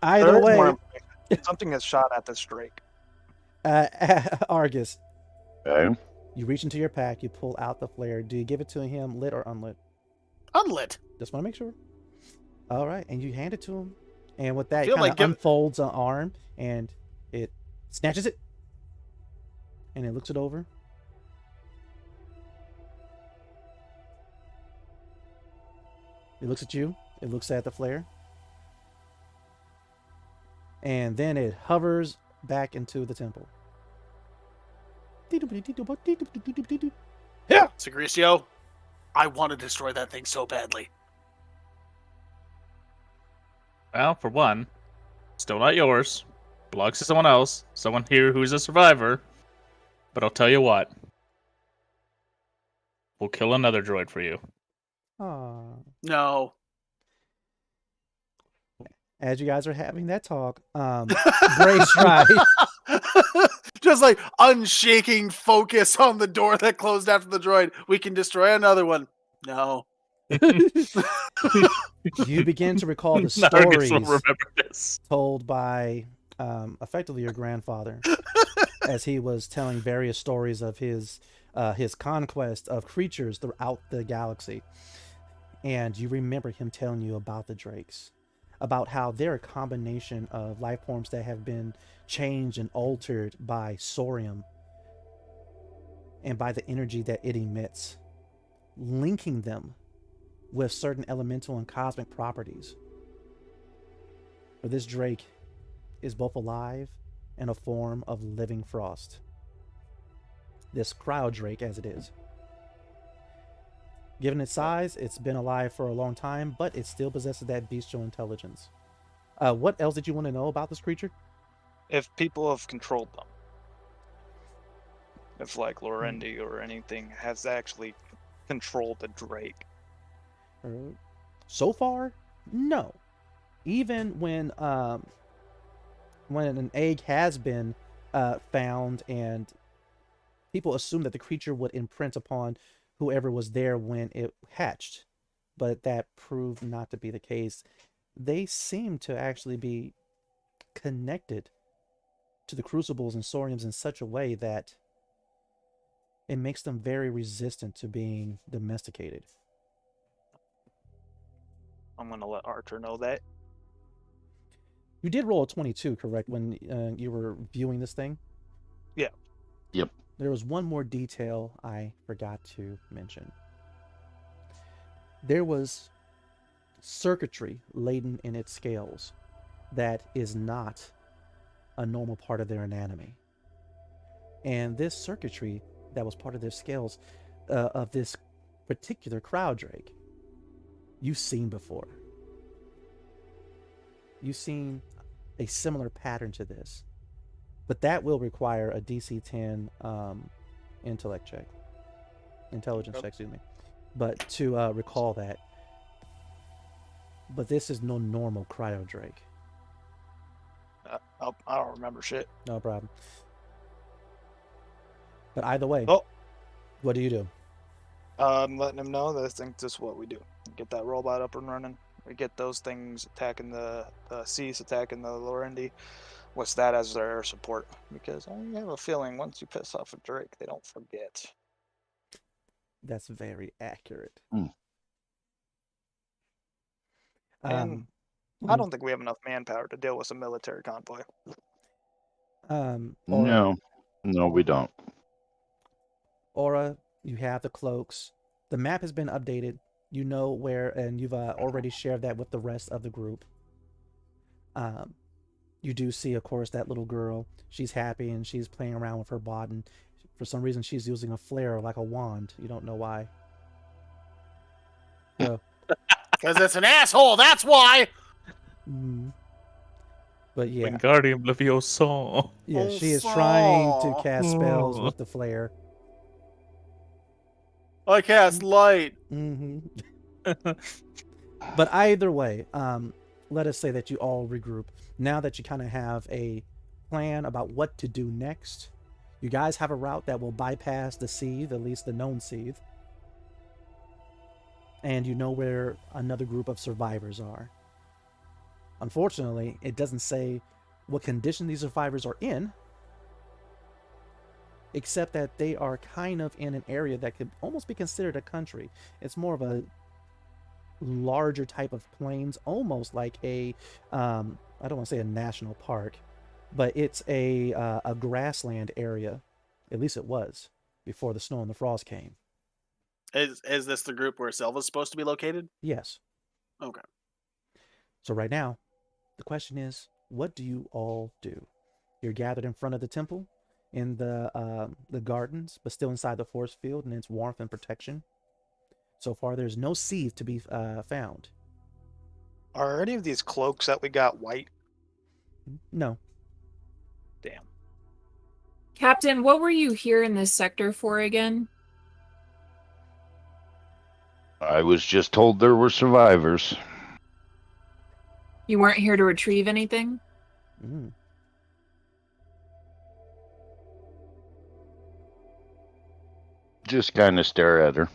B: Either way,
A: something is shot at this Drake.
B: Argus.
G: Okay.
B: You reach into your pack, you pull out the flare. Do you give it to him lit or unlit?
C: Unlit.
B: Just want to make sure. All right, and you hand it to him. And with that, it kind of unfolds an arm, and it snatches it, and it looks it over. It looks at you. It looks at the flare. And then it hovers back into the temple.
C: Yeah, Sagricio, I want to destroy that thing so badly.
D: Well, for one, still not yours. Belongs to someone else. Someone here who's a survivor. But I'll tell you what. We'll kill another droid for you.
C: No.
B: As you guys are having that talk, Brave Stride.
C: Just like unshaking focus on the door that closed after the droid. We can destroy another one. No.
B: You begin to recall the stories told by effectively your grandfather as he was telling various stories of his conquest of creatures throughout the galaxy. And you remember him telling you about the Drakes, about how they're a combination of life forms that have been changed and altered by Sorium and by the energy that it emits, linking them with certain elemental and cosmic properties. For this Drake is both alive and a form of living frost. This cryo Drake, as it is. Given its size, it's been alive for a long time, but it still possesses that bestial intelligence. What else did you want to know about this creature?
A: If people have controlled them. if like Lorendi or anything has actually controlled the Drake.
B: So far, no. Even when an egg has been found and people assume that the creature would imprint upon whoever was there when it hatched, but that proved not to be the case. They seem to actually be connected to the crucibles and soriums in such a way that it makes them very resistant to being domesticated.
A: I'm going to let Archer know that.
B: You did roll a 22, correct, when you were viewing this thing?
A: Yeah.
G: Yep.
B: There was one more detail I forgot to mention. There was circuitry laden in its scales that is not a normal part of their anatomy. And this circuitry that was part of their scales of this particular crowd drake, you've seen before. You've seen a similar pattern to this. But that will require a DC 10 intelligence check, excuse me. But to recall that. But this is no normal cryo drake.
A: I don't remember shit.
B: No problem. But either way, what do you do?
A: I'm letting him know that I think this is what we do. Get that robot up and running. We get those things attacking the Cease, attacking the Lorendi. What's that as their air support? Because I have a feeling once you piss off a Drake, they don't forget.
B: That's very accurate.
A: And I don't think we have enough manpower to deal with a military convoy.
G: No, we don't.
B: Aura, you have the cloaks. The map has been updated. You know where, and you've already shared that with the rest of the group. You do see, of course, that little girl. She's happy and she's playing around with her bot, and for some reason she's using a flare like a wand. You don't know why. So,
C: because it's an asshole, that's why!
B: But yeah.
D: Wingardium Leviosa.
B: Yeah, she is trying to cast spells with the flare.
C: I cast light.
B: But either way, let us say that you all regroup. Now that you kind of have a plan about what to do next, you guys have a route that will bypass the seethe, at least the known seethe. And you know where another group of survivors are. Unfortunately, it doesn't say what condition these survivors are in, except that they are kind of in an area that could almost be considered a country. It's more of a larger type of plains, almost like a I don't want to say a national park, but it's a grassland area. At least it was before the snow and the frost came.
C: Is this the group where Selva's supposed to be located?
B: Yes.
C: Okay.
B: So right now, the question is, what do you all do? You're gathered in front of the temple, in the gardens, but still inside the force field and its warmth and protection. So far, there's no seethe to be found.
A: Are any of these cloaks that we got white?
B: No.
A: Damn.
F: Captain, what were you here in this sector for again?
G: I was just told there were survivors.
F: You weren't here to retrieve anything?
G: Just kind of stare at her.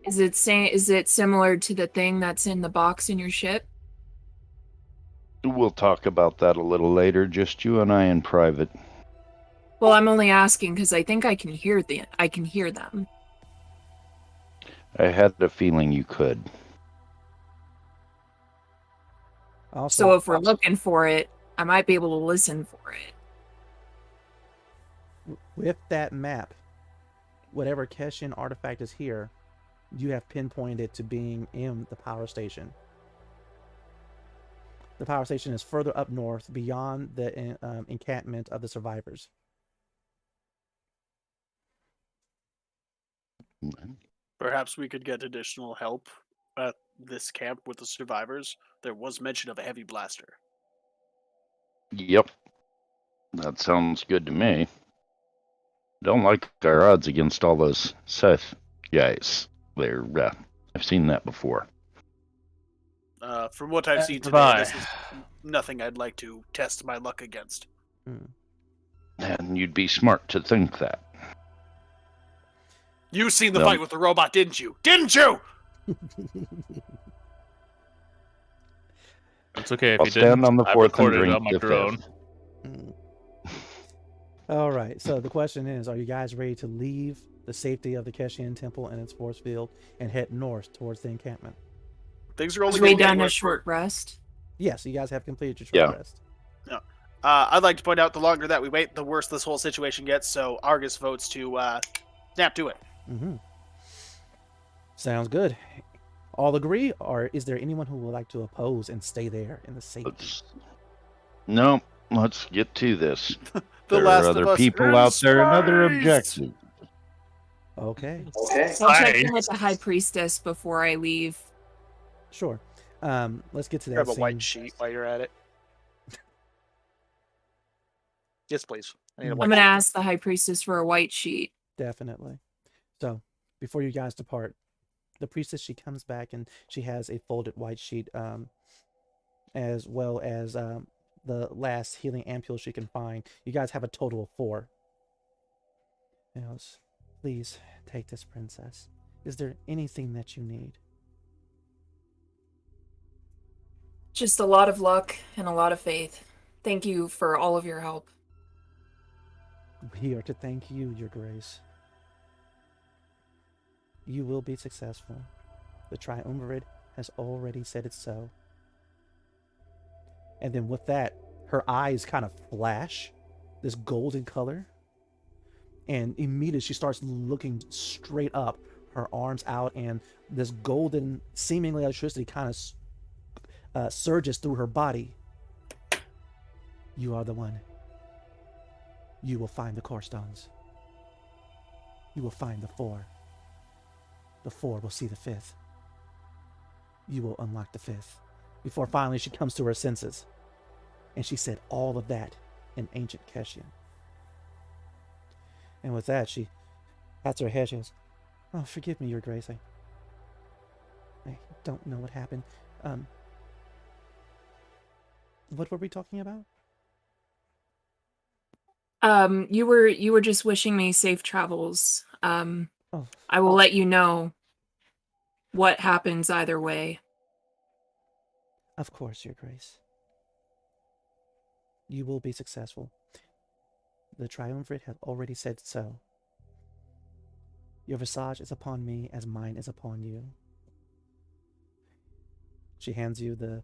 F: Is it similar to the thing that's in the box in your ship?
G: We'll talk about that a little later, just you and I in private.
F: Well, I'm only asking because I think I can hear them.
G: I had a feeling you could.
F: So if we're looking for it, I might be able to listen for it.
B: With that map, whatever Keshin artifact is here, you have pinpointed it to being in the power station. The power station is further up north, beyond the encampment of the survivors.
C: Perhaps we could get additional help at this camp with the survivors. There was mention of a heavy blaster.
G: Yep. That sounds good to me. Don't like our odds against all those Seth guys. I've seen that before.
C: From what I've seen today,
D: Goodbye.
C: this is nothing I'd like to test my luck against.
G: And you'd be smart to think that.
C: You seen the fight with the robot, didn't you? Didn't you?
D: It's okay if
G: I'll
D: you didn't.
G: stand on the
D: I
G: fourth and
D: recorded it
G: drink
D: on my
G: the
D: drone.
G: fifth.
B: All right, so the question is, are you guys ready to leave the safety of the Keshian Temple and its force field and head north towards the encampment?
C: Things are only
F: We
C: going
F: done a short rest.
B: Yes, you guys have completed your short rest.
C: I'd like to point out the longer that we wait, the worse this whole situation gets, so Argus votes to snap to it.
B: Sounds good. All agree, or is there anyone who would like to oppose and stay there in the safety?
G: No, let's get to this.
C: The
G: There
C: Last
G: are
C: of
G: other
C: Us
G: people
C: in
G: out there and other
C: space!
G: objectives.
B: Okay,
F: I'll check in with the High Priestess before I leave.
B: sure. Let's get to that.
A: Grab a
B: scene.
A: white sheet while you're at it. Yes, please. I need a
F: I'm
A: white
F: going to
A: sheet.
F: ask the High Priestess for a white sheet.
B: Definitely. So, before you guys depart, the priestess, she comes back and she has a folded white sheet, as well as the last healing ampule she can find. You guys have a total of 4. And I was, please take this, princess. Is there anything that you need?
F: Just a lot of luck and a lot of faith. Thank you for all of your help.
B: We are to thank you, your grace. You will be successful. The triumvirate has already said it so. And then with that, her eyes kind of flash this golden color. And immediately she starts looking straight up, her arms out, and this golden, seemingly electricity kind of surges through her body. You are the one. You will find the core stones. You will find the 4. The 4 will see the 5th. You will unlock the 5th. Before finally she comes to her senses. And she said all of that in ancient Keshian. And with that, she pats her head. She goes, "Oh, forgive me, your grace. I don't know what happened. What were we talking about?"
F: You were just wishing me safe travels.
B: Oh,
F: I will let you know what happens either way.
B: of course, your grace. You will be successful. The triumvirate have already said so. Your visage is upon me as mine is upon you. She hands you the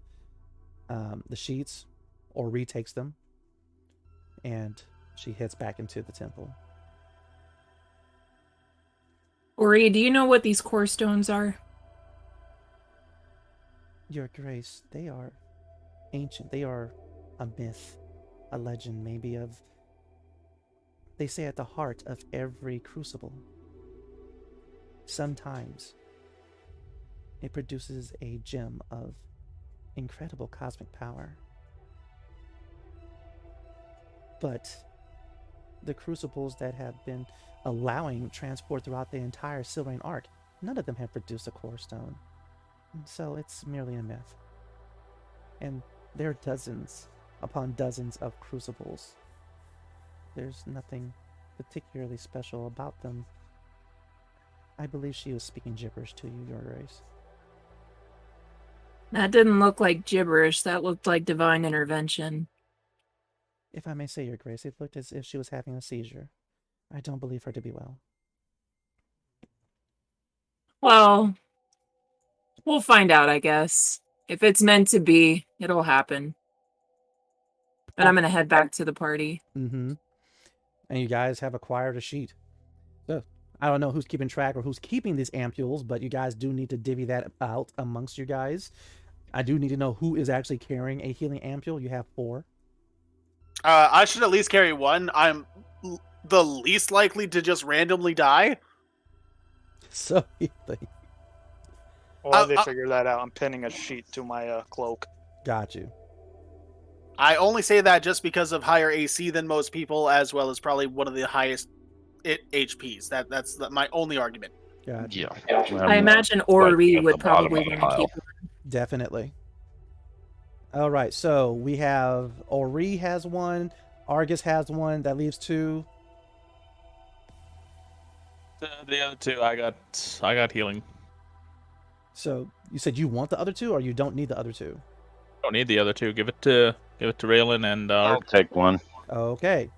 B: sheets, or retakes them, and she heads back into the temple.
F: Ori, do you know what these core stones are?
B: Your grace, they are ancient. They are a myth, a legend, maybe of... They say at the heart of every crucible. Sometimes it produces a gem of incredible cosmic power. But the crucibles that have been allowing transport throughout the entire Silverine Arc, none of them have produced a core stone. So it's merely a myth. And there are dozens upon dozens of crucibles. There's nothing particularly special about them. I believe she was speaking gibberish to you, your grace.
F: That didn't look like gibberish. That looked like divine intervention.
B: If I may say, your grace, it looked as if she was having a seizure. I don't believe her to be well.
F: Well, we'll find out, I guess. If it's meant to be, it'll happen. But I'm going to head back to the party.
B: Mm-hmm. And you guys have acquired a sheet. So, I don't know who's keeping track or who's keeping these ampules, but you guys do need to divvy that out amongst you guys. I do need to know who is actually carrying a healing ampule. You have 4.
C: I should at least carry 1. I'm the least likely to just randomly die.
B: So you think.
A: While they figure that out, I'm pinning a sheet to my cloak.
B: Got you.
C: I only say that just because of higher AC than most people, as well as probably one of the highest HPs. That's my only argument.
B: Gotcha.
G: Yeah.
F: I imagine Ori would probably want to keep.
B: Definitely. All right, so we have Ori has one, Argus has one. That leaves two.
D: The other two, I got healing.
B: So you said you want the other two, or you don't need the other two?
D: Don't need the other two. Give it to Raylan and
G: I'll take one.
B: Okay.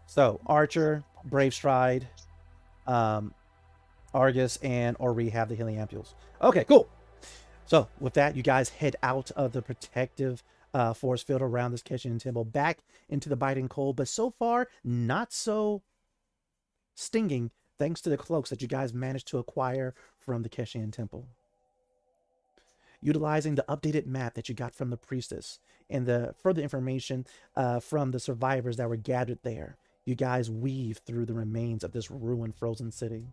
B: So Archer, Brave Stride, Argus, and Ori have the healing ampules. Okay, cool. So with that, you guys head out of the protective force field around this kitchen temple, back into the biting cold, but so far not so stinging, thanks to the cloaks that you guys managed to acquire from the Keshian temple. Utilizing the updated map that you got from the priestess and the further information from the survivors that were gathered there, you guys weave through the remains of this ruined frozen city.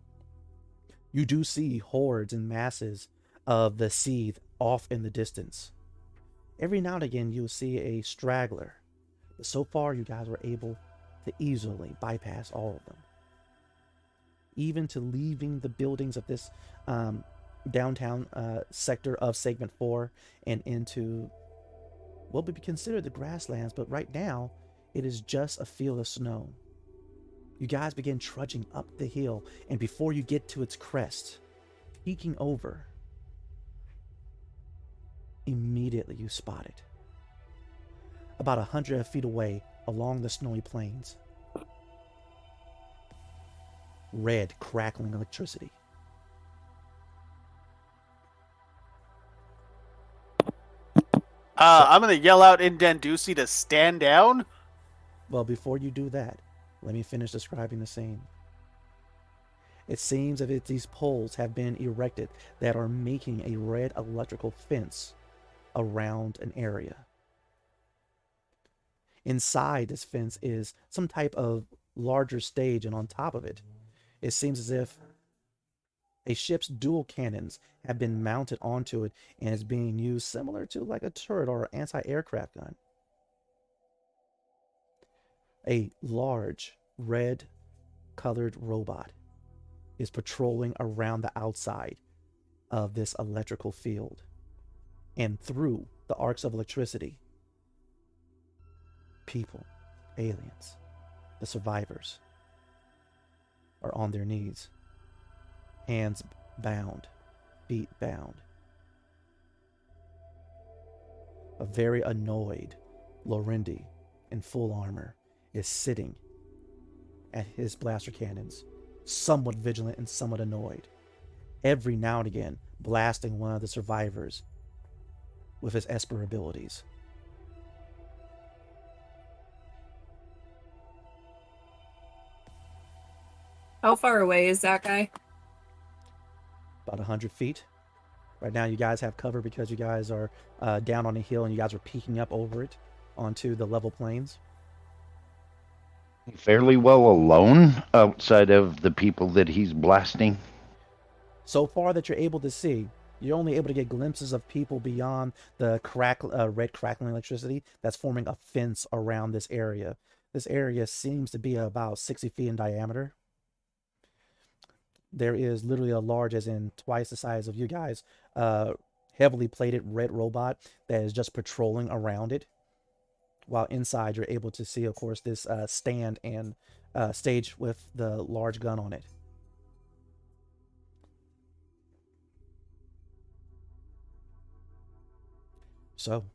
B: You do see hordes and masses of the seethe off in the distance. Every now and again you'll see a straggler, but so far you guys were able to easily bypass all of them. Even to leaving the buildings of this downtown sector of Segment 4 and into what would be considered the grasslands, but right now it is just a field of snow. You guys begin trudging up the hill, and before you get to its crest, peeking over, immediately you spot it. About 100 feet away along the snowy plains, red crackling electricity.
C: I'm going to yell out in Dendusi to stand down.
B: Well, before you do that, let me finish describing the scene. It seems as if these poles have been erected that are making a red electrical fence around an area. Inside this fence is some type of larger stage, and on top of it, it seems as if a ship's dual cannons have been mounted onto it and is being used similar to like a turret or anti-aircraft gun. A large red colored robot is patrolling around the outside of this electrical field and through the arcs of electricity. People, aliens, the survivors are on their knees, hands bound, feet bound. A very annoyed Lorendi in full armor is sitting at his blaster cannons, somewhat vigilant and somewhat annoyed, every now and again blasting one of the survivors with his Esper abilities.
F: How far away is that guy?
B: About 100 feet. Right now you guys have cover because you guys are down on a hill and you guys are peeking up over it onto the level plains.
G: Fairly well alone outside of the people that he's blasting.
B: So far that you're able to see, you're only able to get glimpses of people beyond the red crackling electricity that's forming a fence around this area. This area seems to be about 60 feet in diameter. There is literally a large, as in twice the size of you guys, heavily plated red robot that is just patrolling around it. While inside, you're able to see, of course, this stand and stage with the large gun on it. So,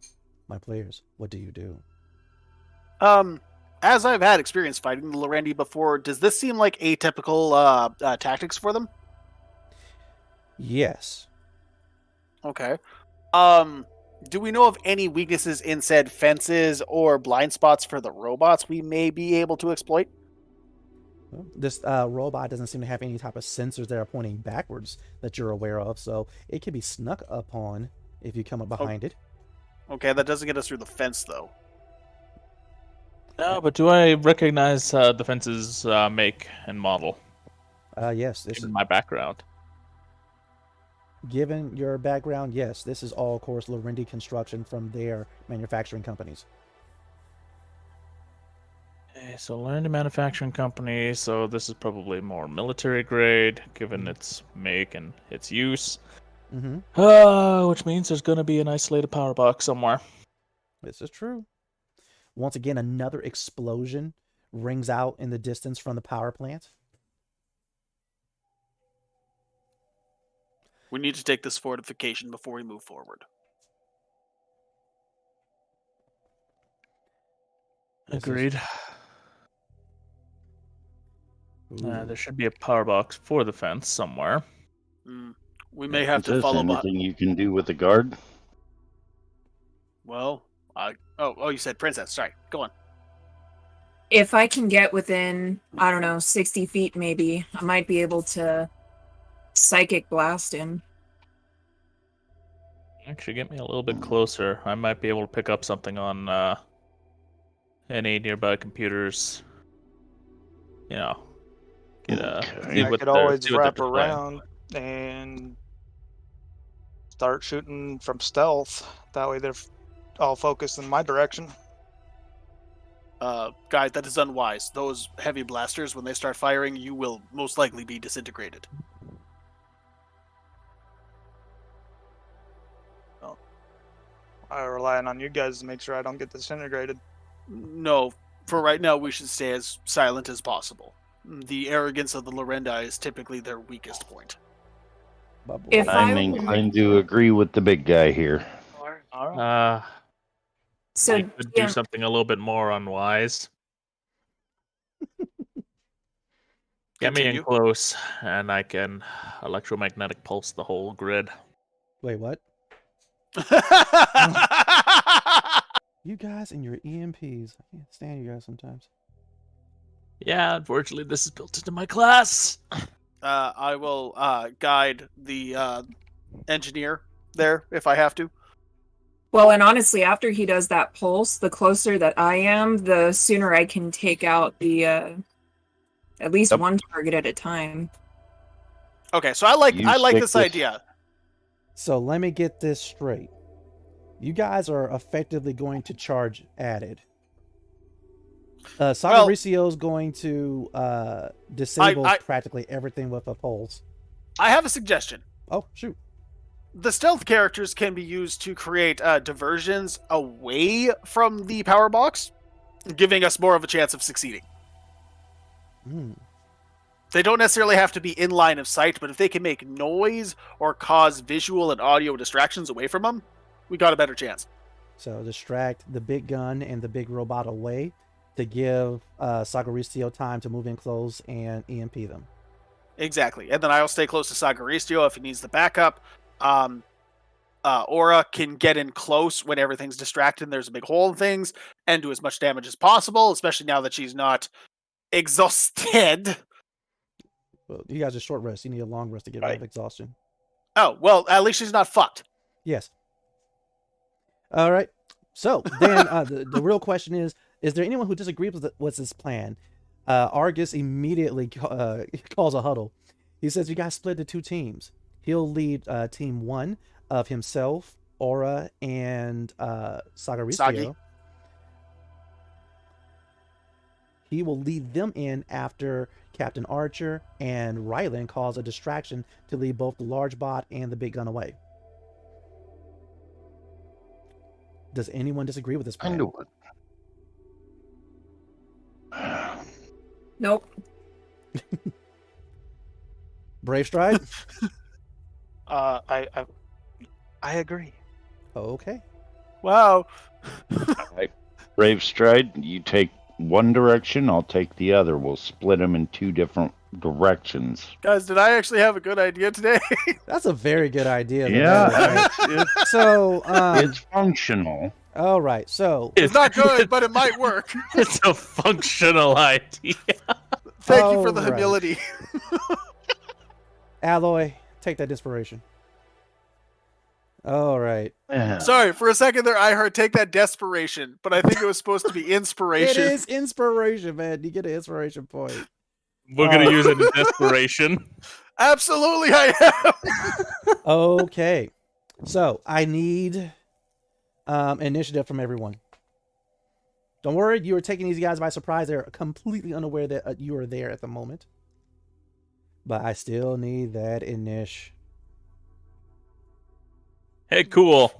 B: my players, what do you do?
C: As I've had experience fighting the Lorendi before, does this seem like atypical tactics for them?
B: Yes.
C: Okay. Do we know of any weaknesses in said fences or blind spots for the robots we may be able to exploit?
B: Well, this robot doesn't seem to have any type of sensors that are pointing backwards that you're aware of, so it can be snuck upon if you come up behind it.
C: Okay, that doesn't get us through the fence, though.
D: No, but do I recognize the fence's make and model?
B: Yes. This
D: Given
B: is
D: my background.
B: Given your background, yes. This is all, of course, Lorendi construction from their manufacturing companies.
D: Okay, so learned a manufacturing company, so this is probably more military grade, given its make and its use. Which means there's going to be an isolated power box somewhere.
B: This is true. Once again, another explosion rings out in the distance from the power plant.
C: We need to take this fortification before we move forward.
D: Agreed. There should be a power box for the fence somewhere.
C: We may have to follow behind.
G: Anything you can do with the guard?
C: Well, you said princess. Sorry, go on.
F: If I can get within, 60 feet maybe, I might be able to psychic blast him.
D: Actually, get me a little bit closer. I might be able to pick up something on any nearby computers.
A: I could always wrap around and start shooting from stealth. That way they're all focused in my direction.
C: Guys, that is unwise. Those heavy blasters, when they start firing, you will most likely be disintegrated.
A: Well, I'm relying on you guys to make sure I don't get disintegrated.
C: No, for right now, we should stay as silent as possible. The arrogance of the Lorendi is typically their weakest point.
G: I'm inclined to agree with the big guy here.
A: All right.
F: So
D: I could do something a little bit more unwise. Get me in close, and I can electromagnetic pulse the whole grid.
B: Wait, what? You guys and your EMPs. I can't stand you guys sometimes.
D: Yeah, unfortunately, this is built into my class.
C: I will guide the engineer there if I have to.
F: Well, and honestly, after he does that pulse, the closer that I am, the sooner I can take out the at least one target at a time.
C: Okay, so I like this idea.
B: So let me get this straight. You guys are effectively going to charge added. Sagaricio's going to disable practically everything with a pulse.
C: I have a suggestion.
B: Oh, shoot.
C: The stealth characters can be used to create diversions away from the power box, giving us more of a chance of succeeding. They don't necessarily have to be in line of sight, but if they can make noise or cause visual and audio distractions away from them, we got a better chance.
B: So distract the big gun and the big robot away to give Sagaricio time to move in close and EMP them.
C: Exactly. And then I'll stay close to Sagaricio if he needs the backup. Aura can get in close when everything's distracted and there's a big hole in things and do as much damage as possible, especially now that she's not exhausted.
B: Well, you guys are short rest. You need a long rest to get rid of exhaustion.
C: Oh, well, at least she's not fucked.
B: Yes. All right. So then the real question is there anyone who disagrees with this plan? Argus immediately calls a huddle. He says, you guys split into two teams. He'll lead team one of himself, Aura, and Sagaricio.
C: Sagi.
B: He will lead them in after Captain Archer and Rylan calls a distraction to lead both the large bot and the big gun away. Does anyone disagree with this plan?
F: Nope.
B: Brave Stride?
A: I agree.
B: Okay.
C: Wow.
G: Brave Stride, you take one direction, I'll take the other. We'll split them in two different directions.
C: Guys, did I actually have a good idea today?
B: That's a very good idea.
G: Yeah.
B: It's
G: functional.
B: All right. So
C: it's not good, but it might work.
D: It's a functional idea.
C: Thank you for the humility.
B: Alloy, take that inspiration. All right.
C: Sorry, for a second there, I heard take that desperation, but I think it was supposed to be inspiration.
B: It is inspiration, man. You get an inspiration point.
D: We're going to use it in desperation.
C: Absolutely, I am.
B: Okay. So I need initiative from everyone. Don't worry, you are taking these guys by surprise. They're completely unaware that you are there at the moment. But I still need that inish.
D: Hey, cool.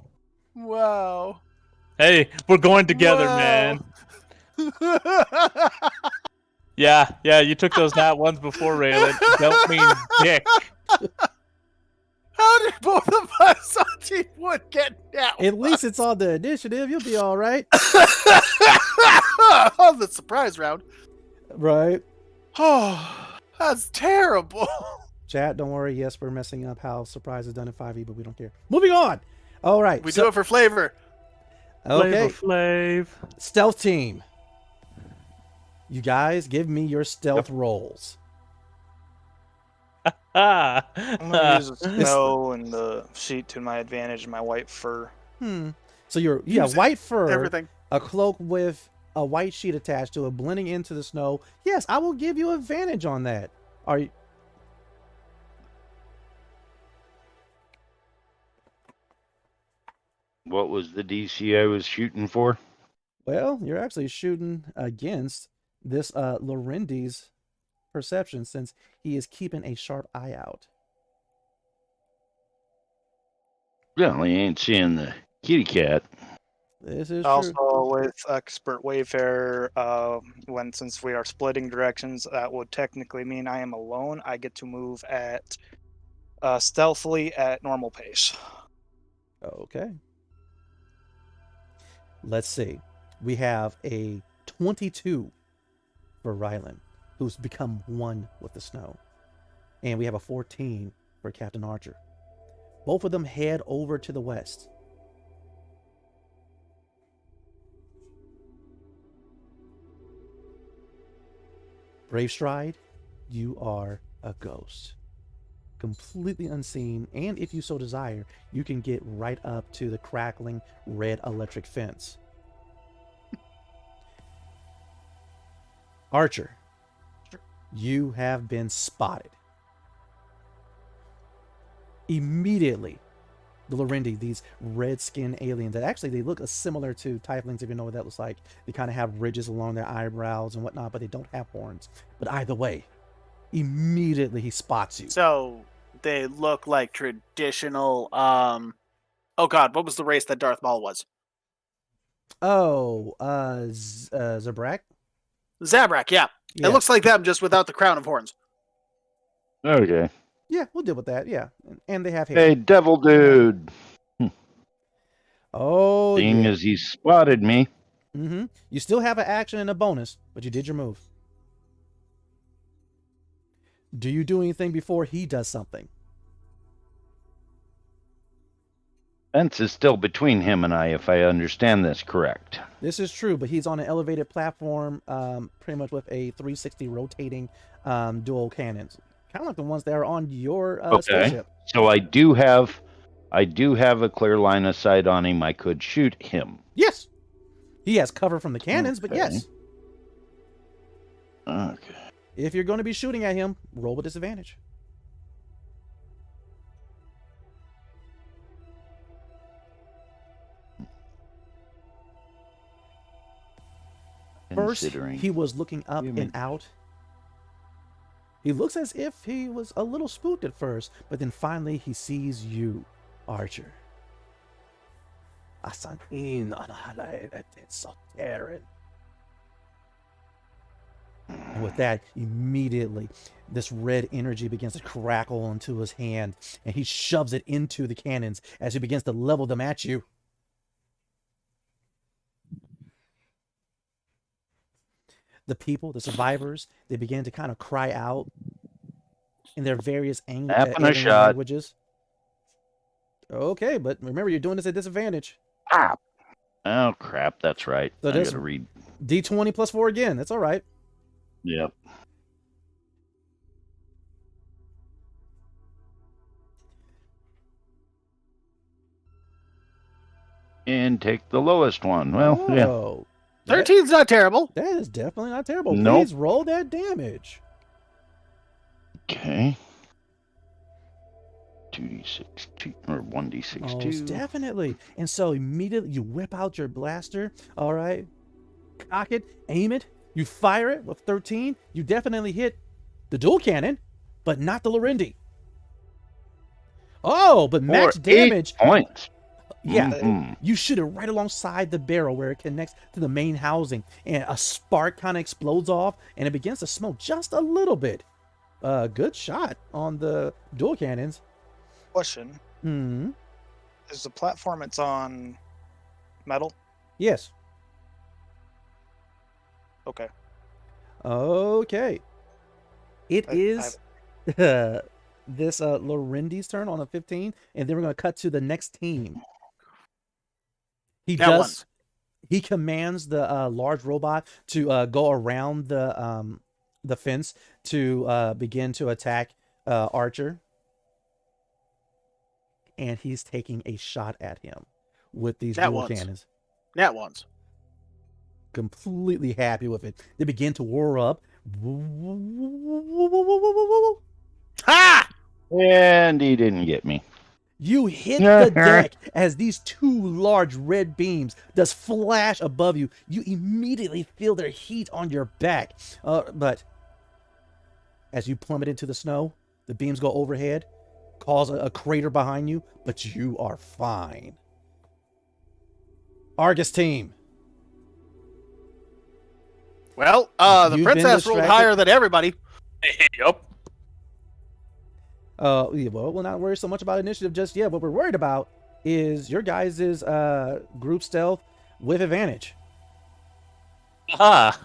C: Wow.
D: Hey, we're going together, man. Yeah, you took those nat ones before, Raylan. Don't mean dick.
C: How did both of us on Team 1 get nat
B: At least it's on the initiative. You'll be all right.
C: on the surprise round?
B: Right.
C: Oh, that's terrible.
B: Chat, don't worry. Yes, we're messing up how surprise is done in 5e, but we don't care. Moving on. All right.
C: We do it for flavor.
B: Okay.
D: Flav.
B: Stealth team. You guys, give me your stealth rolls.
A: I'm gonna use the snow and the sheet to my advantage and my white fur.
B: So you have white fur,
C: Everything.
B: a cloak with a white sheet attached to it, blending into the snow. Yes, I will give you advantage on that. Are you?
G: What was the DC I was shooting for?
B: Well, you're actually shooting against this Lorendi's perception, since he is keeping a sharp eye out.
G: Well, he ain't seeing the kitty cat.
B: This is
A: Also,
B: true.
A: with Expert Wayfarer, since we are splitting directions, that would technically mean I am alone. I get to move at stealthily at normal pace.
B: Okay. Let's see. We have a 22 for Rylan, who's become one with the snow. And we have a 14 for Captain Archer. Both of them head over to the west. Brave Stride, you are a ghost. Completely unseen, and if you so desire, you can get right up to the crackling red electric fence. Archer, you have been spotted. Immediately, the Lorendi, these red-skinned aliens that actually they look similar to Tieflings, if you know what that looks like. They kind of have ridges along their eyebrows and whatnot, but they don't have horns. But either way, immediately he spots you.
C: So they look like traditional. Oh God, what was the race that Darth Maul was?
B: Oh, Zabrak?
C: Zabrak, yeah.
B: Yeah.
C: It looks like them, just without the crown of horns.
G: Okay.
B: Yeah, we'll deal with that. Yeah, and they have hair.
G: Hey, devil dude.
B: Oh,
G: Seeing
B: yeah.
G: as he spotted me.
B: Mm-hmm. You still have an action and a bonus, but you did your move. Do you do anything before he does something?
G: Fence is still between him and I, if I understand this correct.
B: This is true, but he's on an elevated platform, pretty much with a 360 rotating dual cannons, kind of like the ones that are on your spaceship.
G: So I do have a clear line of sight on him. I could shoot him.
B: Yes, he has cover from the cannons, but yes.
G: Okay.
B: If you're going to be shooting at him, roll with disadvantage. First, he was looking up and out. He looks as if he was a little spooked at first, but then finally he sees you, Archer. And with that, immediately, this red energy begins to crackle into his hand, and he shoves it into the cannons as he begins to level them at you. The people, the survivors, they begin to kind of cry out in their various languages. Okay, but remember, you're doing this at disadvantage.
G: Ah. Oh, crap. That's right.
B: So
G: I gotta read.
B: D20 plus 4 again. That's all right.
G: Yep. And take the lowest one. Well, yeah.
C: 13's not terrible.
B: That is definitely not terrible.
G: Nope.
B: Please roll that damage.
G: Okay. 2d6 or 1d6
B: Oh,
G: 2.
B: definitely. And so immediately you whip out your blaster. All right. cock it, aim it, you fire it with 13. You definitely hit the dual cannon, but not the Lorendi. Oh, but max damage.
G: 8 points.
B: Yeah, you shoot it right alongside the barrel where it connects to the main housing, and a spark kind of explodes off, and it begins to smoke just a little bit. Good shot on the dual cannons.
A: Question.
B: Hmm.
A: Is the platform it's on metal?
B: Yes.
A: Okay.
B: Okay. It is this Lorendi's turn on a 15, and then we're going to cut to the next team. He commands the large robot to go around the fence to begin to attack Archer. And he's taking a shot at him with these dual cannons.
C: Nat ones.
B: Completely happy with it. They begin to whir up.
C: Ha!
G: And he didn't get me.
B: You hit the deck as these two large red beams just flash above you. You immediately feel their heat on your back. But as you plummet into the snow, the beams go overhead, cause a crater behind you, but you are fine. Argus team.
C: Well, the princess rolled higher than everybody.
D: Yup.
B: Well, we'll not worry so much about initiative just yet. What we're worried about is your guys' group stealth with advantage.
D: Ah.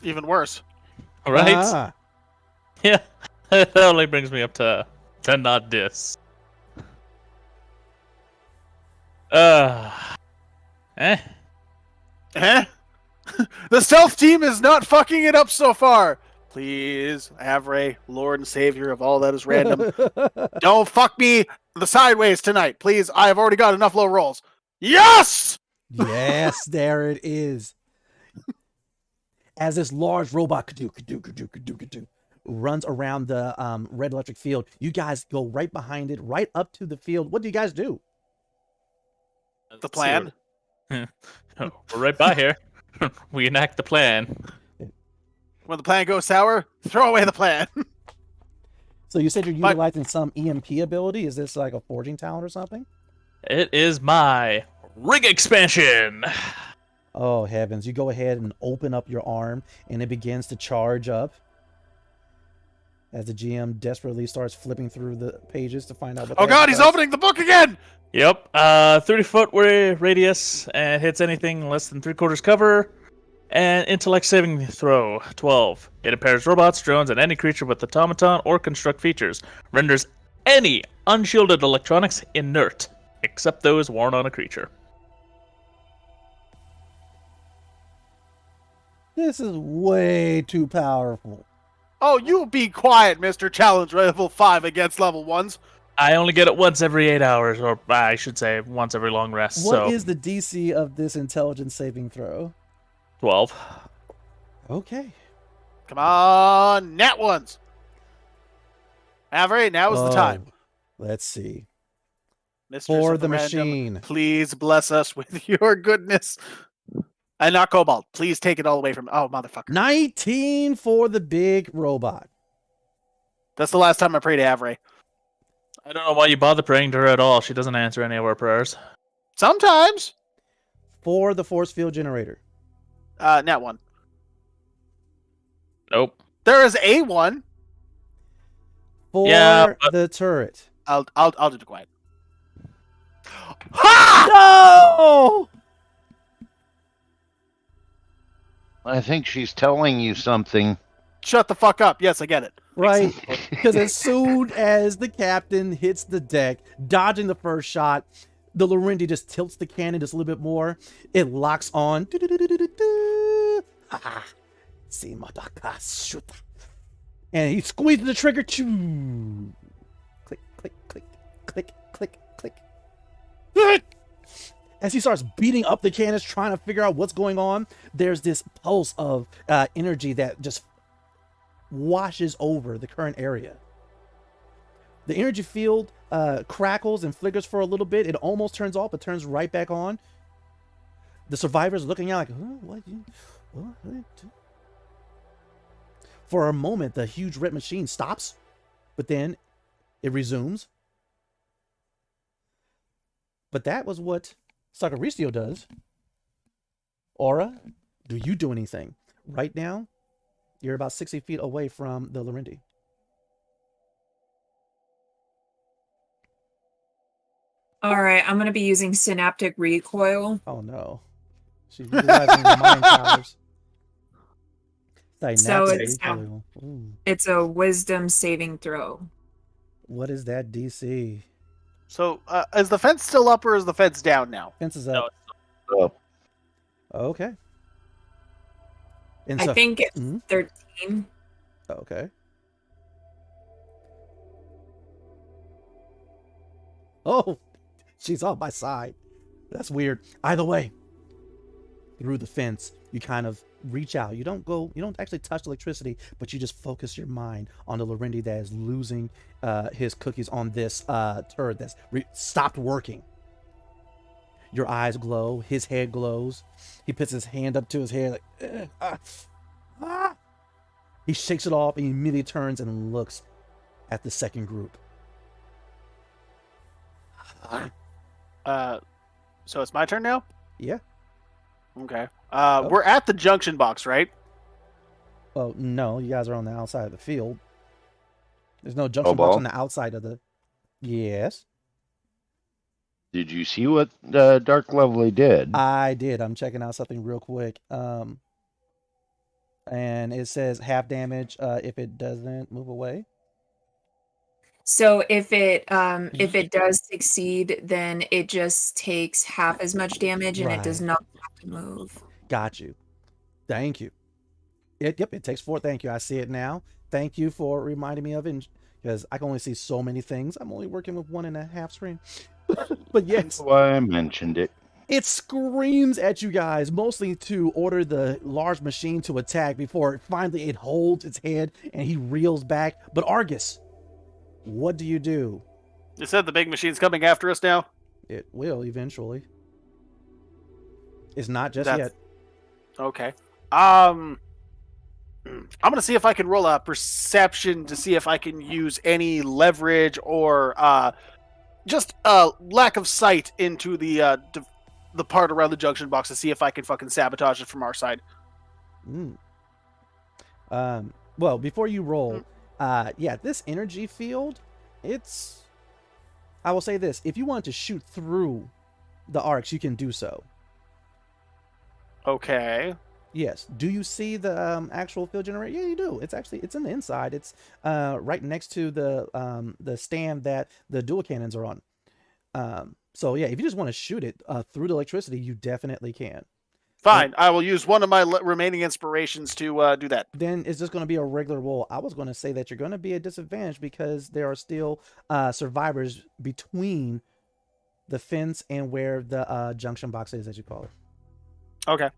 C: Even worse.
D: Right?
B: Ah.
D: Yeah. That only brings me up to not dis. Eh?
C: Eh? The stealth team is not fucking it up so far. Please, Avray, Lord and Savior of all that is random, don't fuck me the sideways tonight. Please, I have already got enough low rolls. Yes!
B: Yes, there it is. As this large robot runs around the red electric field, you guys go right behind it, right up to the field. What do you guys do?
C: The plan?
D: We're right by here. We enact the plan.
C: When the plan goes sour, throw away the plan.
B: So you said you're utilizing some EMP ability. Is this like a forging talent or something?
D: It is my rig expansion.
B: Oh, heavens. You go ahead and open up your arm, and it begins to charge up as the GM desperately starts flipping through the pages to find out what.
C: Oh, God, he's opening the book again!
D: Yep. 30-foot radius, and hits anything less than 3/4 cover. And intellect saving throw, 12. It impairs robots, drones, and any creature with automaton or construct features. Renders any unshielded electronics inert, except those worn on a creature.
B: This is way too powerful.
C: Oh, you be quiet, Mr. Challenge level 5 against level 1s.
D: I only get it once every 8 hours, or I should say once every long rest.
B: What is the DC of this intelligence saving throw?
D: 12.
B: Okay.
C: Come on, nat ones. Avery, now is the time.
B: Let's see.
C: Mistress
B: For
C: of
B: the
C: random,
B: machine.
C: please bless us with your goodness. And not Cobalt. Please take it all away from... Oh, motherfucker.
B: 19 for the big robot.
C: That's the last time I prayed to Avery.
D: I don't know why you bother praying to her at all. She doesn't answer any of our prayers.
C: Sometimes.
B: For the force field generator.
C: Nat 1.
D: Nope.
C: There is a 1.
B: For the turret.
C: I'll do the quiet. Ha!
B: No!
G: I think she's telling you something.
C: Shut the fuck up. Yes, I get it.
B: Right? Because as soon as the captain hits the deck, dodging the first shot, the Lorendi just tilts the cannon just a little bit more. It locks on. And he squeezes the trigger. Click, click, click, click, click, click. As he starts beating up the cannons, trying to figure out what's going on, there's this pulse of energy that just washes over the current area. The energy field crackles and flickers for a little bit. It almost turns off, but turns right back on. The survivors looking out like, huh, For a moment, the huge red machine stops, but then it resumes. But that was what Sacaricio does. Aura, do you do anything? Right now, you're about 60 feet away from the Larendi.
F: All right, I'm going to be using synaptic recoil.
B: Oh no. She's utilizing the mind powers.
F: So it's a wisdom saving throw.
B: What is that DC?
C: So is the fence still up or is the fence down now?
B: Fence is up.
G: Up.
B: Okay. And
F: I think it's 13.
B: Okay. Oh, she's on my side. That's weird. Either way, through the fence, you kind of reach out. You don't actually touch electricity, but you just focus your mind on the Larendi that is losing his cookies on this turd that's stopped working. Your eyes glow. His head glows. He puts his hand up to his head like, He shakes it off and he immediately turns and looks at the second group.
C: So it's my turn now?
B: Yeah.
C: Okay. We're at the junction box, right?
B: Well, no, you guys are on the outside of the field. There's no junction box on the outside of the... Yes.
G: Did you see what Dark Lovely did?
B: I did. I'm checking out something real quick. And it says half damage if it doesn't move away.
F: So if it does succeed, then it just takes half as much damage and it does not have to move.
B: Got you. Thank you. It takes 4. Thank you. I see it now. Thank you for reminding me of it, because I can only see so many things. I'm only working with 1.5 screen. But yes.
G: That's why I mentioned it.
B: It screams at you guys, mostly to order the large machine to attack before finally it holds its head and he reels back. But Argus, what do you do?
C: You said the big machine's coming after us now?
B: It will eventually. It's not just yet.
C: Okay. I'm going to see if I can roll a perception to see if I can use any leverage or just lack of sight into the part around the junction box to see if I can fucking sabotage it from our side.
B: Well, before you roll, this energy field, I will say this. If you want to shoot through the arcs, you can do so.
C: Okay.
B: Yes. Do you see the actual field generator? Yeah, you do. It's in the inside. It's right next to the stand that the dual cannons are on. So yeah, if you just want to shoot it through the electricity, you definitely can.
C: Fine. I will use one of my remaining inspirations to do that.
B: Then it's just going to be a regular roll. I was going to say that you're going to be at disadvantage because there are still survivors between the fence and where the junction box is, as you call it.
C: Okay.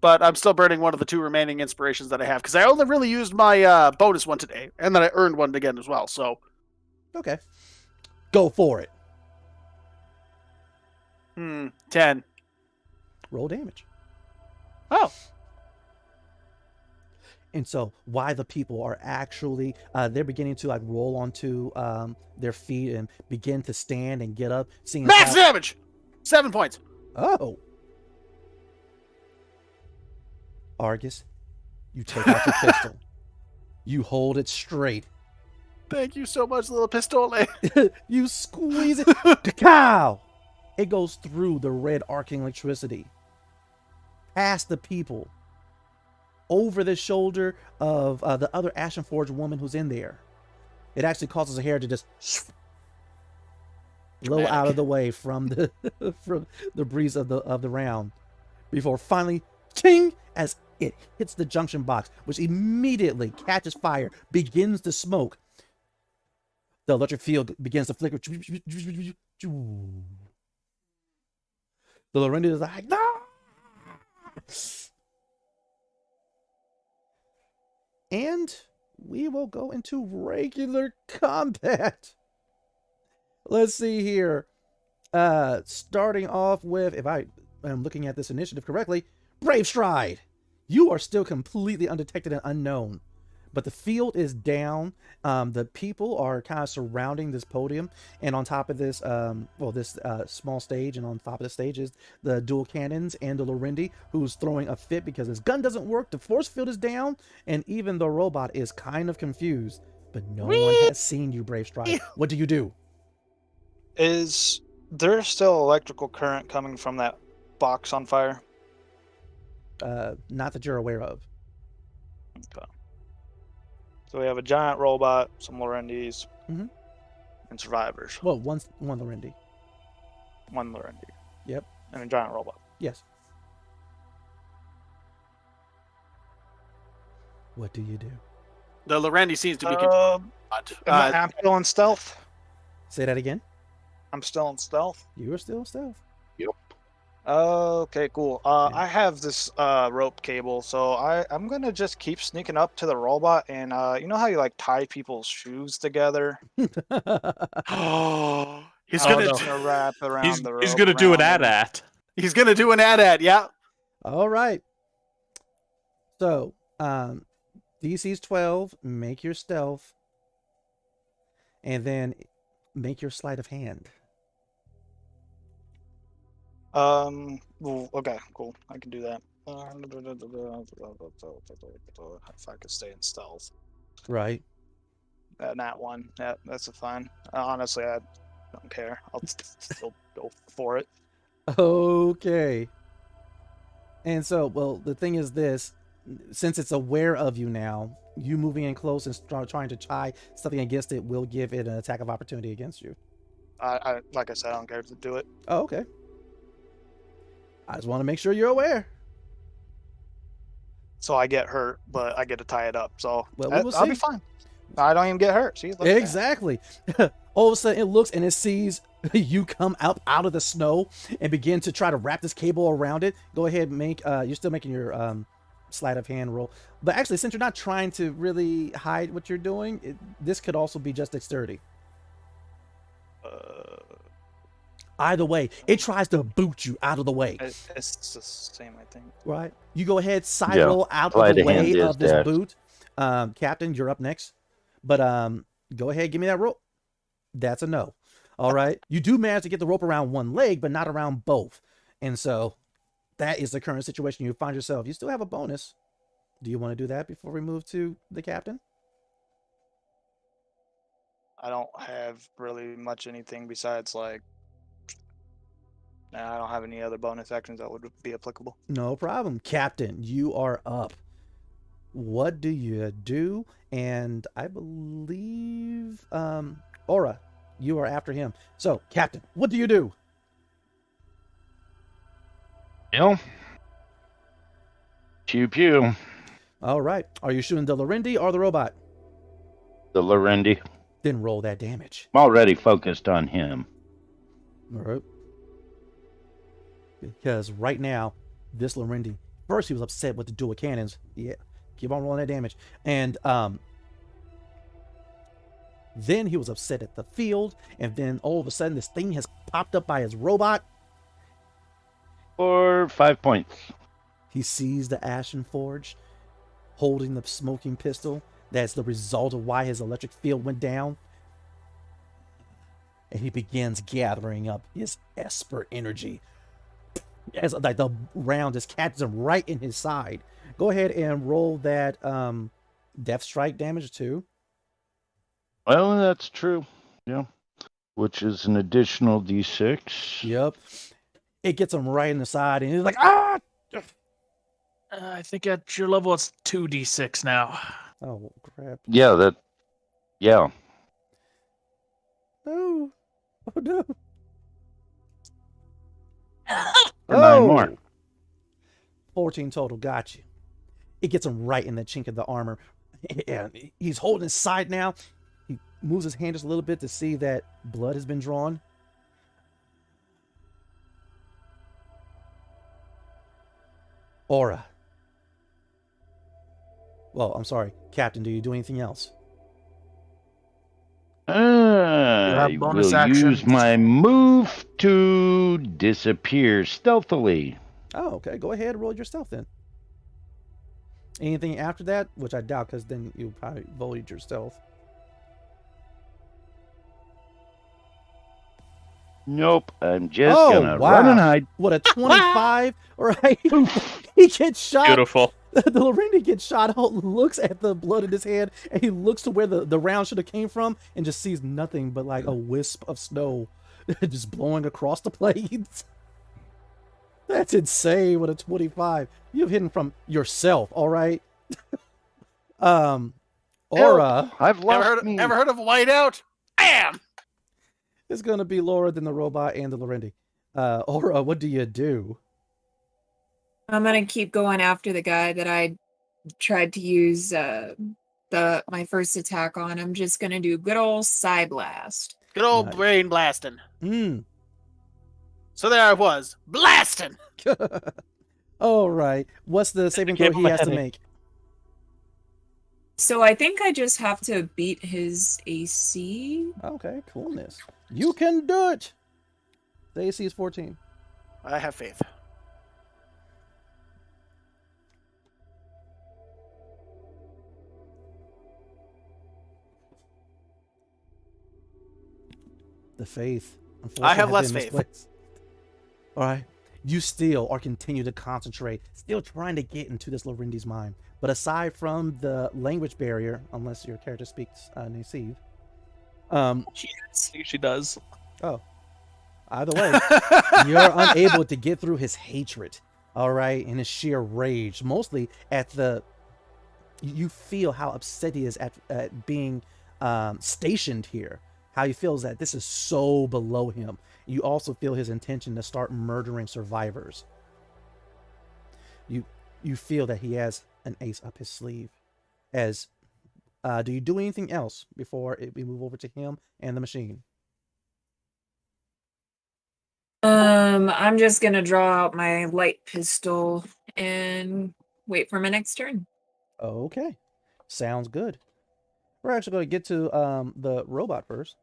C: But I'm still burning one of the 2 remaining inspirations that I have, because I only really used my bonus one today, and then I earned one again as well, so...
B: Okay. Go for it.
C: 10.
B: Roll damage.
C: Oh.
B: And so why the people are actually, they're beginning to like roll onto their feet and begin to stand and get up. Seeing
C: max damage! 7 points.
B: Oh. Argus, you take out your pistol. You hold it straight.
C: Thank you so much, little pistole.
B: You squeeze it. Cow! It goes through the red arcing electricity, past the people, over the shoulder of the other Ashenforge woman who's in there. It actually causes her hair to just blow out of the way from the from the breeze of the round, before finally, ting, as it hits the junction box, which immediately catches fire, begins to smoke. The electric field begins to flicker. The Larendi is like, no! And we will go into regular combat. Let's see here. Starting off with, if I am looking at this initiative correctly, Brave Stride. You are still completely undetected and unknown, but the field is down. The people are kind of surrounding this podium, and on top of this, this small stage, and on top of the stage is the dual cannons and the Lorendi, who's throwing a fit because his gun doesn't work. The force field is down, and even the robot is kind of confused. But no one has seen you, Brave Stride. What do you do?
A: Is there still electrical current coming from that box on fire?
B: Not that you're aware of.
A: Okay. So we have a giant robot, some Lorendis,
B: Mhm.
A: and survivors.
B: Well, one Lorendi.
A: One Lorendi.
B: Yep.
A: And a giant robot.
B: Yes. What do you do?
C: The Lorendi seems to be.
A: I'm still in stealth.
B: Say that again.
A: I'm still in stealth.
B: You are still in stealth.
A: Okay, cool. I have this rope cable, so I'm gonna just keep sneaking up to the robot, and you know how you like tie people's shoes together?
C: Oh, he's
A: I'm
C: gonna
A: just gonna wrap around the rope.
D: He's gonna do an
A: around him.
D: AT-AT.
C: He's gonna do an AT-AT. Yeah.
B: All right. So, DC's 12. Make your stealth, and then make your sleight of hand.
A: Well, okay, cool. I can do that. If I could stay in stealth.
B: Right.
A: That one. That's fine. Honestly, I don't care. I'll still go for it.
B: Okay. And so, well, the thing is this, since it's aware of you now, you moving in close and trying to try something against it will give it an attack of opportunity against you.
A: I like I said, I don't care to do it.
B: Oh, okay. I just want to make sure you're aware.
A: So I get hurt, but I get to tie it up. So
B: Well, we'll
A: I'll
B: see.
A: be fine. I don't even get hurt. See, look at that.
B: Exactly. All of a sudden, it looks and it sees you come out of the snow and begin to try to wrap this cable around it. Go ahead and make. You're still making your sleight of hand roll, but actually, since you're not trying to really hide what you're doing, this could also be just dexterity. Either way, it tries to boot you out of the way.
A: It's the same, I think.
B: Right. You go ahead, side roll out of the way of this boot. Captain, you're up next. But go ahead, give me that rope. That's a no. All right. You do manage to get the rope around one leg, but not around both. And so that is the current situation you find yourself. You still have a bonus. Do you want to do that before we move to the captain?
A: I don't have really much anything besides like. I don't have any other bonus actions that would be applicable.
B: No problem. Captain, you are up. What do you do? And I believe Aura, you are after him. So, Captain, what do you do?
G: Pew pew.
B: All right. Are you shooting the Lorendi or the robot?
G: The Lorendi.
B: Then roll that damage.
G: I'm already focused on him.
B: All right. Because right now, this Lorendi, first he was upset with the dual cannons. Yeah, keep on rolling that damage. And then he was upset at the field. And then all of a sudden, this thing has popped up by his robot.
G: For 5 points.
B: He sees the Ashen Forge holding the smoking pistol. That's the result of why his electric field went down. And he begins gathering up his Esper energy. As like the round just catches him right in his side. Go ahead and roll that death strike damage too.
G: Well, that's true. Yeah. Which is an additional D6.
B: Yep. It gets him right in the side, and he's like, ah!
D: I think at your level it's 2d6 now.
B: Oh, crap.
G: Yeah, yeah.
B: Oh. Oh, no.
G: For 9 more.
B: 14 total. Got you. It gets him right in the chink of the armor. And he's holding his side now. He moves his hand just a little bit to see that blood has been drawn. Aura. Well, I'm sorry. Captain, do you do anything else?
G: I
D: bonus
G: will
D: action.
G: use my move to disappear stealthily.
B: Oh, okay. Go ahead and roll your stealth then. Anything after that, which I doubt, because then you probably voted yourself.
G: Nope. I'm just gonna run and hide.
B: What a 25, right? He gets shot.
D: Beautiful.
B: The Lorendi gets shot out, looks at the blood in his hand, and he looks to where the round should have came from, and just sees nothing but like a wisp of snow just blowing across the plains. That's insane. What a 25. You've hidden from yourself, all right? Aura.
G: I've lost me.
C: Ever heard of whiteout? Bam!
B: It's gonna be Laura, then the robot, and the Lorendi. Aura, what do you do?
F: I'm gonna keep going after the guy that I tried to use my first attack on. I'm just gonna do good old Psy Blast.
C: Good old
B: Nice.
C: brain blasting.
B: Mm.
C: So there I was, blasting.
B: All right. What's the saving throw he has to make?
F: So I think I just have to beat his AC.
B: Okay, coolness. You can do it. The AC is 14.
C: I have faith.
B: The faith.
C: I have
B: unfortunately,
C: less
B: been
C: faith.
B: misplaced. All right. You still are continue to concentrate, still trying to get into this Lorendi's mind. But aside from the language barrier, unless your character speaks Nasiv,
D: She does.
B: oh, either way, you're unable to get through his hatred, all right, and his sheer rage, mostly at the, you feel how upset he is at being stationed here, how he feels that this is so below him. You also feel his intention to start murdering survivors. You feel that he has an ace up his sleeve. As do you do anything else before we move over to him and the machine?
F: I'm just gonna draw out my light pistol and wait for my next turn.
B: Okay, sounds good. We're actually going to get to the robot first,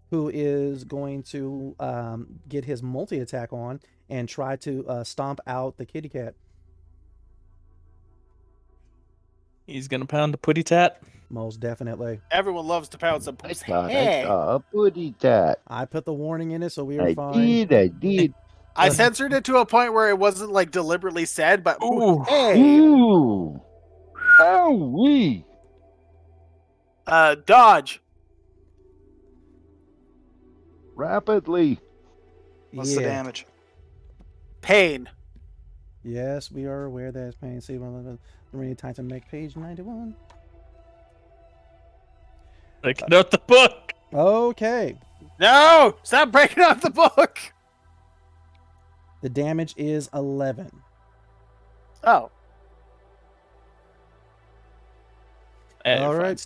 B: who is going to get his multi-attack on and try to stomp out the kitty cat.
D: He's gonna pound the putty tat.
B: Most definitely.
C: Everyone loves to pound some
G: I
C: pussy.
G: thought I
C: Hey.
G: saw a putty tat.
B: I put the warning in it, so we were
G: I
B: fine.
G: did.
C: I censored it to a point where it wasn't like deliberately said, but
D: Ooh.
C: hey,
G: Ooh. Owie.
C: dodge.
G: Rapidly.
A: What's the damage?
C: Pain.
B: Yes, we are aware that it's pain. See, Marine time to make page 91.
D: Like, note the book.
B: Okay.
C: No, stop breaking up the book.
B: The damage is 11.
C: Oh,
B: All right.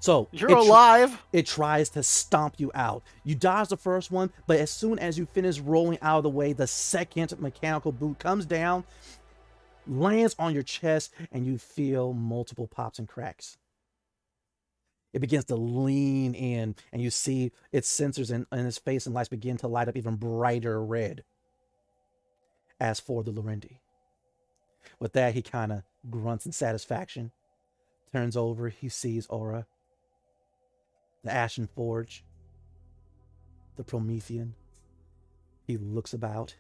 B: So
C: you're alive.
B: It tries to stomp you out. You dodge the first one, but as soon as you finish rolling out of the way, the second mechanical boot comes down, lands on your chest, and you feel multiple pops and cracks. It begins to lean in, and you see its sensors in his face and lights begin to light up even brighter red. As for the Lorendi, with that, he kind of grunts in satisfaction, turns over, he sees Aura, the Ashen Forge, the Promethean. He looks about,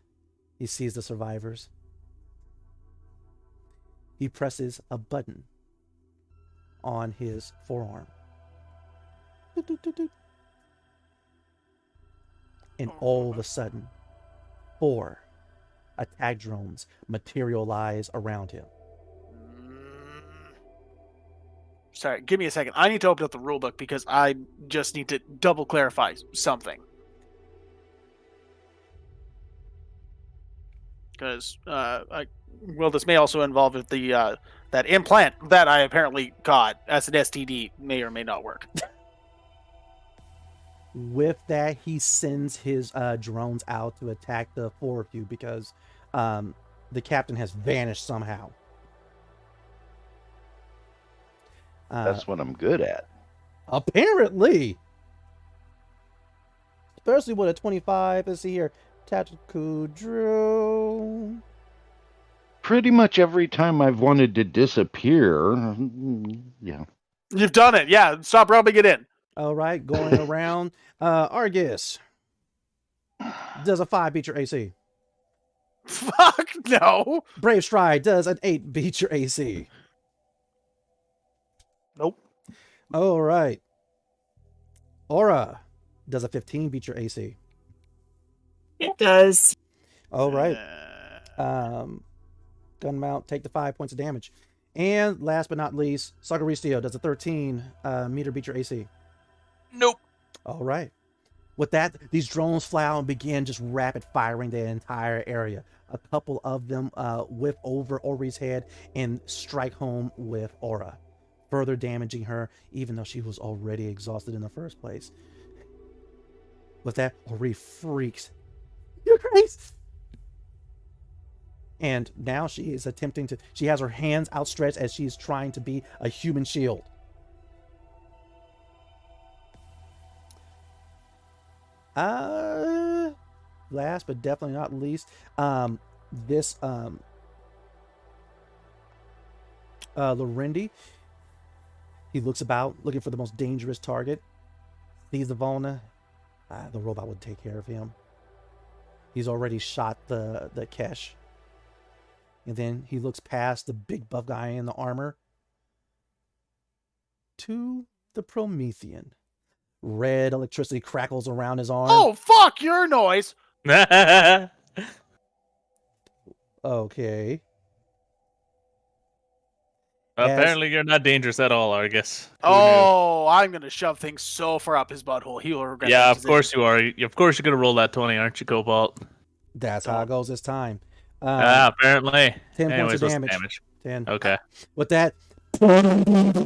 B: he sees the survivors. He presses a button on his forearm. And all of a sudden, 4 attack drones materialize around him.
C: Sorry, give me a second. I need to open up the rulebook because I just need to double clarify something. Because this may also involve the that implant that I apparently got as an STD may or may not work.
B: With that, he sends his drones out to attack the 4 of you because the captain has vanished somehow.
G: That's what I'm good at.
B: Apparently. Especially with a 25. Let's see here. Tactical drill.
G: pretty much every time I've wanted to disappear. Yeah.
C: You've done it. Yeah. Stop rubbing it in.
B: All right, going around. Argus. Does a 5 beat your AC?
C: Fuck no.
B: Brave Stride does an 8 beat your AC.
C: Nope.
B: All right. Aura. Does a 15 beat your AC?
F: It does.
B: All right. Gun mount, take the 5 points of damage. And last but not least, Sagaristio does a 13 meter beat your AC.
D: Nope.
B: All right. With that, these drones fly out and begin just rapid firing the entire area. A couple of them whip over Ori's head and strike home with Aura, further damaging her, even though she was already exhausted in the first place. With that, Ori freaks. You're crazy. And now she is attempting to, she has her hands outstretched as she's trying to be a human shield. Last but definitely not least, this Lorendi, he looks about looking for the most dangerous target, sees the Volna. The robot would take care of him. He's already shot the Kesh. And then he looks past the big buff guy in the armor to the Promethean. Red electricity crackles around his arm.
C: Oh, fuck your noise.
B: Okay.
D: Apparently, you're not dangerous at all, Argus.
C: Oh, I'm going to shove things so far up his butthole. He will regret
D: Yeah,
C: that
D: of
C: decision.
D: course you are. Of course you're going to roll that 20, aren't you, Cobalt?
B: That's how it goes this time.
D: Apparently.
B: 10
D: Anyways,
B: points of
D: what's the
B: damage. 10.
D: Okay.
B: With that,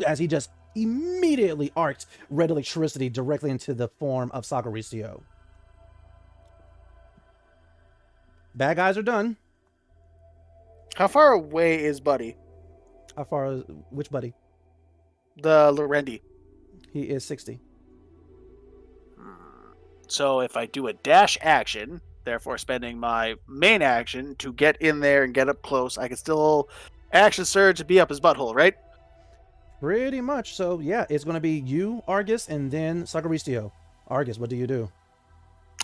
B: as he just immediately arcs red electricity directly into the form of Sagaristio. Bad guys are done.
C: How far away is Buddy?
B: How far is which buddy?
C: The Lorendi.
B: He is 60.
C: So if I do a dash action, therefore spending my main action to get in there and get up close, I can still action surge and be up his butthole, right?
B: Pretty much. So yeah, it's going to be you, Argus, and then Sagaristio. Argus, what do you do?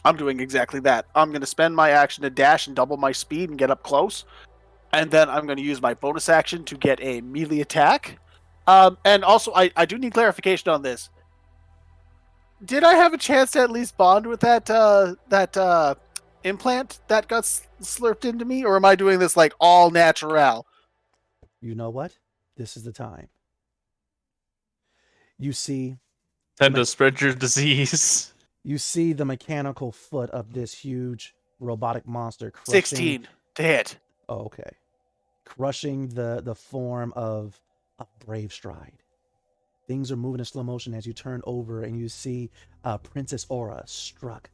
C: I'm doing exactly that. I'm going to spend my action to dash and double my speed and get up close. And then I'm going to use my bonus action to get a melee attack. And also, I do need clarification on this. Did I have a chance to at least bond with that implant that got slurped into me? Or am I doing this like all natural?
B: You know what? This is the time. You see...
D: Tend to spread your disease.
B: You see the mechanical foot of this huge robotic monster crushing...
C: 16 to hit.
B: Oh, okay. Crushing the form of a Brave Stride. Things are moving in slow motion as you turn over and you see Princess Aura struck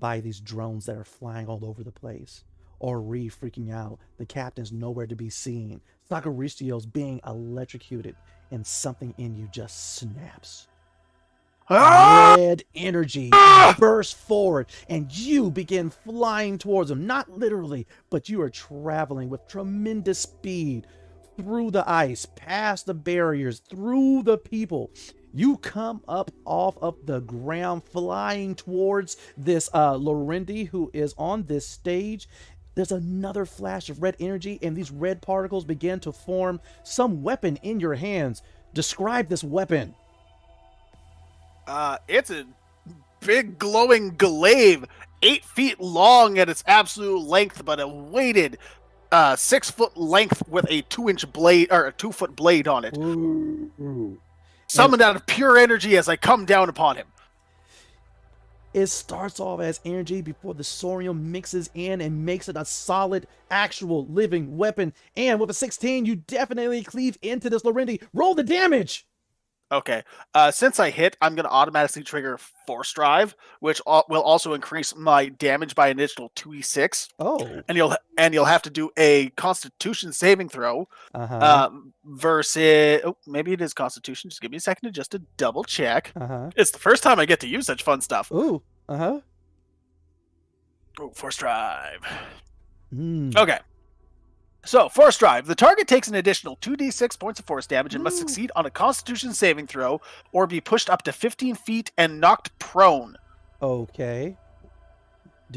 B: by these drones that are flying all over the place. Ori freaking out. The captain's nowhere to be seen. Sagaristio's being electrocuted, and something in you just snaps. Red energy bursts forward, and you begin flying towards them. Not literally, but you are traveling with tremendous speed through the ice, past the barriers, through the people. You come up off of the ground, flying towards this Lorendi who is on this stage. There's another flash of red energy, and these red particles begin to form some weapon in your hands. Describe this weapon.
C: It's a big glowing glaive, 8 feet long at its absolute length, but a weighted 6 foot length with a 2-inch blade or a 2-foot blade on it.
B: Ooh.
C: Summoned out of pure energy as I come down upon him.
B: It starts off as energy before the Sorium mixes in and makes it a solid, actual, living weapon. And with a 16, you definitely cleave into this Lorendi. Roll the damage!
C: Okay. Since I hit, I'm going to automatically trigger Force Drive, which will also increase my damage by an additional 2e6.
B: Oh.
C: And you'll have to do a Constitution saving throw. Versus... Oh, maybe it is Constitution. Just give me a second just to double check. It's the first time I get to use such fun stuff.
B: Ooh.
C: Force Drive.
B: Mm.
C: Okay. So, Force Drive. The target takes an additional 2d6 points of force damage and must succeed on a Constitution saving throw or be pushed up to 15 feet and knocked prone.
B: Okay.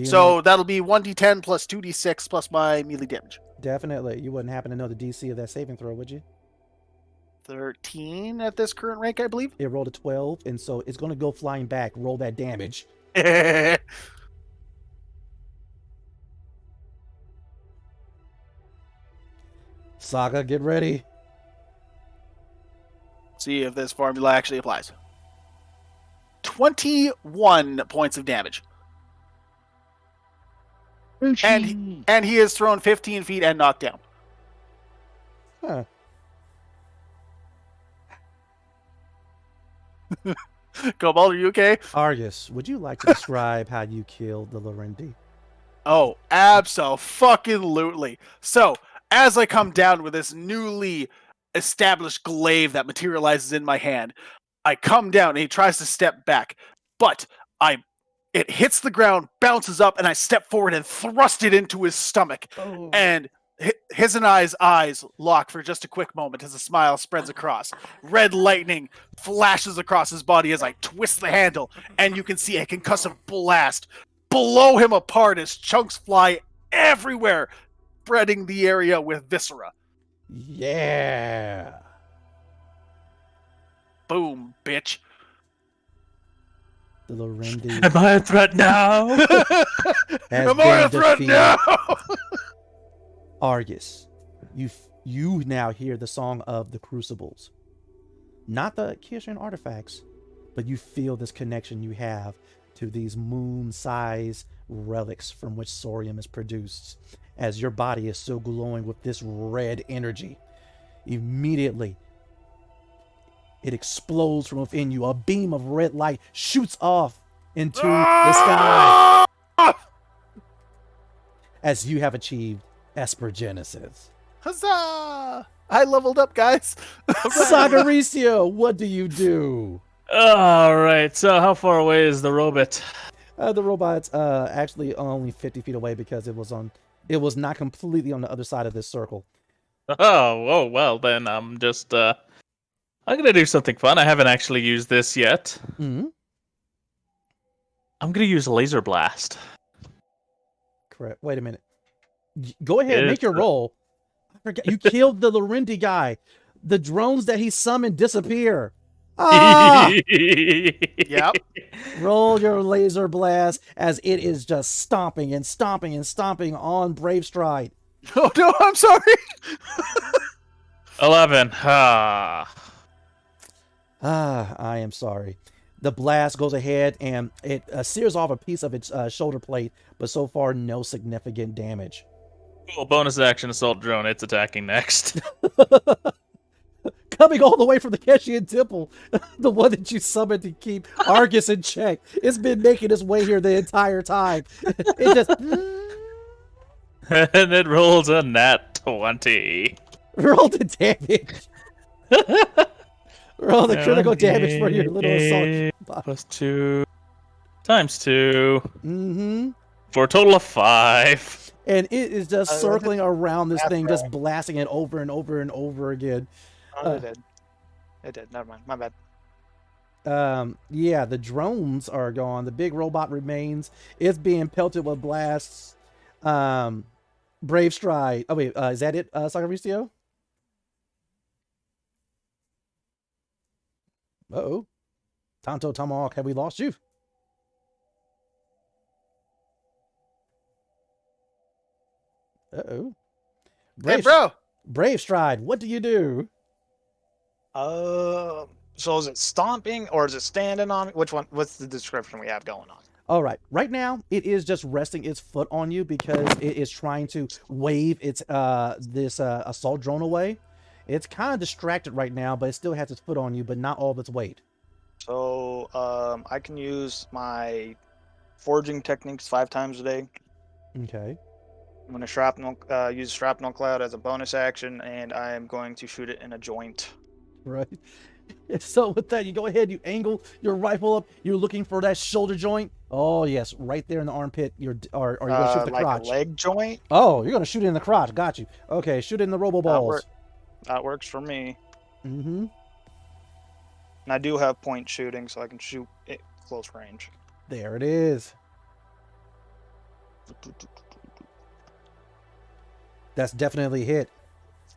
C: So that'll be 1d10 plus 2d6 plus my melee damage.
B: Definitely. You wouldn't happen to know the DC of that saving throw, would you?
C: 13 at this current rank, I believe.
B: It rolled a 12, and so it's going to go flying back. Roll that damage. Saga, get ready.
C: See if this formula actually applies. 21 points of damage. And he is thrown 15 feet and knocked down.
B: Huh.
C: Cobalt, are you okay?
B: Argus, would you like to describe how you killed the Lorendi?
C: Oh, abso-fucking-lutely. So, as I come down with this newly established glaive that materializes in my hand, I come down and he tries to step back, but it hits the ground, bounces up, and I step forward and thrust it into his stomach.
B: Oh.
C: And his and I's eyes lock for just a quick moment as a smile spreads across. Red lightning flashes across his body as I twist the handle, and you can see a concussive blast blow him apart as chunks fly everywhere, spreading the area with viscera.
B: Yeah.
C: Boom, bitch.
B: The Lorendi.
D: Am I a threat now?
C: Am I a threat now?
B: Argus, you now hear the song of the Crucibles. Not the Kirsten artifacts, but you feel this connection you have to these moon-sized relics from which Sorium is produced, as your body is still glowing with this red energy. Immediately, it explodes from within you. A beam of red light shoots off into the sky as you have achieved Esper Genesis.
C: Huzzah! I leveled up, guys.
B: Sagaricio, what do you do?
D: All right. So, how far away is the robot?
B: The robot's actually only 50 feet away because it was not completely on the other side of this circle.
D: Oh, well, then I'm just, I'm gonna do something fun. I haven't actually used this yet.
B: Mm-hmm.
D: I'm gonna use Laser Blast.
B: Correct. Wait a minute. Go ahead and make your roll. I forgot. You killed the Lorendi guy. The drones that he summoned disappear. Ah!
C: Yep.
B: Roll your laser blast as it is just stomping and stomping and stomping on Brave Stride.
C: Oh no, I'm sorry.
D: 11.
B: I am sorry. The blast goes ahead and it sears off a piece of its shoulder plate, but so far no significant damage.
D: Cool. Bonus action assault drone. It's attacking next.
B: Coming all the way from the Keshian Temple, the one that you summoned to keep Argus in check. It's been making its way here the entire time. It just
D: And it rolls a nat 20.
B: roll the damage. Roll the critical damage for your little assault.
D: Plus 2 times 2.
B: Mm-hmm.
D: For a total of 5.
B: And it is just circling around this thing, just blasting it over and over and over again.
A: It did. It did. Never mind. My bad.
B: Yeah, the drones are gone. The big robot remains. It's being pelted with blasts. Brave Stride. Oh, wait. Is that it, Sagaricio? Uh-oh. Tonto Tomahawk, have we lost you? Uh-oh.
C: Hey, bro.
B: Brave Stride, what do you do?
A: So is it stomping or is it standing on? Which one? What's the description we have going on?
B: All right. Right now, it is just resting its foot on you because it is trying to wave its this assault drone away. It's kind of distracted right now, but it still has its foot on you, but not all of its weight.
A: So I can use my forging techniques 5 times a day.
B: Okay.
A: I'm going to use Shrapnel Cloud as a bonus action, and I am going to shoot it in a joint.
B: Right. So with that, you go ahead, you angle your rifle up, you're looking for that shoulder joint, Oh yes, right there in the armpit. Or you're gonna shoot the
A: like
B: crotch.
A: a leg joint.
B: Oh, you're gonna shoot it in the crotch. Got you. Okay, shoot it in the robo balls.
A: That works for me.
B: Mm-hmm.
A: And I do have point shooting, so I can shoot it close range.
B: There it is. That's definitely a hit.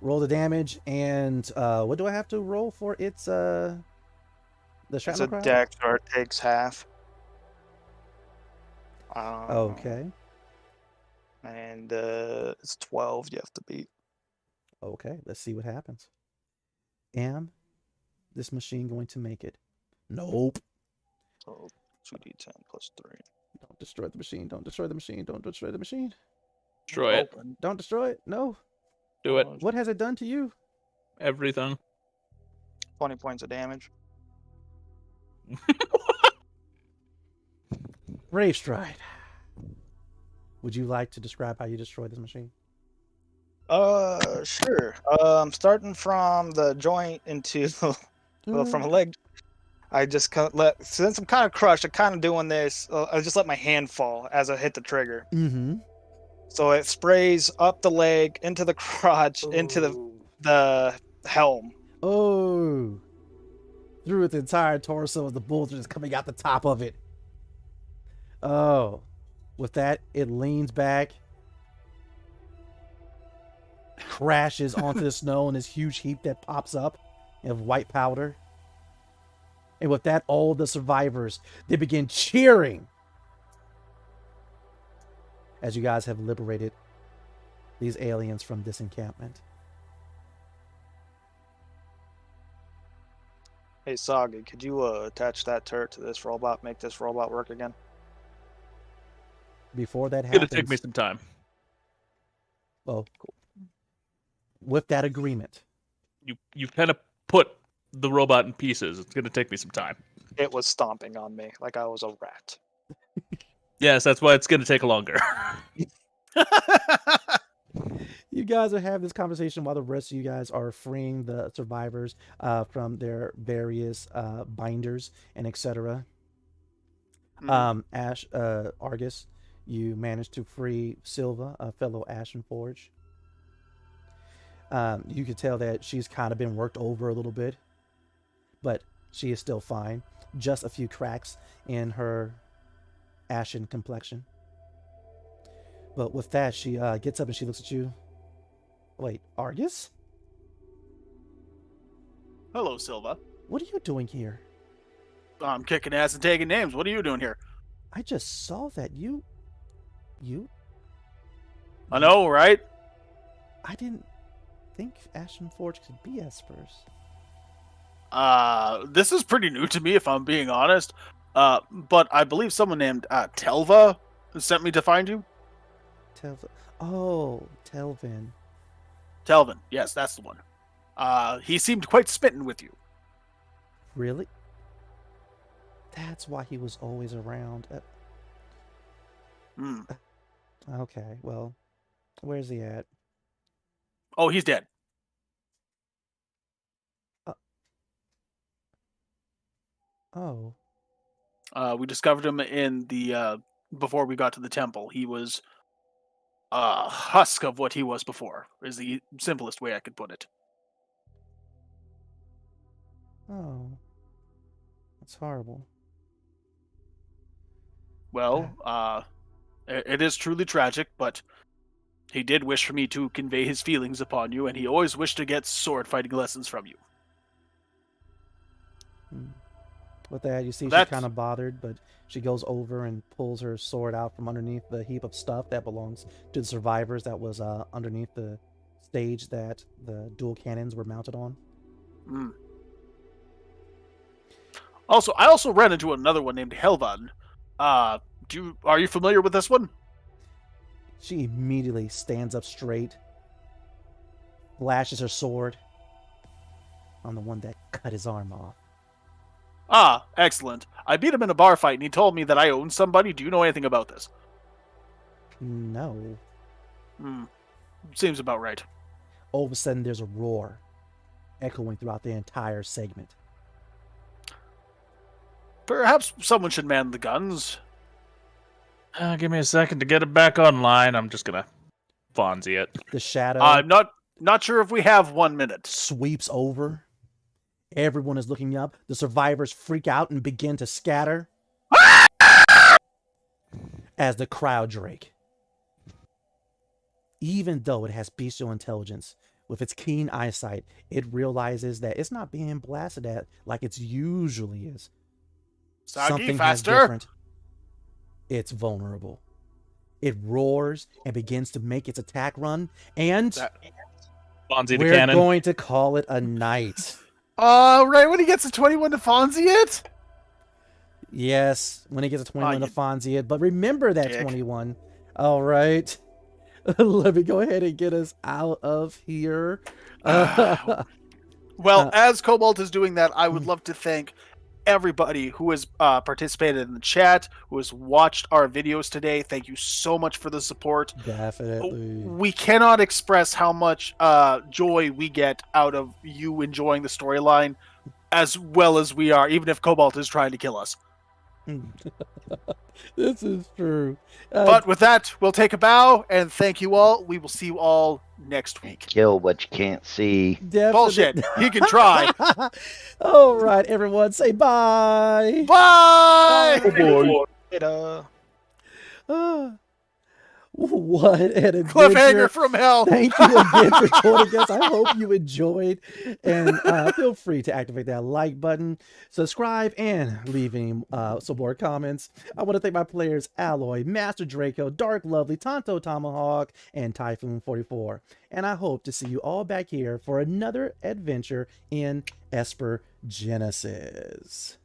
B: Roll the damage, and what do I have to roll for its the shrapnel
A: It's a
B: crowd?
A: dex, or it takes half.
B: Okay.
A: And it's 12 you have to beat.
B: Okay, let's see what happens. Am this machine going to make it? Nope.
A: So 2d10 plus 3.
B: Don't destroy the machine. Don't destroy the machine. Don't destroy the machine.
D: Destroy it.
B: Don't destroy it. No.
D: Do it.
B: What has it done to you?
D: Everything.
A: 20 points of damage.
B: Brave Stride. Would you like to describe how you destroy this machine?
A: Sure. Starting from the joint into from a leg. I just since I'm kind of crushed, I'm kind of doing this. I just let my hand fall as I hit the trigger.
B: Mm-hmm.
A: So it sprays up the leg, into the crotch, into the helm.
B: Oh. Through its entire torso, the bullets are just coming out the top of it. Oh. With that, it leans back, crashes onto the snow in this huge heap that pops up of white powder. And with that, all the survivors, they begin cheering as you guys have liberated these aliens from this encampment.
A: Hey, Saga, could you attach that turret to this robot, make this robot work again?
B: Before that
D: It's
B: happens,
D: gonna take me some time.
B: well, with that agreement,
D: You kind of put the robot in pieces. It's gonna take me some time.
A: It was stomping on me like I was a rat.
D: Yes, that's why it's gonna take longer.
B: you guys are having this conversation while the rest of you guys are freeing the survivors from their various binders and etc. Argus, you managed to free Silva, a fellow Ashenforge. You could tell that she's kind of been worked over a little bit, but she is still fine. Just a few cracks in her ashen complexion. But with that, she gets up and she looks at you. Wait, Argus?
C: Hello, Silva.
B: What are you doing here?
C: I'm kicking ass and taking names. What are you doing here?
B: I just saw that you...
C: I know, right?
B: I didn't think Ashenforge could be Espers.
C: This is pretty new to me, if I'm being honest. But I believe someone named Telva sent me to find you.
B: Oh, Telvin.
C: Telvin, yes, that's the one. He seemed quite smitten with you.
B: Really? That's why he was always around. Okay, well, where's he at?
C: Oh, he's dead.
B: Oh.
C: We discovered him in the before we got to the temple. He was a husk of what he was before, is the simplest way I could put it.
B: Oh. That's horrible.
C: Well, it is truly tragic, but he did wish for me to convey his feelings upon you, and he always wished to get sword fighting lessons from you.
B: With that, you see she's kind of bothered, but she goes over and pulls her sword out from underneath the heap of stuff that belongs to the survivors that was underneath the stage that the dual cannons were mounted on.
C: Also, I also ran into another one named Helvan. Are you familiar with this one?
B: She immediately stands up straight, flashes her sword on the one that cut his arm off.
C: Ah, excellent. I beat him in a bar fight, and he told me that I own somebody. Do you know anything about this?
B: No.
C: Seems about right.
B: All of a sudden, there's a roar echoing throughout the entire segment.
C: Perhaps someone should man the guns.
D: Give me a second to get it back online. I'm just gonna Fonzie it.
B: The shadow
C: I'm not sure if we have 1 minute.
B: sweeps over. Everyone is looking up. The survivors freak out and begin to scatter as the crowd Drake. Even though it has bestial intelligence, with its keen eyesight, it realizes that it's not being blasted at like it usually is.
C: Soggy,
B: Something
C: faster.
B: has different. It's vulnerable. It roars and begins to make its attack run, and
D: Fonzie the
B: we're
D: cannon.
B: going to call it a night.
C: Right when he gets a 21 to Fonzie it?
B: Yes, when it gets a 21
C: you
B: to Fonzie it, but remember that
C: dick.
B: 21. All right. Let me go ahead and get us out of here.
C: Well, as Cobalt is doing that, I would love to thank everybody who has participated in the chat, who has watched our videos today. Thank you so much for the support.
B: Definitely.
C: We cannot express how much joy we get out of you enjoying the storyline as well as we are, even if Cobalt is trying to kill us.
B: This is true.
C: But with that, we'll take a bow and thank you all. We will see you all next week.
G: Kill what you can't see.
B: Definitely.
C: Bullshit. He can try.
B: All right, everyone, say bye.
C: Bye!
A: It,
B: What an adventure.
C: Cliffhanger from hell.
B: Thank you again for joining us. I hope you enjoyed. And feel free to activate that like button, subscribe, and leaving some more comments. I want to thank my players Alloy, Master Draco, Dark Lovely, Tonto Tomahawk, and Typhoon 44. And I hope to see you all back here for another adventure in Esper Genesis.